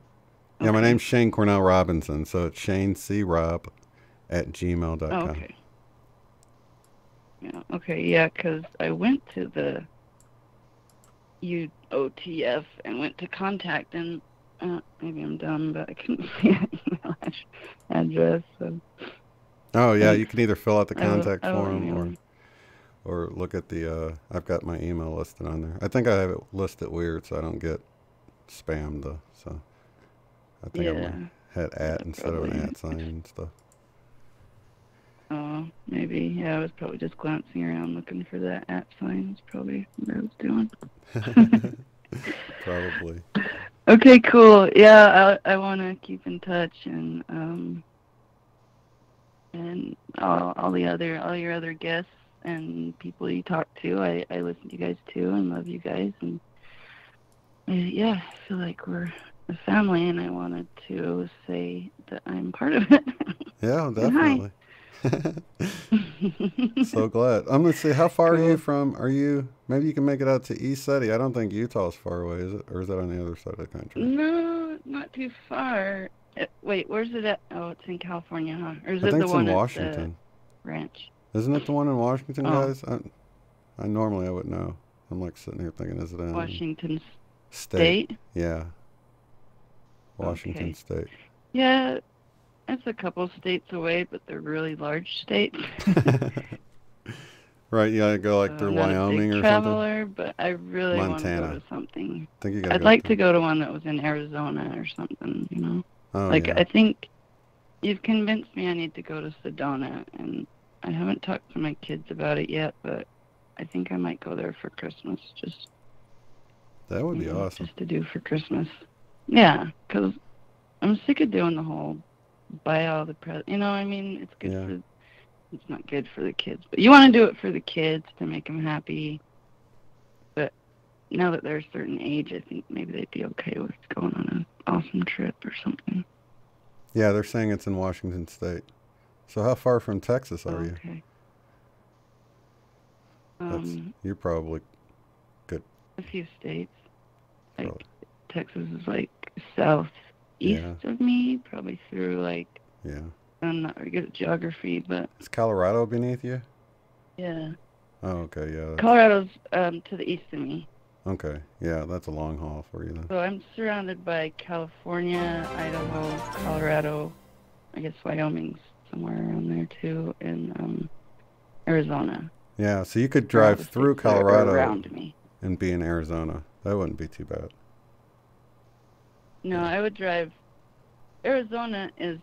Yeah, my name's Shane Cornell Robinson, so it's shanecrob@gmail.com. Okay. Yeah, okay, yeah, because I went to the UOTF and went to contact, and maybe I'm dumb, but I couldn't see an email address. So. Oh yeah, you can either fill out the contact I will form email or look at the. I've got my email listed on there. I think I have it listed weird so I don't get spammed though. So I think I had at instead of an at sign and stuff. Oh, maybe. Yeah, I was probably just glancing around looking for that at sign. That's probably what I was doing. Probably. Okay, cool. Yeah, I want to keep in touch and all your other guests and people you talk to. I listen to you guys too and love you guys, and yeah, I feel like we're a family, and I wanted to say that I'm part of it. Yeah, definitely. So glad. I'm gonna see, how far are you from? Maybe you can make it out to East City. I don't think Utah's far away, is it? Or is that on the other side of the country? No, not too far. Wait, where's it at? Oh, it's in California, huh? Or is I it think the it's one in at Washington. the ranch? Isn't it the one in Washington, Oh. guys? I normally would know. I'm like sitting here thinking, is it in Washington State? Yeah. Washington State. Yeah, it's a couple states away, but they're really large states. Right, you gotta go like through I'm not Wyoming a big or traveler, something. but I really want to Montana. go to something. I think you gotta I'd go like to go to one that was in Arizona or something, you know? Oh, like, yeah. I think you've convinced me I need to go to Sedona, and I haven't talked to my kids about it yet, but I think I might go there for Christmas, just... That would be awesome. Just to do for Christmas. Yeah, because I'm sick of doing the whole buy all the presents. You know, I mean, it's good for... It's not good for the kids, but you want to do it for the kids to make them happy. But now that they're a certain age, I think maybe they'd be okay with going on an awesome trip or something. Yeah, they're saying it's in Washington State. So how far from Texas are you? You're probably good. A few states. Like Texas is like southeast of me, probably through like... Yeah. I'm not very good at geography, but... Is Colorado beneath you? Yeah. Oh, okay, yeah. Colorado's to the east of me. Okay, yeah, that's a long haul for you then. So I'm surrounded by California, Idaho, Colorado, I guess Wyoming's somewhere around there too, and Arizona. Yeah, so you could drive through Colorado around me. And be in Arizona. That wouldn't be too bad. No, I would drive... Arizona is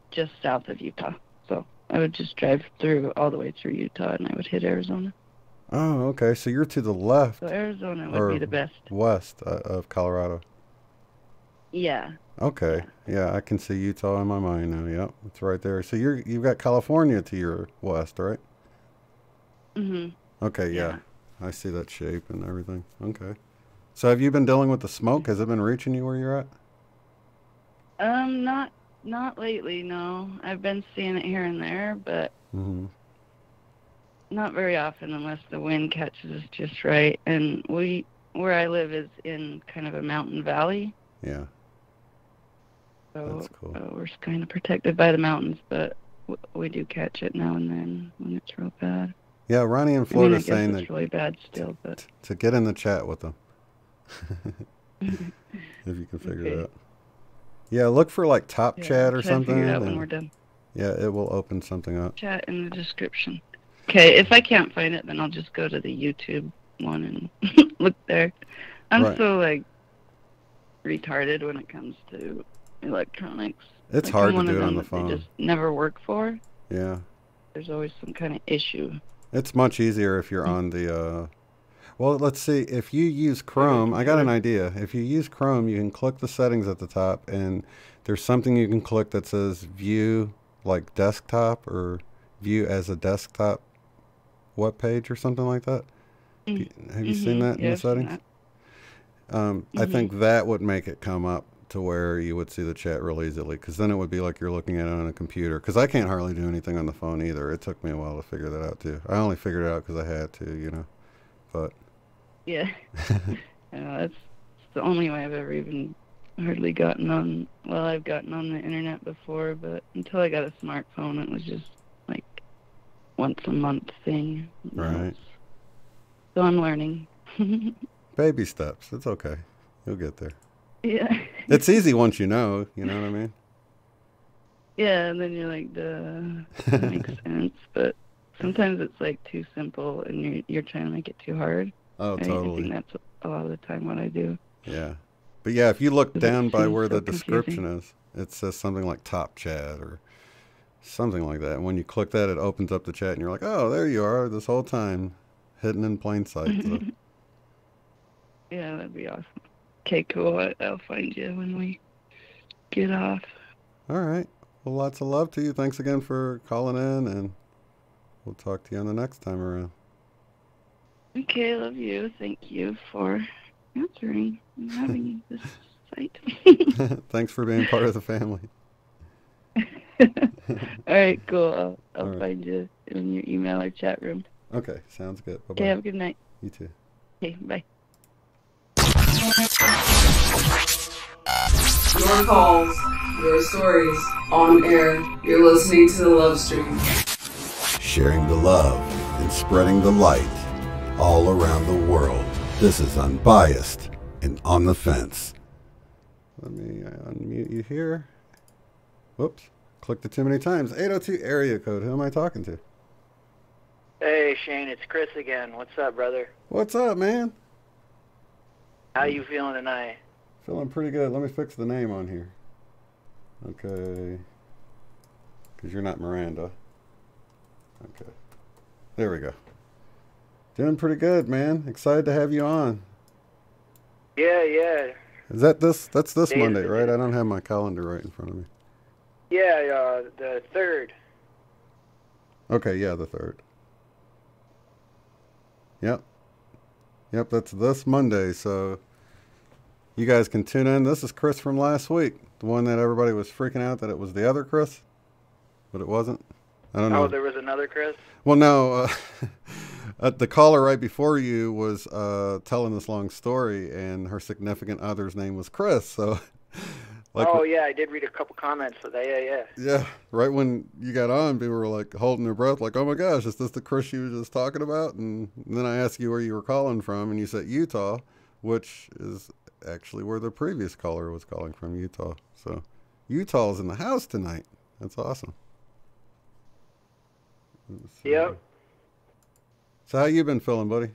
just south of Utah. So I would just drive through all the way through Utah, and I would hit Arizona. Oh, okay. So you're to the left. So Arizona would be the best. West of Colorado. Yeah. Okay. Yeah, I can see Utah in my mind now. Yep, it's right there. So you've got California to your west, right? Mhm. Okay. Yeah. I see that shape and everything. Okay. So have you been dealing with the smoke? Has it been reaching you where you're at? Not lately, no. I've been seeing it here and there, but not very often unless the wind catches us just right. And where I live is in kind of a mountain valley. Yeah. So that's cool. We're kind of protected by the mountains, but we do catch it now and then when it's real bad. Yeah, Ronnie in Florida is saying it's that really bad still, but to get in the chat with them. If you can figure it out. Yeah, look for like Top Chat or something. Figure it out when we're done. Yeah, it will open something up. Chat in the description. Okay, if I can't find it, then I'll just go to the YouTube one and look there. I'm so like retarded when it comes to electronics. It's like, hard I'm to do it on the They phone. just never work for. Yeah. There's always some kind of issue. It's much easier if you're on the well, let's see. If you use Chrome, I got an idea. If you use Chrome, you can click the settings at the top, and there's something you can click that says View like Desktop or View as a Desktop web page or something like that. Have you seen that in the settings? I think that would make it come up to where you would see the chat real easily, because then it would be like you're looking at it on a computer. Because I can't hardly do anything on the phone either. It took me a while to figure that out too. I only figured it out because I had to, you know. But yeah, that's the only way I've ever even hardly gotten on. Well, I've gotten on the internet before, but until I got a smartphone, it was just like once a month thing. Right. So I'm learning. Baby steps. It's okay. You'll get there. Yeah. It's easy once you know what I mean? Yeah, and then you're like, duh, that makes sense. But sometimes it's like too simple, and you're trying to make it too hard. Oh, totally. I think that's a lot of the time what I do. Yeah. But yeah, if you look down by where the confusing. description is, it says something like top chat or something like that. And when you click that, it opens up the chat, and you're like, oh, there you are this whole time, hidden in plain sight. So. Yeah, that'd be awesome. Okay, cool. I'll find you when we get off. All right. Well, lots of love to you. Thanks again for calling in, and we'll talk to you on the next time around. Okay, I love you. Thank you for answering and having this site. Thanks for being part of the family. All right, cool. I'll find you in your email or chat room. Okay, sounds good. Bye-bye. Okay, have a good night. You too. Okay, bye. Your calls, your stories, on air. You're listening to the Love Stream. Sharing the love and spreading the light all around the world. This is Unbiased and On the Fence. Let me unmute you here. Whoops. Clicked it too many times. 802 area code. Who am I talking to? Hey, Shane, it's Chris again. What's up, brother? What's up, man? How you feeling tonight? Feeling pretty good. Let me fix the name on here. Okay. Because you're not Miranda. Okay. There we go. Doing pretty good, man. Excited to have you on. Yeah, yeah. Is that this? That's this Monday, right? I don't have my calendar right in front of me. Yeah, the 3rd. Okay, yeah, the 3rd. Yep. Yep, that's this Monday, so you guys can tune in. This is Chris from last week, the one that everybody was freaking out that it was the other Chris, but it wasn't. I don't know. Oh, there was another Chris? Well, no, the caller right before you was telling this long story, and her significant other's name was Chris, so... Like, oh, yeah, I did read a couple comments for that, yeah. Yeah, right when you got on, people were like holding their breath, like, oh my gosh, is this the Chris you were just talking about? And then I asked you where you were calling from, and you said Utah, which is actually where the previous caller was calling from, Utah. So Utah's in the house tonight. That's awesome. Yep. So how you been feeling, buddy?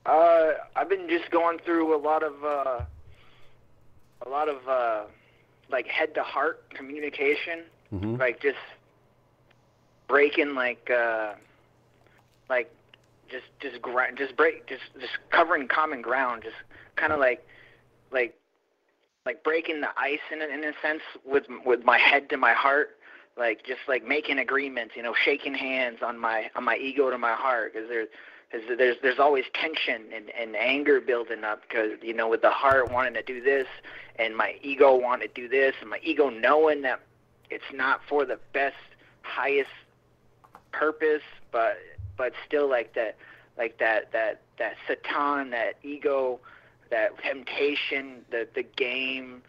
I've been just going through a lot of like head-to-heart communication, like just breaking just covering common ground, just kind of like breaking the ice in a sense with my head to my heart, like just like making agreements, shaking hands on my ego to my heart, because there's always tension and anger building up, because with the heart wanting to do this and my ego wanting to do this, and my ego knowing that it's not for the best, highest purpose, but still like that Satan, that ego, that temptation, the game.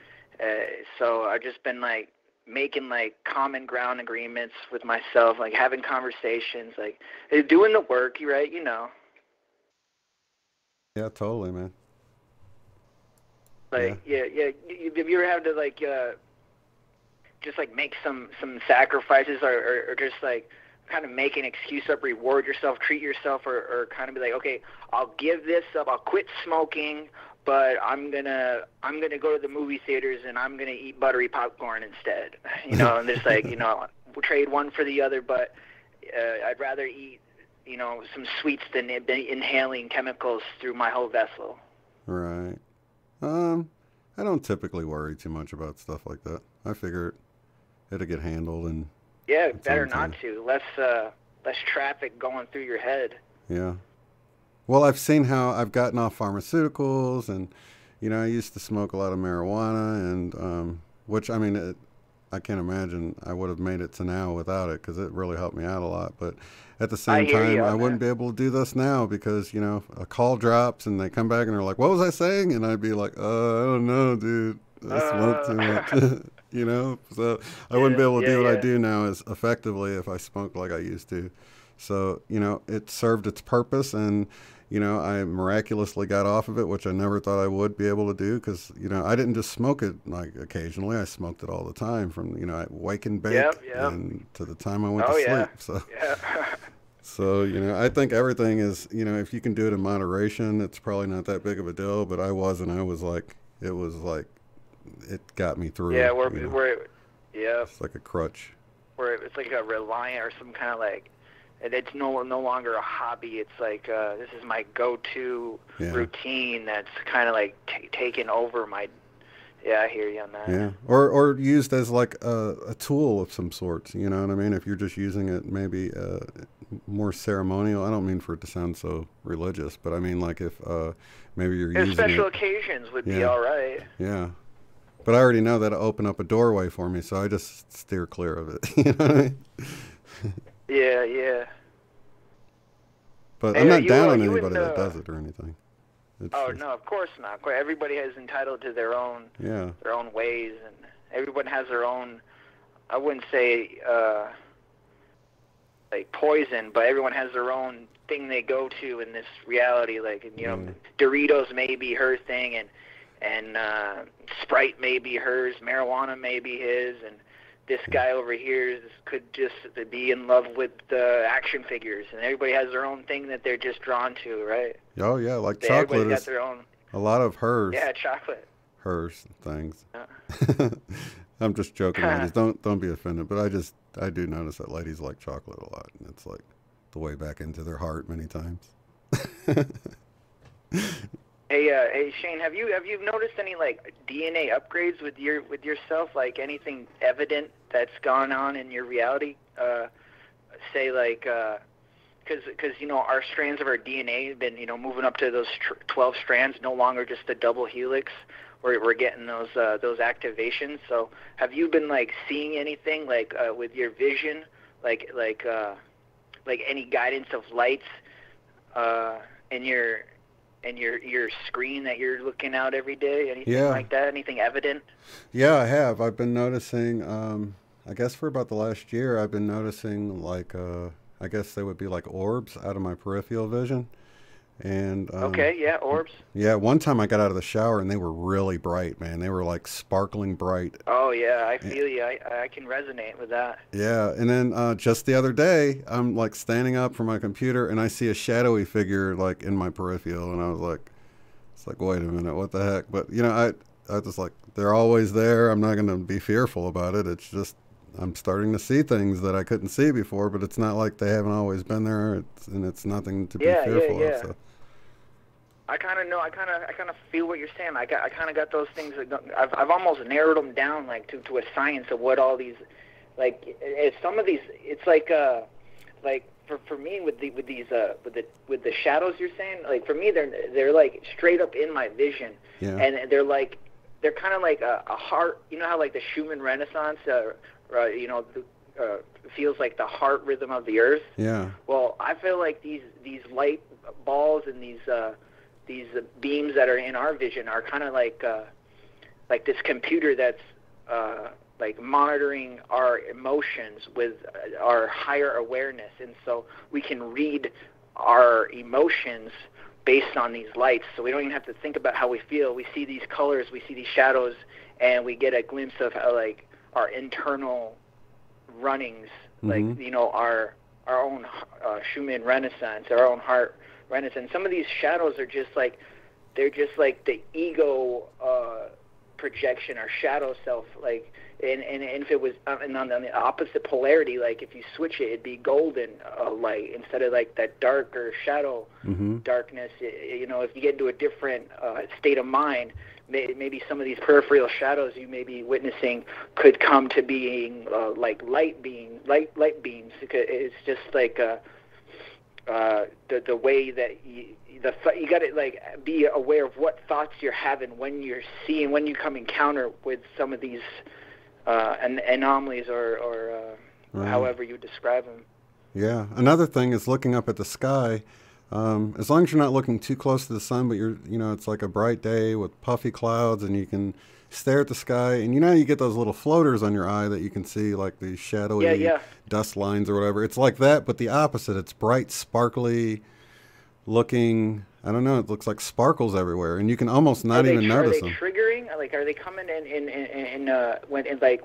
So I've just been like making like common ground agreements with myself, like having conversations, like doing the work, right? Yeah, totally, man. Like, yeah. Have you ever had to like just like make some sacrifices, or just like kind of make an excuse up, reward yourself, treat yourself, or kind of be like, okay, I'll give this up, I'll quit smoking, but I'm gonna go to the movie theaters and I'm gonna eat buttery popcorn instead, and just like we'll trade one for the other, but I'd rather eat some sweets than inhaling chemicals through my whole vessel. Right. I don't typically worry too much about stuff like that. I figure it'll get handled, and yeah, better not to. Less traffic going through your head. Yeah. Well, I've seen how I've gotten off pharmaceuticals, and I used to smoke a lot of marijuana, and which, I mean, I can't imagine I would have made it to now without it, because it really helped me out a lot. But at the same time, I wouldn't be able to do this now, because a call drops and they come back and they're like, what was I saying? And I'd be like, I don't know, dude, I smoked too much. So I wouldn't be able to do what I do now as effectively if I smoked like I used to. So it served its purpose, and you know, I miraculously got off of it, which I never thought I would be able to do, because, you know, I didn't just smoke it like occasionally. I smoked it all the time, from, you know, I wake and bake and to the time I went to sleep. So, so, you know, I think everything is, you know, if you can do it in moderation, it's probably not that big of a deal. But I wasn't. I was like, it was like, it got me through. Yeah, it's like a crutch. Where it's like a reliant or some kind of like, it's no longer a hobby. It's like, this is my go-to routine that's kind of like taken over my. Yeah, I hear you on that. Yeah, or used as like a tool of some sort. You know what I mean? If you're just using it, maybe more ceremonial. I don't mean for it to sound so religious, but I mean like if maybe you're using special it, occasions would be all right. Yeah. But I already know that'll open up a doorway for me, so I just steer clear of it. You know what I mean? Yeah. But I'm not down on anybody that does it or anything. It's just, no, of course not. Everybody is entitled to their own ways, and everyone has their own. I wouldn't say like poison, but everyone has their own thing they go to in this reality. Like, you know, Doritos may be her thing, and Sprite may be hers, marijuana may be his, and this guy over here could just be in love with action figures, and everybody has their own thing that they're just drawn to, right? Oh yeah, like chocolate Everybody's is got their own. a lot of hers. Yeah, chocolate. Hers things. I'm just joking, ladies. Don't be offended, but I do notice that ladies like chocolate a lot, and it's like the way back into their heart many times. Hey, Shane, have you noticed any like DNA upgrades with yourself? Like anything evident that's gone on in your reality? Say like, because you know our strands of our DNA have been moving up to those 12 strands, no longer just the double helix. We're getting those activations. So have you been like seeing anything like with your vision, like any guidance of lights in your screen that you're looking out every day? Anything like that? Anything evident? Yeah, I have. I've been noticing, I guess for about the last year, I've been noticing like, I guess they would be like orbs out of my peripheral vision. And orbs. Yeah, one time I got out of the shower and they were really bright, man. They were like sparkling bright. Oh yeah, I feel you. I can resonate with that. Yeah, and then just the other day, I'm like standing up from my computer and I see a shadowy figure like in my peripheral, and I was like, it's like, wait a minute, what the heck? But you know, I just like, they're always there. I'm not going to be fearful about it. It's just I'm starting to see things that I couldn't see before, but it's not like they haven't always been there. It's nothing to be fearful of. So. I kind of know. I kind of feel what you're saying. I kind of got those things. I've almost narrowed them down, like to a science of what all these, like, some of these. It's like for me with the shadows you're saying. Like for me, they're like straight up in my vision, and they're kind of like a heart. You know how like the Schumann Renaissance, feels like the heart rhythm of the earth. Yeah. Well, I feel like these light balls and these beams that are in our vision are kind of like this computer that's like monitoring our emotions with our higher awareness, and so we can read our emotions based on these lights. So we don't even have to think about how we feel. We see these colors, we see these shadows, and we get a glimpse of how like our internal runnings, like our own Schumann Renaissance, our own heart Renaissance. Some of these shadows are just like the ego projection, our shadow self. Like, and if it was and on the opposite polarity, like if you switch it, it'd be golden light instead of like that darker shadow darkness. If you get into a different state of mind, maybe some of these peripheral shadows you may be witnessing could come to being like light beams. It's just like the way that you got to like be aware of what thoughts you're having when you come encounter with some of these anomalies or however you describe them. Yeah. Another thing is looking up at the sky. As long as you're not looking too close to the sun, but it's like a bright day with puffy clouds, and you can stare at the sky, and you get those little floaters on your eye that you can see, like these shadowy dust lines or whatever. It's like that, but the opposite. It's bright, sparkly, looking, I don't know, it looks like sparkles everywhere, and you can almost not even notice them. Are they triggering? Like, are they coming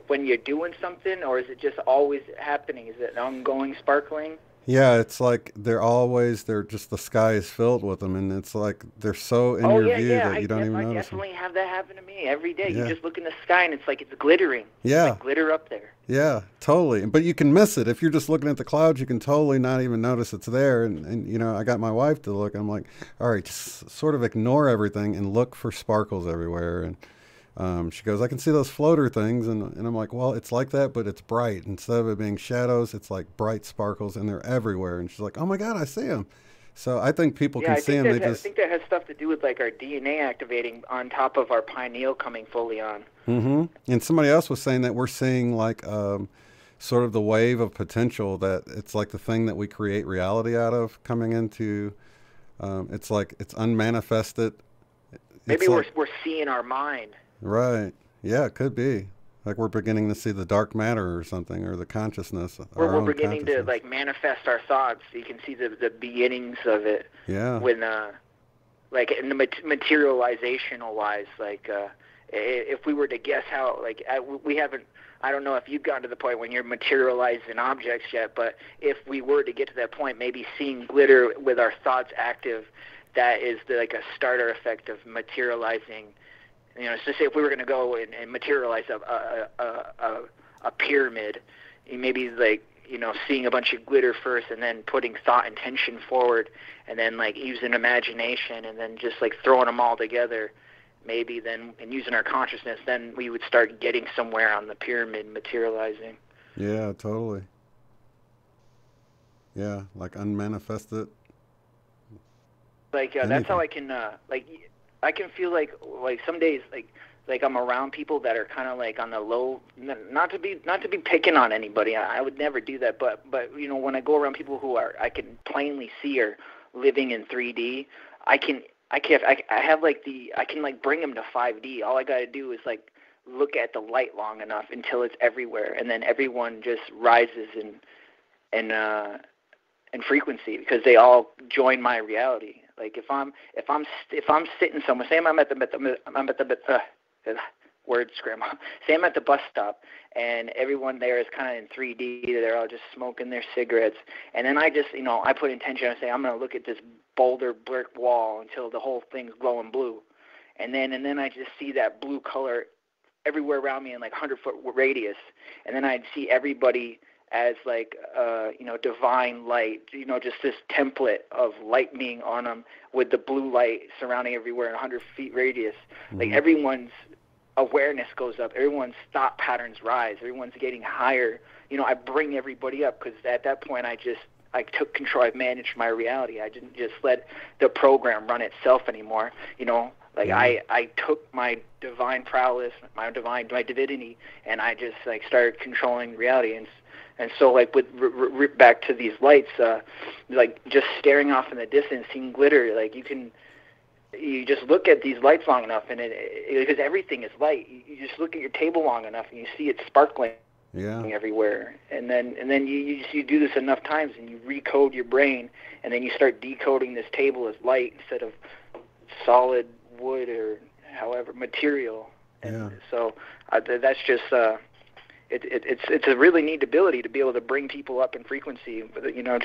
when you're doing something, or is it just always happening? Is it ongoing sparkling? Yeah, it's like they're just, the sky is filled with them, and it's like they're so in your view that you don't even notice them. I definitely have that happen to me every day. Yeah. You just look in the sky, and it's like it's glittering. Yeah. It's like glitter up there. Yeah, totally. But you can miss it. If you're just looking at the clouds, you can totally not even notice it's there. And you know, I got my wife to look. I'm like, all right, just sort of ignore everything and look for sparkles everywhere. And she goes, I can see those floater things. And I'm like, well, it's like that, but it's bright. Instead of it being shadows, it's like bright sparkles, and they're everywhere. And she's like, oh, my God, I see them. So I think people can see them. I think that has stuff to do with like our DNA activating on top of our pineal coming fully on. Mm-hmm. And somebody else was saying that we're seeing like sort of the wave of potential, that it's like the thing that we create reality out of coming into. It's like it's unmanifested. Maybe we're seeing our mind. Right. Yeah, it could be. Like we're beginning to see the dark matter or something, or the consciousness. We're beginning to like manifest our thoughts. So you can see the beginnings of it. Yeah. When like in the materializational wise, like if we were to guess how, like we haven't. I don't know if you've gotten to the point when you're materializing objects yet, but if we were to get to that point, maybe seeing glitter with our thoughts active, that is like a starter effect of materializing. You know, so say if we were going to go and materialize a pyramid, maybe like, you know, seeing a bunch of glitter first and then putting thought and tension forward and then like using imagination and then just like throwing them all together, maybe then, and using our consciousness, then we would start getting somewhere on the pyramid materializing. Yeah, totally. Yeah, like unmanifested. Like that's how I can I can feel like some days like I'm around people that are kind of like on the low, not to be picking on anybody. I would never do that, but you know, when I go around people who I can plainly see are living in 3D, I can bring them to 5D. All I got to do is like look at the light long enough until it's everywhere, and then everyone just rises in frequency because they all join my reality. Like if I'm sitting somewhere, say I'm at the word scramble. Say I'm at the bus stop, and everyone there is kind of in 3D. They're all just smoking their cigarettes, and then I just, you know, I put intention. I say I'm going to look at this boulder brick wall until the whole thing's glowing blue, and then I just see that blue color everywhere around me in like 100-foot radius, and then I'd see everybody as like, you know, divine light, you know, just this template of lightning on them with the blue light surrounding everywhere in 100 feet radius. Mm-hmm. Like everyone's awareness goes up, everyone's thought patterns rise, everyone's getting higher. You know, I bring everybody up because at that point I took control, I managed my reality. I didn't just let the program run itself anymore, you know. Like I took my divine prowess, my divinity, and I just like started controlling reality. And so, like, with back to these lights, like, just staring off in the distance, seeing glitter, like, you just look at these lights long enough, and because everything is light, you just look at your table long enough, and you see it sparkling everywhere. And then you do this enough times, and you recode your brain, and then you start decoding this table as light instead of solid wood or however material. And so that's just... It's a really neat ability to be able to bring people up in frequency. You know,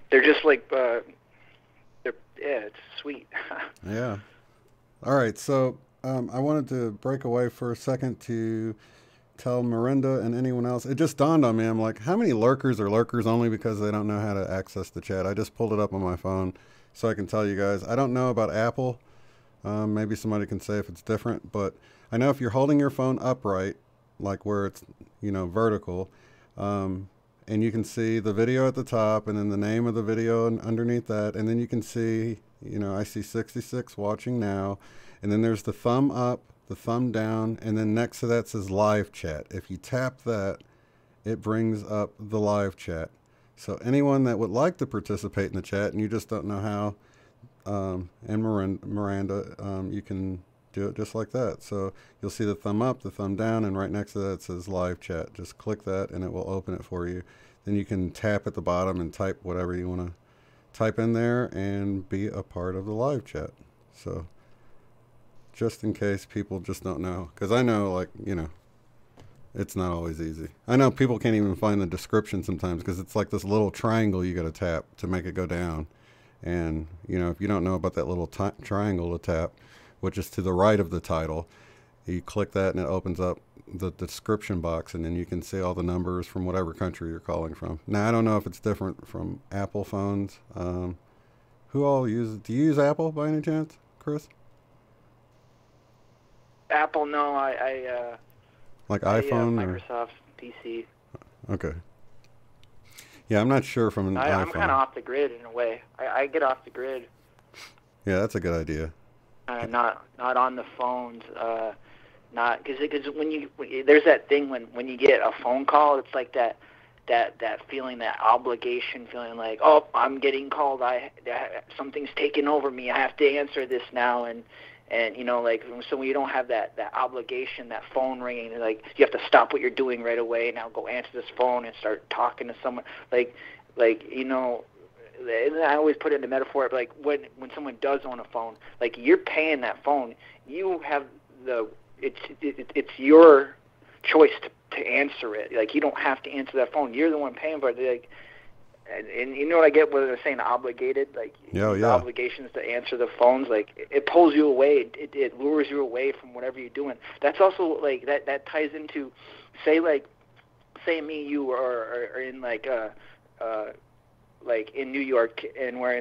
they're just like it's sweet. Yeah. All right. So I wanted to break away for a second to tell Miranda and anyone else. It just dawned on me. I'm like, how many lurkers are lurkers only because they don't know how to access the chat? I just pulled it up on my phone so I can tell you guys. I don't know about Apple. Maybe somebody can say if it's different, but I know if you're holding your phone upright, like where it's, you know, vertical, and you can see the video at the top and then the name of the video and underneath that, and then you can see, you know, I see 66 watching now, and then there's the thumb up, the thumb down, and then next to that says live chat. If you tap that, it brings up the live chat. So anyone that would like to participate in the chat and you just don't know how, and Miranda, you can do it just like that. So you'll see the thumb up, the thumb down, and right next to that it says live chat. Just click that and it will open it for you. Then you can tap at the bottom and type whatever you want to type in there and be a part of the live chat. So just in case people just don't know, because I know, like, you know, it's not always easy. I know people can't even find the description sometimes because it's like this little triangle you got to tap to make it go down. And, you know, if you don't know about that little triangle to tap, which is to the right of the title, you click that and it opens up the description box, and then you can see all the numbers from whatever country you're calling from. Now, I don't know if it's different from Apple phones. Who all uses, do you use Apple by any chance, Chris? Apple, no, I like iPhone or Microsoft PC. Okay. Yeah, I'm not sure from an iPhone. I'm kind of off the grid in a way. I get off the grid. Yeah, that's a good idea. Not on the phones. Not because there's that thing when you get a phone call, it's like that feeling, that obligation feeling, like, oh, I'm getting called. Something's taken over me. I have to answer this now, and you know, like, so when you don't have that obligation, that phone ringing, like, you have to stop what you're doing right away. Now go answer this phone and start talking to someone. Like you know, I always put it in the metaphor, like when someone does own a phone, like, you're paying that phone. You have it's your choice to answer it. Like, you don't have to answer that phone. You're the one paying for it. Like, and you know what I get when they're saying obligated, like, the obligations to answer the phones, like, it pulls you away, it lures you away from whatever you're doing. That's also, like, that ties into, say me and you are in like in New York, and we're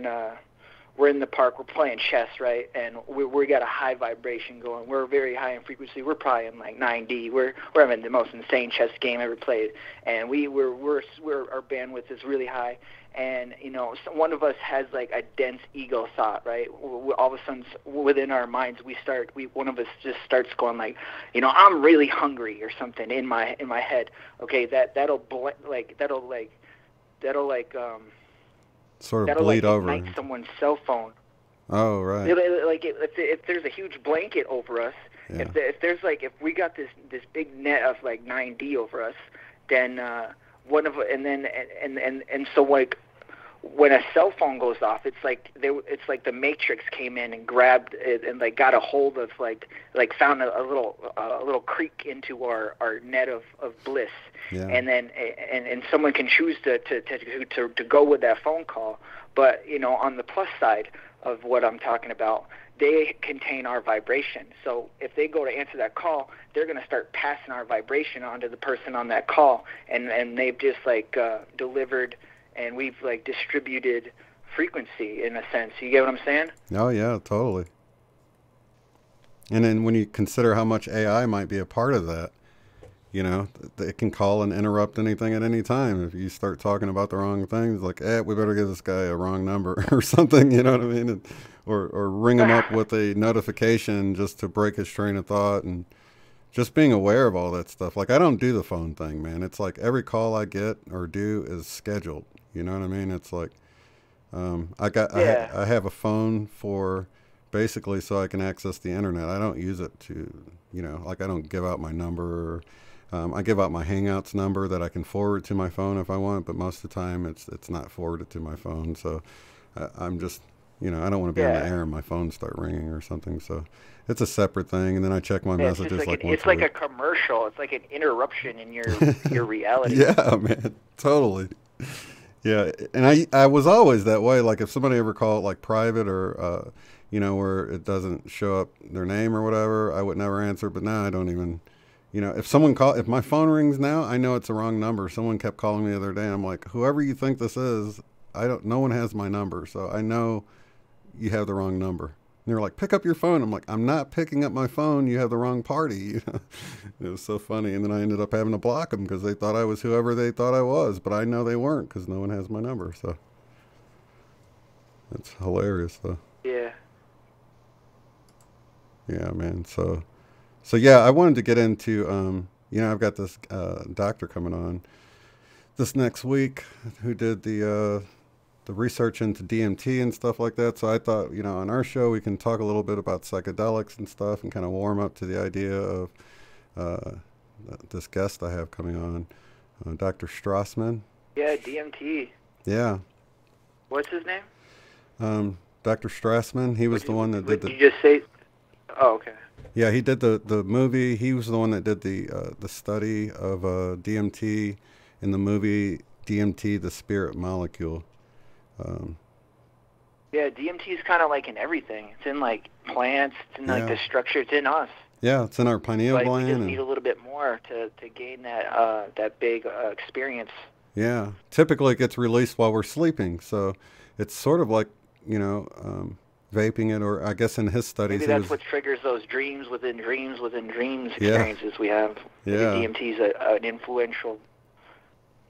in the park, we're playing chess, right? And we got a high vibration going. We're very high in frequency. We're probably in like 9D. We're having the most insane chess game ever played. And our bandwidth is really high. And, you know, one of us has like a dense ego thought, right? All of a sudden, within our minds, one of us just starts going like, you know, I'm really hungry or something in my head. Okay, that'll sort of bleed over. Ignite someone's cell phone. Oh, right. Like, if there's a huge blanket over us, yeah. if we got this big net of like 9D over us, then so like when a cell phone goes off, it's like the Matrix came in and grabbed it and like got a hold of like found a little creek into our net of bliss. Yeah. And then and someone can choose to go with that phone call. But, you know, on the plus side of what I'm talking about, they contain our vibration. So if they go to answer that call, they're going to start passing our vibration on to the person on that call, and they've just like delivered, and we've like distributed frequency in a sense. You get what I'm saying? Oh yeah, totally. And then when you consider how much AI might be a part of that, you know, it can call and interrupt anything at any time. If you start talking about the wrong things, like, we better give this guy a wrong number or something, you know what I mean? And, or ring him up with a notification just to break his train of thought, and just being aware of all that stuff. Like, I don't do the phone thing, man. It's like every call I get or do is scheduled. You know what I mean? It's like, I have a phone for basically so I can access the internet. I don't use it to, you know, like, I don't give out my number. I give out my Hangouts number that I can forward to my phone if I want, but most of the time it's not forwarded to my phone. So I'm just, you know, I don't want to be on the air and my phone start ringing or something. So it's a separate thing, and then I check my messages like once a week. It's like a commercial. It's like an interruption in your reality. Yeah, man, totally. Yeah, and I was always that way. Like, if somebody ever called like private or you know, where it doesn't show up their name or whatever, I would never answer. But now I don't even, you know, if my phone rings now, I know it's the wrong number. Someone kept calling me the other day, and I'm like, whoever you think this is, no one has my number, so I know you have the wrong number. And they're like, pick up your phone. I'm like, I'm not picking up my phone. You have the wrong party. It was so funny. And then I ended up having to block them because they thought I was whoever they thought I was, but I know they weren't because no one has my number. So it's hilarious, though. Yeah. Yeah, man. So yeah, I wanted to get into, you know, I've got this doctor coming on this next week who did the research into DMT and stuff like that. So I thought, you know, on our show we can talk a little bit about psychedelics and stuff and kind of warm up to the idea of this guest I have coming on, Dr. Strassman. Yeah, DMT. Yeah. What's his name? Dr. Strassman, he was the one that did the... Did you just say... Oh, okay. Yeah, he did the movie. He was the one that did the study of DMT in the movie DMT, the Spirit Molecule. Yeah, DMT is kind of like in everything. It's in like plants. It's in like the structure. It's in us. Yeah, it's in our pineal gland. We just need a little bit more to gain that big experience. Yeah, typically it gets released while we're sleeping, so it's sort of like, you know, vaping it, or I guess in his studies... Maybe that's what triggers those dreams within dreams within dreams experiences we have. Yeah. Maybe DMT is an influential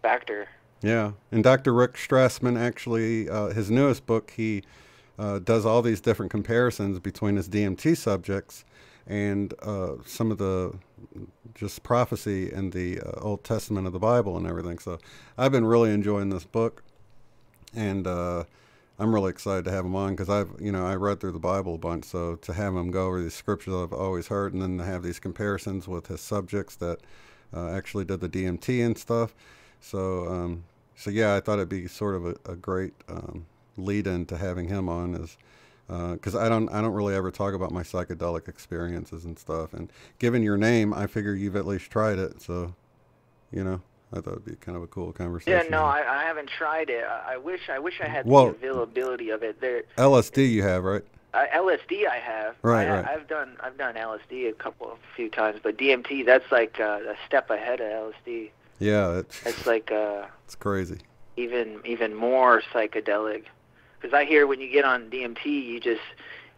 factor. Yeah, and Dr. Rick Strassman actually, his newest book, he does all these different comparisons between his DMT subjects and some of the just prophecy in the Old Testament of the Bible and everything. So I've been really enjoying this book, and I'm really excited to have him on, because I read through the Bible a bunch, so to have him go over these scriptures I've always heard, and then to have these comparisons with his subjects that actually did the DMT and stuff. So yeah, I thought it'd be sort of a great lead-in to having him on, is because I don't really ever talk about my psychedelic experiences and stuff. And given your name, I figure you've at least tried it. So, you know, I thought it'd be kind of a cool conversation. Yeah, no, I haven't tried it. I wish I had the availability of it. There. LSD you have, right? LSD I have. Right. I've done LSD a few times, but DMT, that's like a step ahead of LSD. Yeah, it's like it's crazy. Even more psychedelic, because I hear when you get on DMT,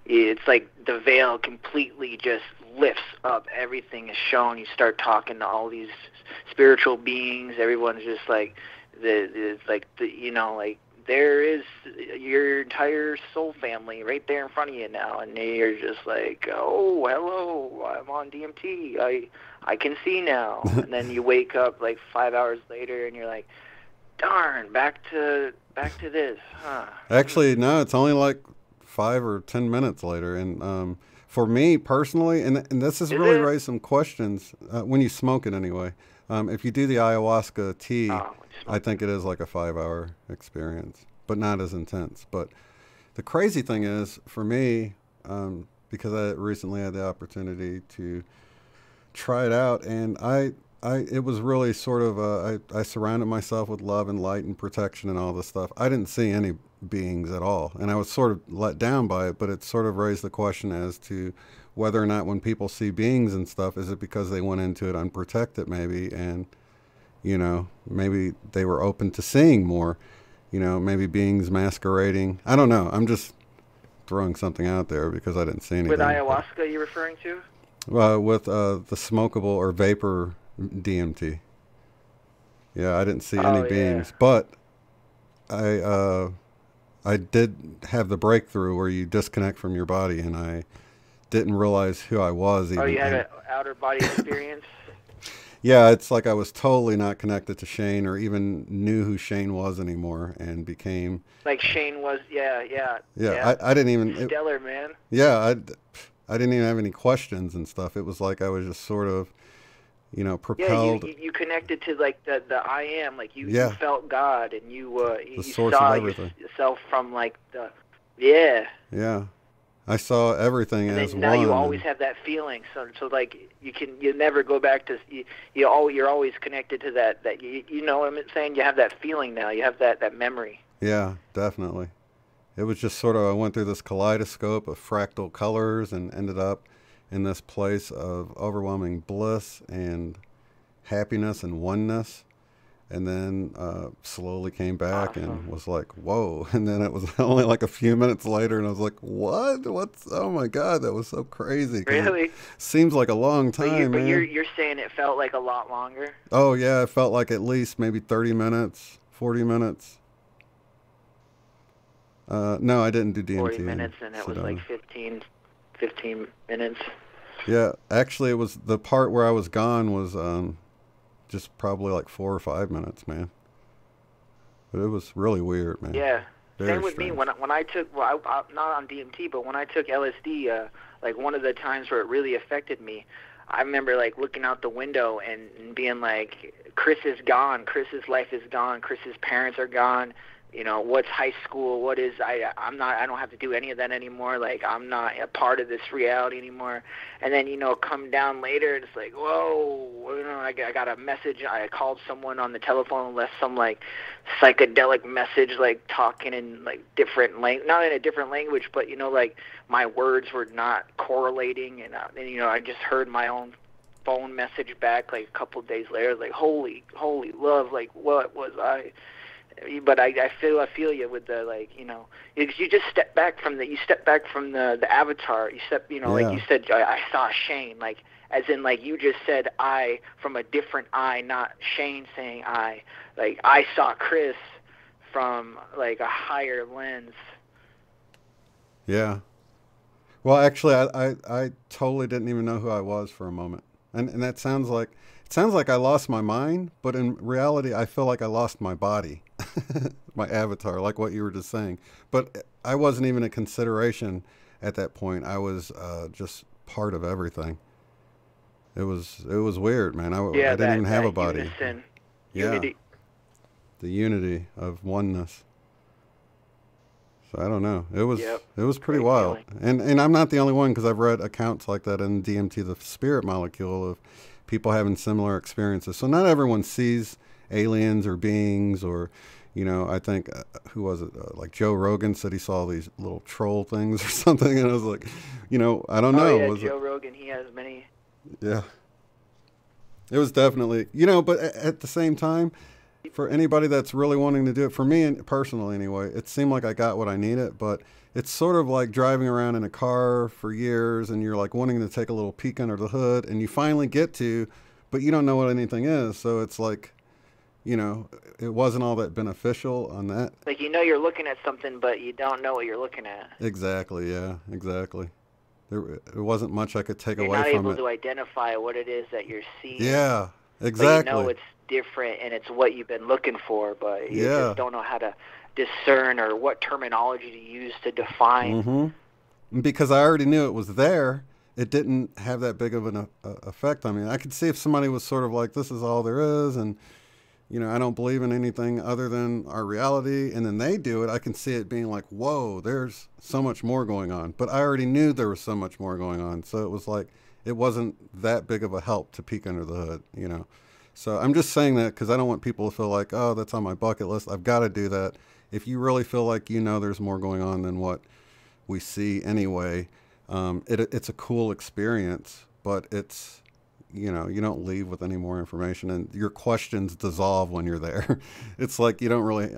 it's like the veil completely just lifts up. Everything is shown. You start talking to all these spiritual beings. Everyone's just like there is your entire soul family right there in front of you now, and you're just like, oh, hello, I'm on DMT. I can see now. And then you wake up like 5 hours later, and you're like, darn, back to this, huh? Actually, no, it's only like 5 or 10 minutes later, and for me personally, and this has really raised some questions when you smoke it anyway. If you do the ayahuasca tea, I think it is like a 5-hour experience, but not as intense. But the crazy thing is, for me, because I recently had the opportunity to try it out, and it was really sort of, I surrounded myself with love and light and protection and all this stuff. I didn't see any beings at all, and I was sort of let down by it, but it sort of raised the question as to whether or not when people see beings and stuff, is it because they went into it unprotected maybe, and, you know, maybe they were open to seeing more, you know, maybe beings masquerading. I don't know. I'm just throwing something out there because I didn't see anything. With ayahuasca you're referring to? With the smokable or vapor DMT. Yeah, I didn't see any beings, but I did have the breakthrough where you disconnect from your body, and I didn't realize who I was. You had an outer body experience? Yeah, it's like I was totally not connected to Shane, or even knew who Shane was anymore, and became... Like Shane was, yeah. I didn't even... Stellar, man. Yeah, I didn't even have any questions and stuff. It was like I was just sort of, you know, propelled. Yeah, you connected to like the I am, like you felt God, and you source saw of everything. Yourself from like the Yeah, I saw everything and as then one. Now you always have that feeling, so like you never go back to you're always connected to that you know what I'm saying. You have that feeling now. You have that memory. Yeah, definitely. It was just sort of, I went through this kaleidoscope of fractal colors and ended up in this place of overwhelming bliss and happiness and oneness. And then slowly came back and was like, whoa. And then it was only like a few minutes later, and I was like, what? Oh my God, that was so crazy. Really? Seems like a long time, but man. You're saying it felt like a lot longer? Oh yeah, it felt like at least maybe 30 minutes, 40 minutes. No, I didn't do DMT. 40 minutes, and it was like 15 minutes. Yeah, actually, it was the part where I was gone was just probably like 4 or 5 minutes, man. But it was really weird, man. Yeah. Very Same with strange. me. When I took, well, I'm not on DMT, but when I took LSD, like one of the times where it really affected me, I remember like looking out the window and being like, Chris is gone. Chris's life is gone. Chris's parents are gone. you know, what's high school? What is I don't have to do any of that anymore. Like, I'm not a part of this reality anymore. And then, you know, come down later, and it's like, whoa, you know, I got a message. I called someone on the telephone and left some like psychedelic message, like talking in like different not in a different language, but, you know, like my words were not correlating, and you know, I just heard my own phone message back like a couple of days later, like, holy love, like, what was I? But I feel you with the, like, you know, because you just step back from the avatar. You know, like you said, I saw Shane, like, as in, like, you just said I from a different I, not Shane saying I. Like, I saw Chris from like a higher lens. Yeah. Well, actually, I totally didn't even know who I was for a moment, and that sounds like I lost my mind, but in reality, I feel like I lost my body. My avatar, like what you were just saying. But I wasn't even a consideration at that point. I was just part of everything. It was weird, man. I didn't even have a body. Unity. The unity of oneness. So I don't know. It was pretty wild. And I'm not the only one, because I've read accounts like that in DMT, the spirit molecule, of people having similar experiences. So not everyone sees aliens or beings, or, you know, I think, who was it? Like Joe Rogan said he saw these little troll things or something. And I was like, you know, I don't know. Oh, yeah, Joe Rogan, he has many. Yeah. It was definitely, you know, but at the same time, for anybody that's really wanting to do it, for me personally anyway, it seemed like I got what I needed, but it's sort of like driving around in a car for years and you're like wanting to take a little peek under the hood, and you finally get to, but you don't know what anything is. So it's like, you know, it wasn't all that beneficial on that. Like, you know, you're looking at something, but you don't know what you're looking at. Exactly. Yeah, exactly. There wasn't much I could take away from it. You're not able to identify what it is that you're seeing. Yeah, exactly. But you know it's different and it's what you've been looking for, but you just don't know how to discern or what terminology to use to define. Mm-hmm. Because I already knew it was there, it didn't have that big of an effect on me. I could see if somebody was sort of like, this is all there is, and, you know, I don't believe in anything other than our reality, and then they do it, I can see it being like, whoa, there's so much more going on. But I already knew there was so much more going on, so it was like, it wasn't that big of a help to peek under the hood, you know. So I'm just saying that because I don't want people to feel like, oh, that's on my bucket list, I've got to do that. If you really feel like, you know, there's more going on than what we see anyway, it's a cool experience, but it's, you know, you don't leave with any more information, and your questions dissolve when you're there. It's like you don't really,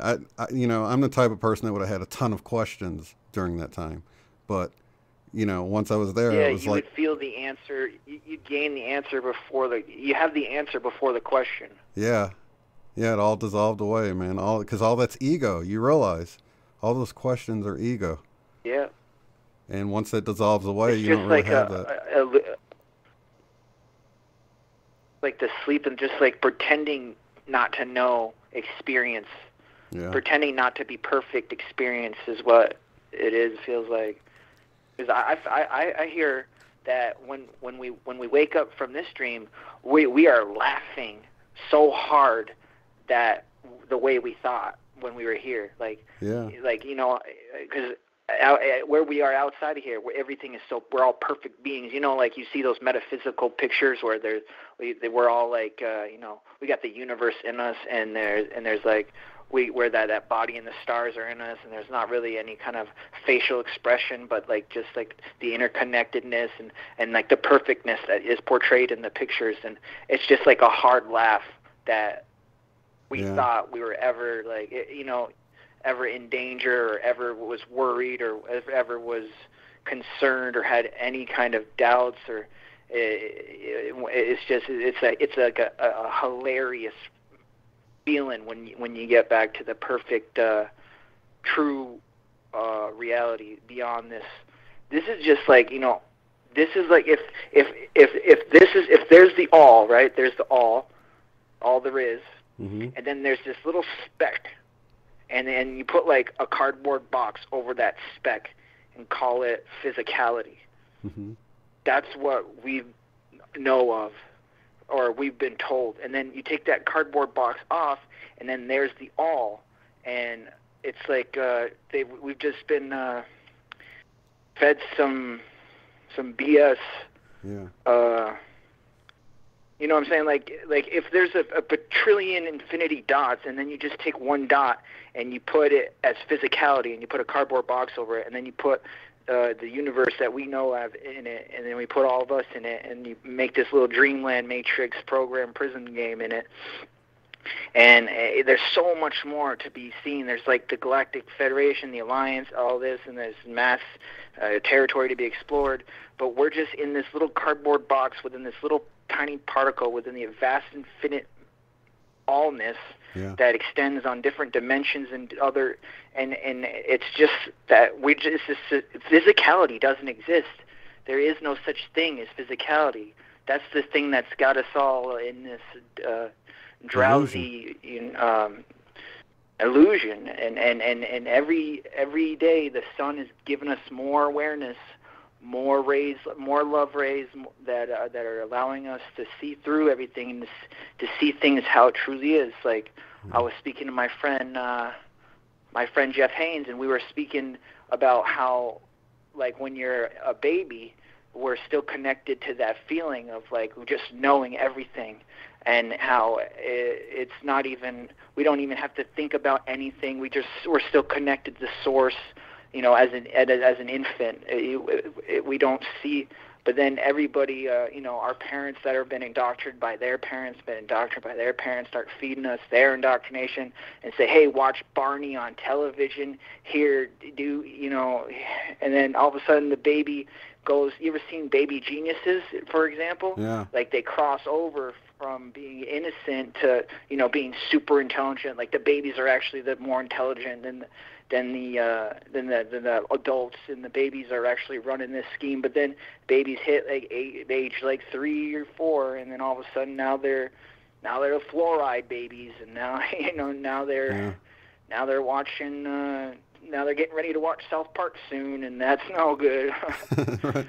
you know, I'm the type of person that would have had a ton of questions during that time, but, you know, once I was there, it was you like, would feel the answer. You gain the answer you have the answer before the question. Yeah, it all dissolved away, man. Because all that's ego. You realize all those questions are ego. Yeah. And once that dissolves away, you don't really have that. Like the sleep and just like pretending not to know experience. Yeah. Pretending not to be perfect experience is what it is. Feels like. Because I hear that when we wake up from this dream, we are laughing so hard that the way we thought when we were here, like you know, because where we are outside of here, where everything is we're all perfect beings, you know, like you see those metaphysical pictures where we're all like, you know, we got the universe in us, and there's like where that body and the stars are in us, and there's not really any kind of facial expression, but like just like the interconnectedness and like the perfectness that is portrayed in the pictures, and it's just like a hard laugh that we thought we were ever like, you know, ever in danger or ever was worried or ever was concerned or had any kind of doubts, or it's like a hilarious feeling when you get back to the perfect true reality beyond this. This is just like, you know, this is like if there's the all, right, there's the all there is, and then there's this little speck, and then you put like a cardboard box over that speck and call it physicality. That's what we know of, or we've been told. And then you take that cardboard box off, and then there's the all, and it's like we've just been fed some BS. Yeah. You know what I'm saying? Like if there's a trillion infinity dots, and then you just take one dot and you put it as physicality, and you put a cardboard box over it, and then you put the universe that we know of in it, and then we put all of us in it, and you make this little dreamland matrix program prison game in it. And there's so much more to be seen. There's like the Galactic Federation, the Alliance, all this, and there's mass territory to be explored. But we're just in this little cardboard box within this little tiny particle within the vast infinite allness that extends on different dimensions and other, and it's just that physicality doesn't exist. There is no such thing as physicality. That's the thing that's got us all in this drowsy illusion, and every day the sun is giving us more awareness, more rays, more love rays that are allowing us to see through everything and to see things how it truly is. Like I was speaking to my friend Jeff Haynes, and we were speaking about how, like, when you're a baby, we're still connected to that feeling of like just knowing everything, and how it's not even, we don't even have to think about anything. We're still connected to the source. You know, as an infant, we don't see. But then everybody, our parents that have been indoctrinated by their parents, start feeding us their indoctrination and say, hey, watch Barney on television. Here, and then all of a sudden the baby goes. You ever seen Baby Geniuses, for example? Yeah. Like they cross over from being innocent to, being super intelligent. Like the babies are actually the more intelligent than the adults, and the babies are actually running this scheme. But then babies hit age like 3 or 4, and then all of a sudden now they're the fluoride babies, and now now they're watching. Now they're getting ready to watch South Park soon, and that's no good. Right.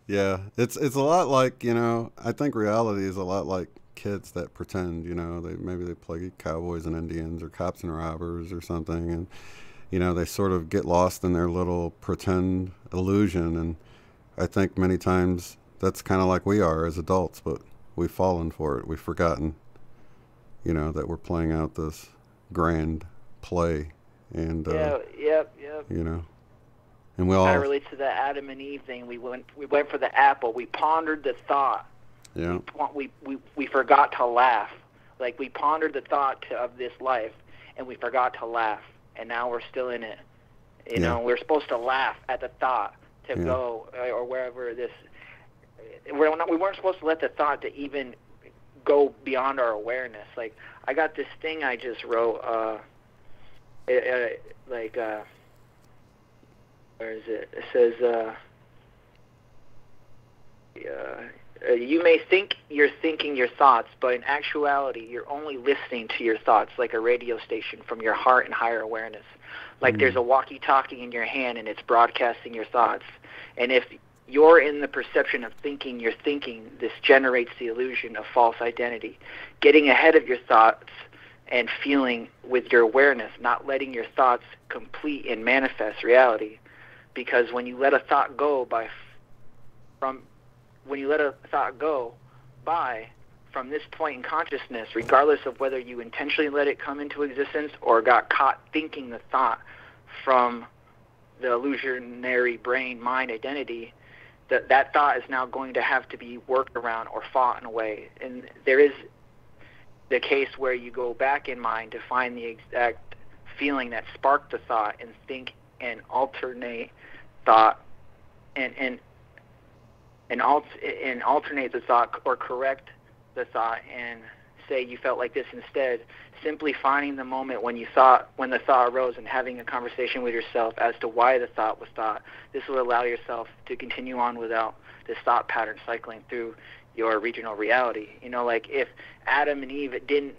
Yeah, it's a lot like, I think reality is a lot like kids that pretend, maybe they play cowboys and Indians or cops and robbers or something, and they sort of get lost in their little pretend illusion. And I think many times that's kind of like we are as adults, but we've fallen for it. We've forgotten, that we're playing out this grand play. And yep. And we all kind of relates to the Adam and Eve thing. We went for the apple. We pondered the thought. Yeah. We forgot to laugh. Like we pondered the thought of this life, and we forgot to laugh. And now we're still in it. We're supposed to laugh at the thought to go or wherever this. We weren't supposed to let the thought to even go beyond our awareness. Like I got this thing I just wrote. Where is it? It says, you may think you're thinking your thoughts, but in actuality, you're only listening to your thoughts like a radio station from your heart and higher awareness. Like there's a walkie-talkie in your hand, and it's broadcasting your thoughts. And if you're in the perception of thinking you're thinking, this generates the illusion of false identity. Getting ahead of your thoughts and feeling with your awareness, not letting your thoughts complete and manifest reality. Because when you let a thought go from this point in consciousness, regardless of whether you intentionally let it come into existence or got caught thinking the thought from the illusionary brain mind identity, that thought is now going to have to be worked around or fought in a way. And there is the case where you go back in mind to find the exact feeling that sparked the thought and think and alternate thought and alternate the thought or correct the thought and say you felt like this instead. Simply finding the moment when the thought arose and having a conversation with yourself as to why the thought was thought. This will allow yourself to continue on without this thought pattern cycling through your regional reality. Like if Adam and Eve didn't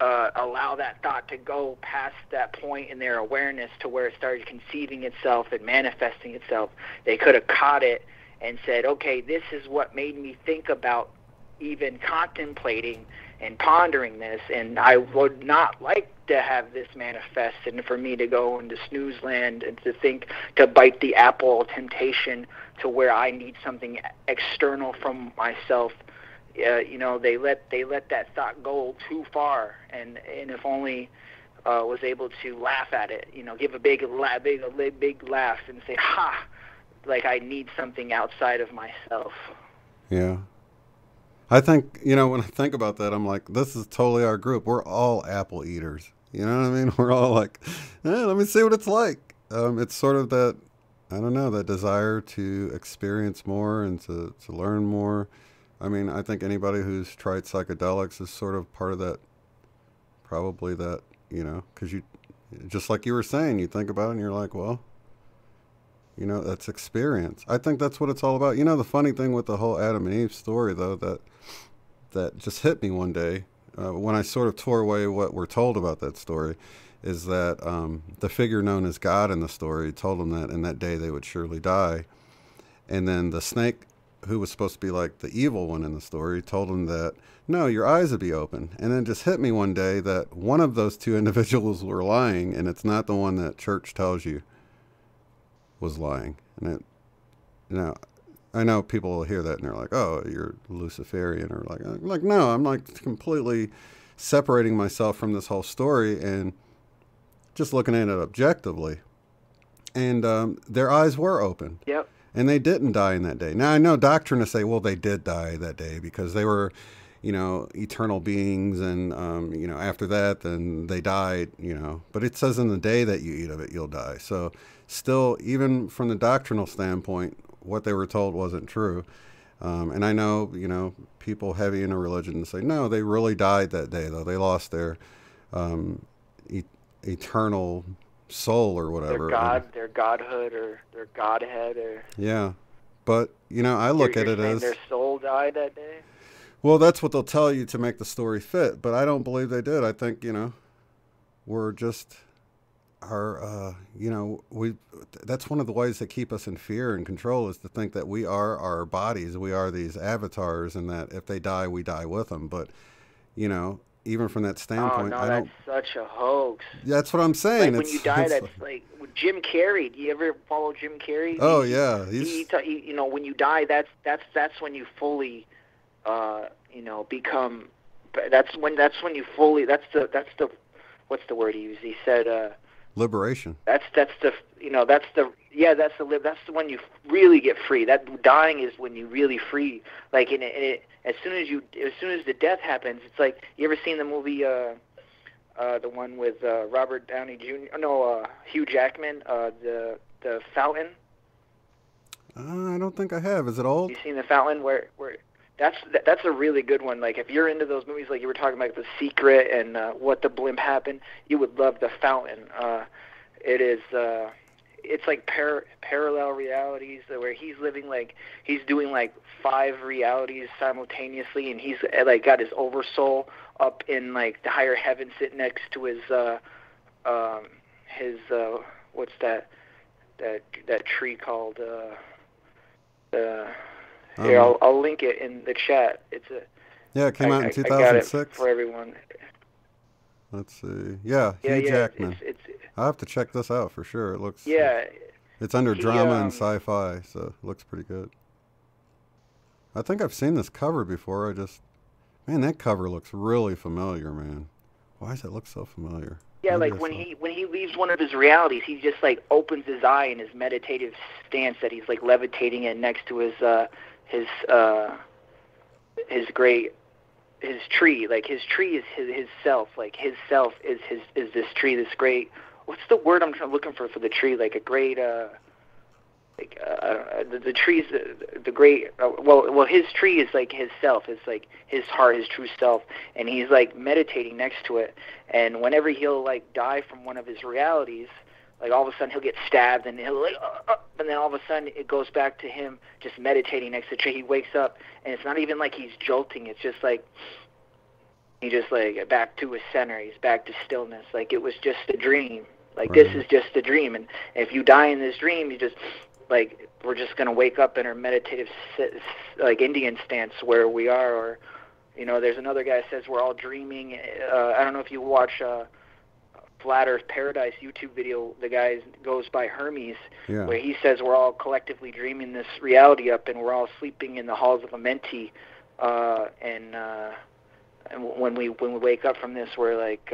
allow that thought to go past that point in their awareness to where it started conceiving itself and manifesting itself, they could have caught it and said, okay, this is what made me think about even contemplating and pondering this, and I would not like to have this manifest and for me to go into snooze land and to bite the apple of temptation to where I need something external from myself. You know, they let that thought go too far, and if only was able to laugh at it, you know, give a big laugh and say, ha, like I need something outside of myself. Yeah. I think, you know, when I think about that, I'm like, this is totally our group. We're all apple eaters. You know what I mean? We're all like, let me see what it's like. It's sort of that, I don't know, that desire to experience more and to learn more. I mean, I think anybody who's tried psychedelics is sort of part of that, probably that, you know, because you, just like you were saying, you think about it and you're like, well, you know, that's experience. I think that's what it's all about. You know, the funny thing with the whole Adam and Eve story, though, that just hit me one day when I sort of tore away what we're told about that story, is that the figure known as God in the story told them that in that day they would surely die. And then the snake, who was supposed to be like the evil one in the story, told them that, no, your eyes would be open. And then it just hit me one day that one of those two individuals were lying, and it's not the one that church tells you was lying. And it, you know, I know people will hear that and they're like, oh, you're Luciferian, or like no, I'm like completely separating myself from this whole story and just looking at it objectively. And their eyes were open. Yep. And they didn't die in that day. Now, I know doctrinists say, well, they did die that day because they were, you know, eternal beings, and, you know, after that, then they died, you know. But it says in the day that you eat of it, you'll die. So still, even from the doctrinal standpoint, what they were told wasn't true. And I know, you know, people heavy into religion say, no, they really died that day, though. They lost their eternal soul or whatever. Their godhood, or their godhead, or... Yeah. But, you know, I look at it as... their soul died that day? Well, that's what they'll tell you to make the story fit, but I don't believe they did. I think, you know, we're just... you know, that's one of the ways that keep us in fear and control, is to think that we are our bodies, we are these avatars, and that if they die, we die with them. But, you know, even from that standpoint, oh, no, that's such a hoax. That's what I'm saying. Like when you die, that's like Jim Carrey. Do you ever follow Jim Carrey? Oh, yeah. You know, when you die, that's when you fully, you know, become. That's when you fully. That's the what's the word he used? He said. Liberation. That's the when you really get free. That dying is when you really free. Like as soon as the death happens, it's like, you ever seen the movie the one with Robert Downey Jr. No, Hugh Jackman, the Fountain. I don't think I have. Is it old? You seen the Fountain? Where that's a really good one. Like if you're into those movies, like you were talking about The Secret and What the Blimp Happened, you would love The Fountain. It is it's like parallel realities where he's living, like he's doing like 5 realities simultaneously, and he's like got his oversoul up in like the higher heaven, sitting next to his what's that tree called? Here, I'll link it in the chat. It's it came out in 2006. I got it for everyone. Let's see. Yeah, Hugh Jackman. I'll have to check this out for sure. It looks... Yeah. It's under drama and sci-fi, so it looks pretty good. I think I've seen this cover before. Man, that cover looks really familiar, man. Why does it look so familiar? Yeah, like when he leaves one of his realities, he just like opens his eye in his meditative stance that he's like levitating in next to his tree. Like his tree is his self. Like his self is this tree, this great. What's the word I'm looking for the tree? Like a great the tree's the great. Well, his tree is like his self. It's like his heart, his true self, and he's like meditating next to it. And whenever he'll like die from one of his realities, like all of a sudden he'll get stabbed, and he'll like, and then all of a sudden it goes back to him just meditating next to the tree. He wakes up, and it's not even like he's jolting. It's just like he just like back to his center. He's back to stillness. Like it was just a dream. Like right. This is just a dream, and if you die in this dream, you just like we're just gonna wake up in our meditative like Indian stance where we are, There's another guy that says we're all dreaming. I don't know if you watch Flat Earth Paradise YouTube video. The guy goes by Hermes, where he says we're all collectively dreaming this reality up, and we're all sleeping in the halls of Amenti. And when we wake up from this, we're like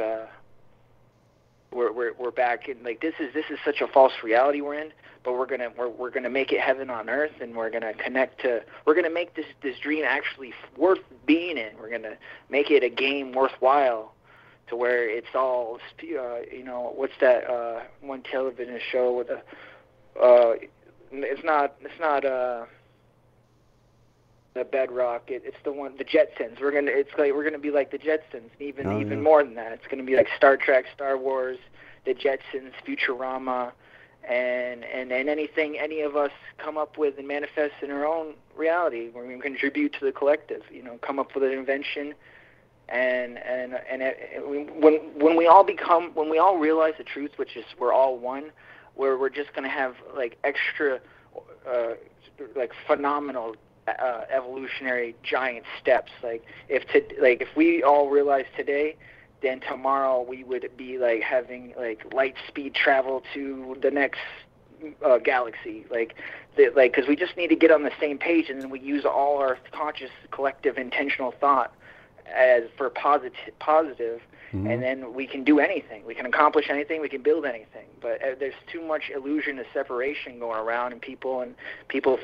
we're back in, like, this is such a false reality we're in. But we're gonna make it heaven on earth, and we're gonna make this dream actually worth being in. We're gonna make it a game worthwhile, to where it's all what's that one television show with it's not the Bedrock. It's the one, the Jetsons. We're gonna be like the Jetsons, even more than that. It's gonna be like Star Trek, Star Wars, the Jetsons, Futurama. And anything any of us come up with and manifest in our own reality, we're going to contribute to the collective. Come up with an invention, and when we all realize the truth, which is we're all one, where we're just going to have like extra, like phenomenal evolutionary giant steps. Like if we all realize today, then tomorrow we would be like having like light speed travel to the next galaxy, because we just need to get on the same page, and then we use all our conscious, collective, intentional thought as for positive, and then we can do anything, we can accomplish anything, we can build anything. But there's too much illusion of separation going around, and people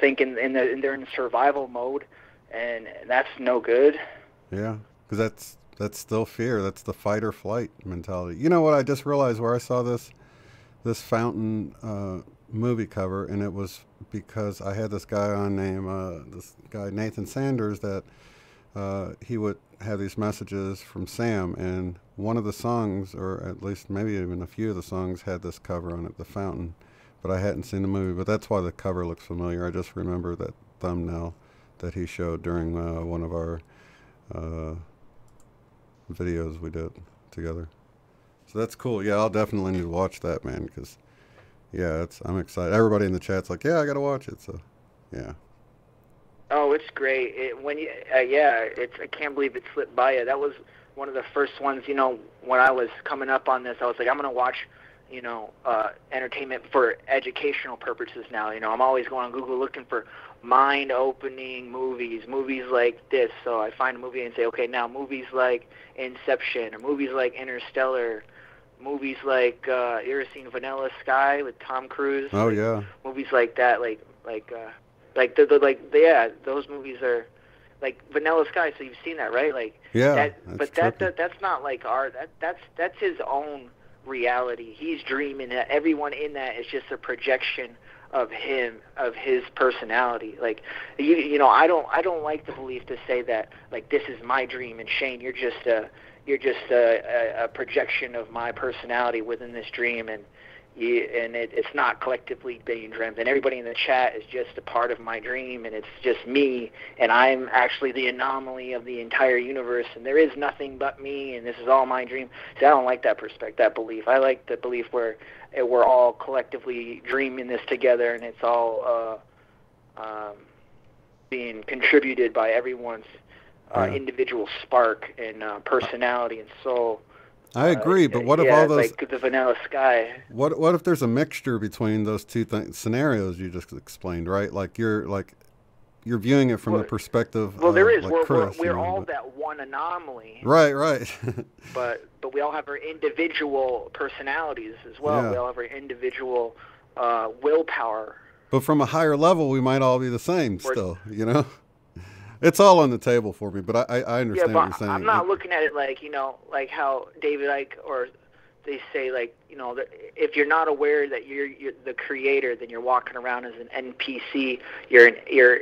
think they're in survival mode, and that's no good. Yeah, because that's still fear. That's the fight or flight mentality. You know what? I just realized where I saw this Fountain movie cover, and it was because I had this guy on Nathan Sanders, that he would have these messages from Sam, and one of the songs, or at least maybe even a few of the songs, had this cover on it, The Fountain. But I hadn't seen the movie, but that's why the cover looks familiar. I just remember that thumbnail that he showed during one of our videos we did together. So that's cool. Yeah, I'll definitely need to watch that, man, because I'm excited. Everybody in the chat's like, yeah, I gotta watch it. So yeah. Oh, it's great. I can't believe it slipped by you. That was one of the first ones. When I was coming up on this, I was like, I'm gonna watch entertainment for educational purposes now. I'm always going on Google looking for mind-opening movies like this. So I find a movie and say, okay, now movies like Inception, or movies like Interstellar, movies like you ever seen Vanilla Sky with Tom Cruise? Oh yeah. Movies like that, those movies are like Vanilla Sky. So you've seen that, right? Like yeah. That's not like that's his own reality. He's dreaming that everyone in that is just a projection of him, of his personality. Like I don't like the belief to say that like this is my dream, and Shane, you're just a projection of my personality within this dream, and it's not collectively being dreamt, and everybody in the chat is just a part of my dream, and it's just me, and I'm actually the anomaly of the entire universe, and there is nothing but me, and this is all my dream. See, I don't like that that belief. I like the belief where we're all collectively dreaming this together, and it's all being contributed by everyone's individual spark and personality and soul. I agree, but what if all those, like the Vanilla Sky? What if there's a mixture between those two scenarios you just explained, right? Like you're viewing it from the perspective. Well, there is. Like we're all that one anomaly. Right. but we all have our individual personalities as well. Yeah. We all have our individual willpower. But from a higher level, we might all be the same still. It's all on the table for me, but I understand what you're saying. I'm not looking at it like, like how David Icke, or they say, like, if you're not aware that you're the creator, then you're walking around as an NPC. You're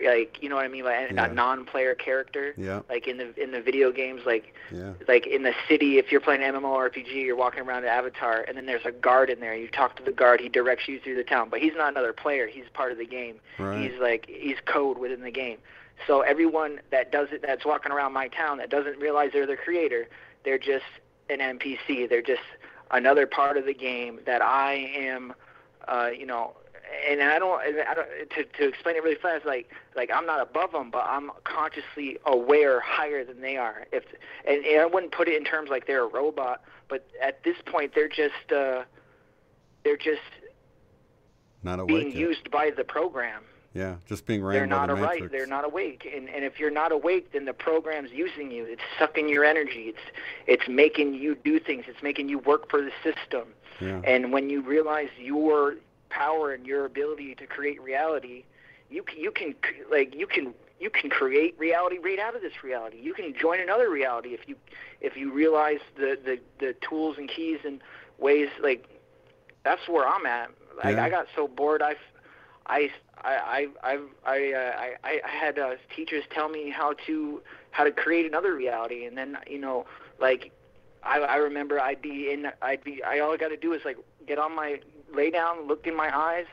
like, you know what I mean by a non-player character. Yeah. Like in the video games, like in the city, if you're playing an MMORPG, you're walking around an avatar, and then there's a guard in there. You talk to the guard, he directs you through the town, but he's not another player. He's part of the game. Right. He's code within the game. So everyone that does it, that's walking around my town, that doesn't realize they're the creator, they're just an NPC. They're just another part of the game that I am, I don't to explain it really fast, like I'm not above them, but I'm consciously aware higher than they are. And I wouldn't put it in terms like they're a robot, but at this point they're just not awake being yet. used by the program. Yeah, just being ran by the Matrix. They're not awake, and if you're not awake, then the program's using you. It's sucking your energy. It's making you do things. It's making you work for the system. Yeah. And when you realize your power and your ability to create reality, you can create reality right out of this reality. You can join another reality if you realize the tools and keys and ways. Like, that's where I'm at. Like, I got so bored. I had teachers tell me how to create another reality, and then I remember all I got to do is like lay down, look in my eyes,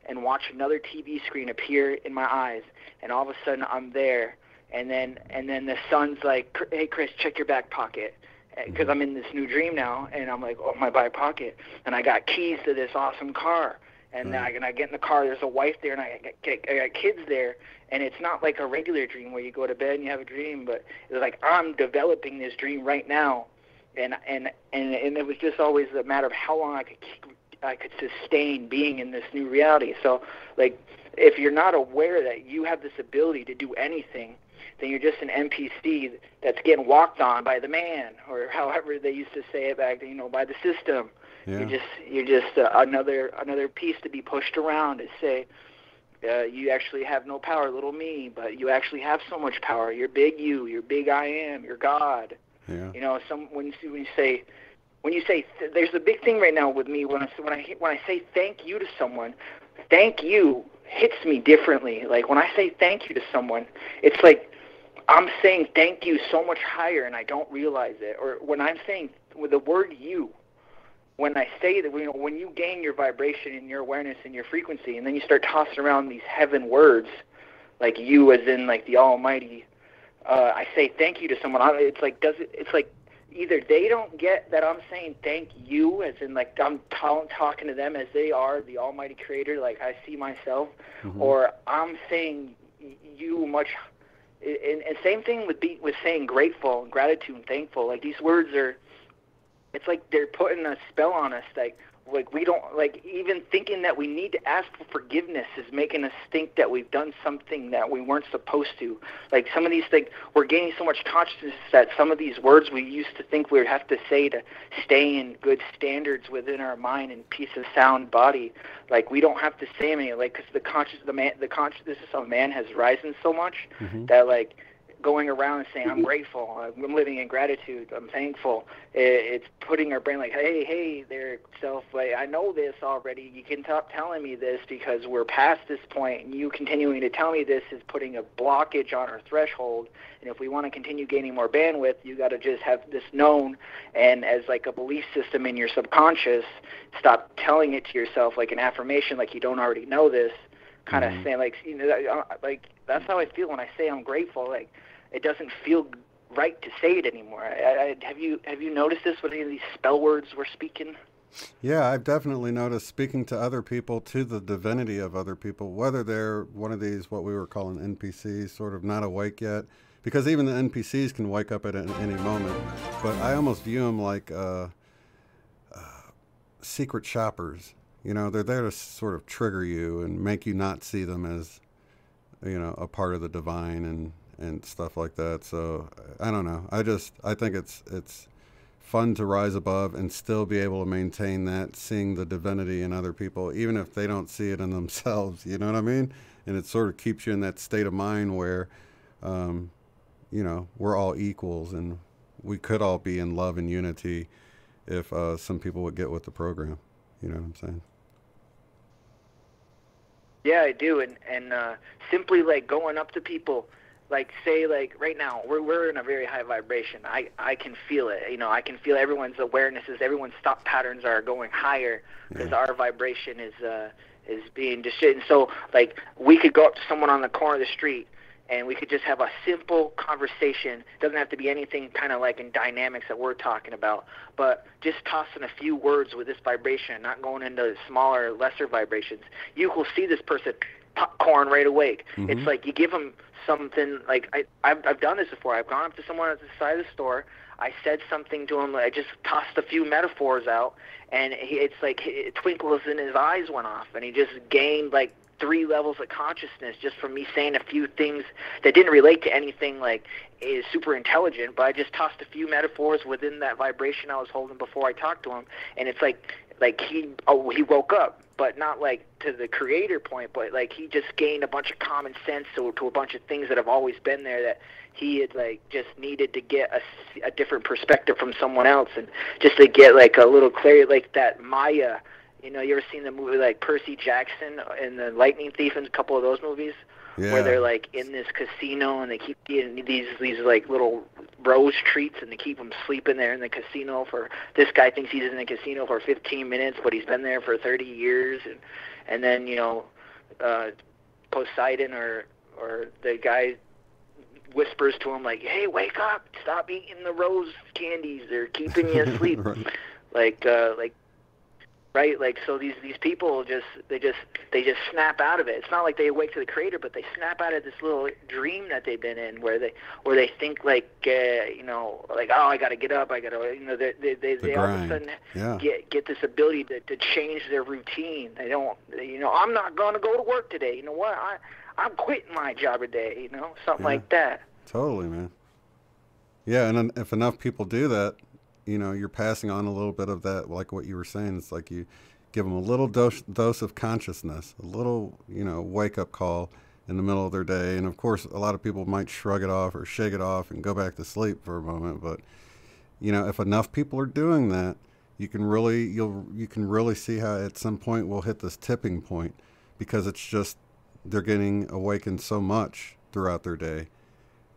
and watch another TV screen appear in my eyes, and all of a sudden I'm there, and then the son's like, hey Chris, check your back pocket. Because I'm in this new dream now, and I'm like, oh, my back pocket, and I got keys to this awesome car. And I get in the car, there's a wife there, and I got kids there, and it's not like a regular dream where you go to bed and you have a dream, but it's like I'm developing this dream right now, and it was just always a matter of how long I could sustain being in this new reality. So, like, if you're not aware that you have this ability to do anything, then you're just an NPC that's getting walked on by the man, or however they used to say it back then, by the system. Yeah. You're just another piece to be pushed around to say you actually have no power, little me, but you actually have so much power. You're big you. You're big I am. You're God. Yeah. When you say there's a big thing right now with me when I say thank you to someone, thank you hits me differently. Like when I say thank you to someone, it's like I'm saying thank you so much higher and I don't realize it. Or when I'm saying with the word you. When I say that, when you gain your vibration and your awareness and your frequency, and then you start tossing around these heaven words, like you as in like the Almighty, I say thank you to someone. It's like either they don't get that I'm saying thank you, as in like I'm talking to them as they are the Almighty Creator, like I see myself, or I'm saying you much. And same thing with saying grateful and gratitude and thankful. Like these words are. It's like they're putting a spell on us. Like we don't, like, even thinking that we need to ask for forgiveness is making us think that we've done something that we weren't supposed to. Like some of these things, we're gaining so much consciousness that some of these words we used to think we would have to say to stay in good standards within our mind and peace of sound body. Like we don't have to say any, like, because the consciousness of man has risen so much that like. Going around and saying, I'm grateful, I'm living in gratitude, I'm thankful. It's putting our brain like, hey there, self, like, I know this already. You can stop telling me this because we're past this point, and you continuing to tell me this is putting a blockage on our threshold. And if we want to continue gaining more bandwidth, you got to just have this known, and as like a belief system in your subconscious, stop telling it to yourself like an affirmation, like you don't already know this. Kind of saying like, like that's how I feel when I say I'm grateful. Like, it doesn't feel right to say it anymore. Have you noticed this with any of these spell words we're speaking? Yeah, I've definitely noticed speaking to other people, to the divinity of other people, whether they're one of these, what we were calling NPCs, sort of not awake yet, because even the NPCs can wake up at any moment. But I almost view them like secret shoppers. They're there to sort of trigger you and make you not see them as, a part of the divine and stuff like that. So I don't know. I think it's fun to rise above and still be able to maintain that, seeing the divinity in other people, even if they don't see it in themselves. You know what I mean? And it sort of keeps you in that state of mind where, we're all equals and we could all be in love and unity if some people would get with the program. You know what I'm saying? Yeah, I do, and simply like going up to people, like say like right now we're in a very high vibration. I can feel it. I can feel everyone's awarenesses, everyone's thought patterns are going higher because our vibration is being distorted. And so like we could go up to someone on the corner of the street and we could just have a simple conversation. It doesn't have to be anything kind of like in dynamics that we're talking about, but just tossing a few words with this vibration, not going into smaller, lesser vibrations. You will see this person popcorn right away. It's like you give them something. Like I've done this before. I've gone up to someone at the side of the store. I said something to him. I just tossed a few metaphors out, and it's like twinkles in his eyes went off, and he just gained like 3 levels of consciousness just from me saying a few things that didn't relate to anything like is super intelligent, but I just tossed a few metaphors within that vibration I was holding before I talked to him, and it's like he woke up, but not like to the creator point, but like he just gained a bunch of common sense to a bunch of things that have always been there that he had like just needed to get a different perspective from someone else, and just to get like a little clarity, like that Maya. You know, you ever seen the movie like Percy Jackson and the Lightning Thief and a couple of those movies? Yeah. Where they're like in this casino and they keep getting these like little rose treats and they keep them sleeping there in the casino for, this guy thinks he's in the casino for 15 minutes, but he's been there for 30 years. And then, you know, Poseidon or the guy whispers to him like, hey, wake up, stop eating the rose candies, they're keeping you asleep. Right. Right, like so these people they just snap out of it. It's not like they awake to the creator, but they snap out of this little dream that they've been in, where they think like you know, like, oh, I got to get up, I got to, you know, they all of a sudden get this ability to change their routine. They don't, you know, I'm not going to go to work today. You know what? I'm quitting my job today. You know, something like that. Totally, man. Yeah, and if enough people do that, you know, you're passing on a little bit of that, like what you were saying. It's like you give them a little dose of consciousness, a little, you know, wake-up call in the middle of their day. And, of course, a lot of people might shrug it off or shake it off and go back to sleep for a moment. But, you know, if enough people are doing that, you can really see how at some point we'll hit this tipping point, because it's just they're getting awakened so much throughout their day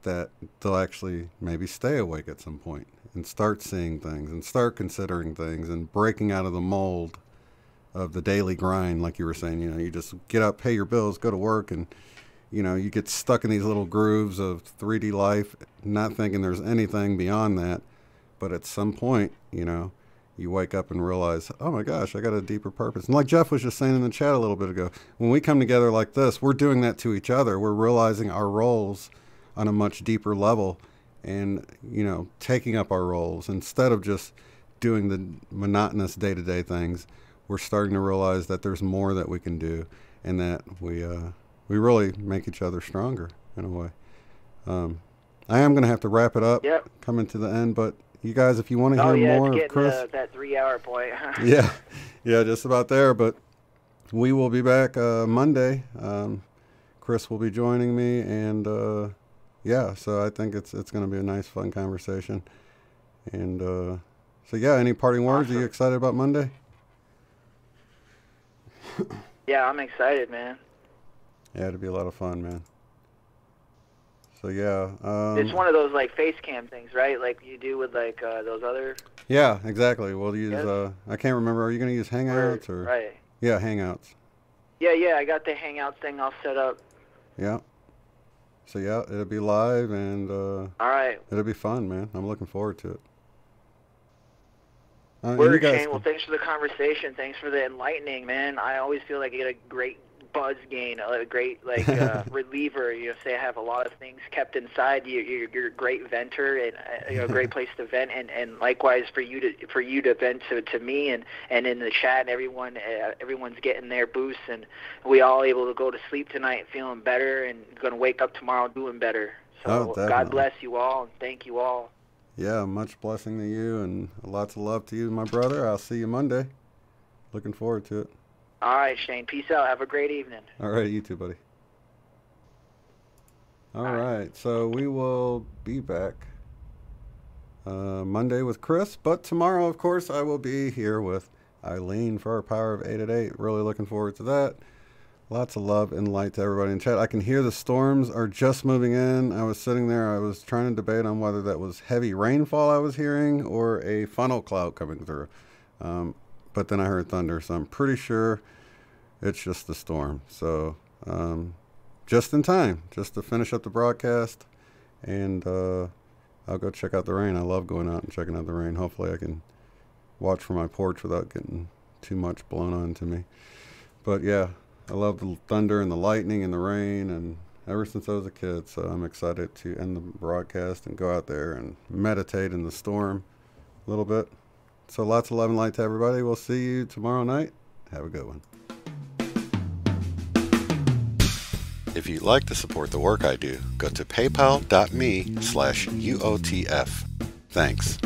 that they'll actually maybe stay awake at some point and start seeing things and start considering things and breaking out of the mold of the daily grind. Like you were saying, you know, you just get up, pay your bills, go to work, and, you know, you get stuck in these little grooves of 3D life, not thinking there's anything beyond that. But at some point, you know, you wake up and realize, oh my gosh, I got a deeper purpose. And like Jeff was just saying in the chat a little bit ago, when we come together like this, we're doing that to each other. We're realizing our roles on a much deeper level, and, you know, taking up our roles instead of just doing the monotonous day-to-day things. We're starting to realize that there's more that we can do, and that we really make each other stronger in a way. I am going to have to wrap it up, coming to the end, but you guys, if you want to hear more of Chris, that 3-hour point. yeah, just about there. But we will be back Monday. Chris will be joining me, and yeah, so I think it's going to be a nice, fun conversation. And so, yeah, any parting words? Awesome. Are you excited about Monday? Yeah, I'm excited, man. Yeah, it'll be a lot of fun, man. So, yeah. It's one of those, like, face cam things, right? Like you do with, like, those other... Yeah, exactly. We'll use, I can't remember, are you going to use Hangouts? Or? Right. Yeah, Hangouts. Yeah, I got the Hangouts thing all set up. Yeah. So, yeah, it'll be live, and all right. It'll be fun, man. I'm looking forward to it. Word, Shane. Well, thanks for the conversation. Thanks for the enlightening, man. I always feel like I get a great buzz gain, a great, like, reliever. You know, say I have a lot of things kept inside. You're a great venter, and you know, a great place to vent, and likewise for you to vent to me, and in the chat, everyone's getting their boosts, and we all able to go to sleep tonight feeling better, and going to wake up tomorrow doing better. So God bless you all, and thank you all. Yeah, much blessing to you, and lots of love to you, my brother. I'll see you Monday. Looking forward to it. All right, Shane. Peace out. Have a great evening. All right, you too, buddy. All right, so we will be back Monday with Chris, but tomorrow, of course, I will be here with Eileen for our Power of 8 at 8. Really looking forward to that. Lots of love and light to everybody in chat. I can hear the storms are just moving in. I was sitting there, I was trying to debate on whether that was heavy rainfall I was hearing or a funnel cloud coming through. But then I heard thunder, so I'm pretty sure it's just the storm. So just in time, just to finish up the broadcast. And I'll go check out the rain. I love going out and checking out the rain. Hopefully I can watch from my porch without getting too much blown onto me. But yeah, I love the thunder and the lightning and the rain, and ever since I was a kid. So I'm excited to end the broadcast and go out there and meditate in the storm a little bit. So lots of love and light to everybody. We'll see you tomorrow night. Have a good one. If you'd like to support the work I do, go to paypal.me/UOTF. Thanks.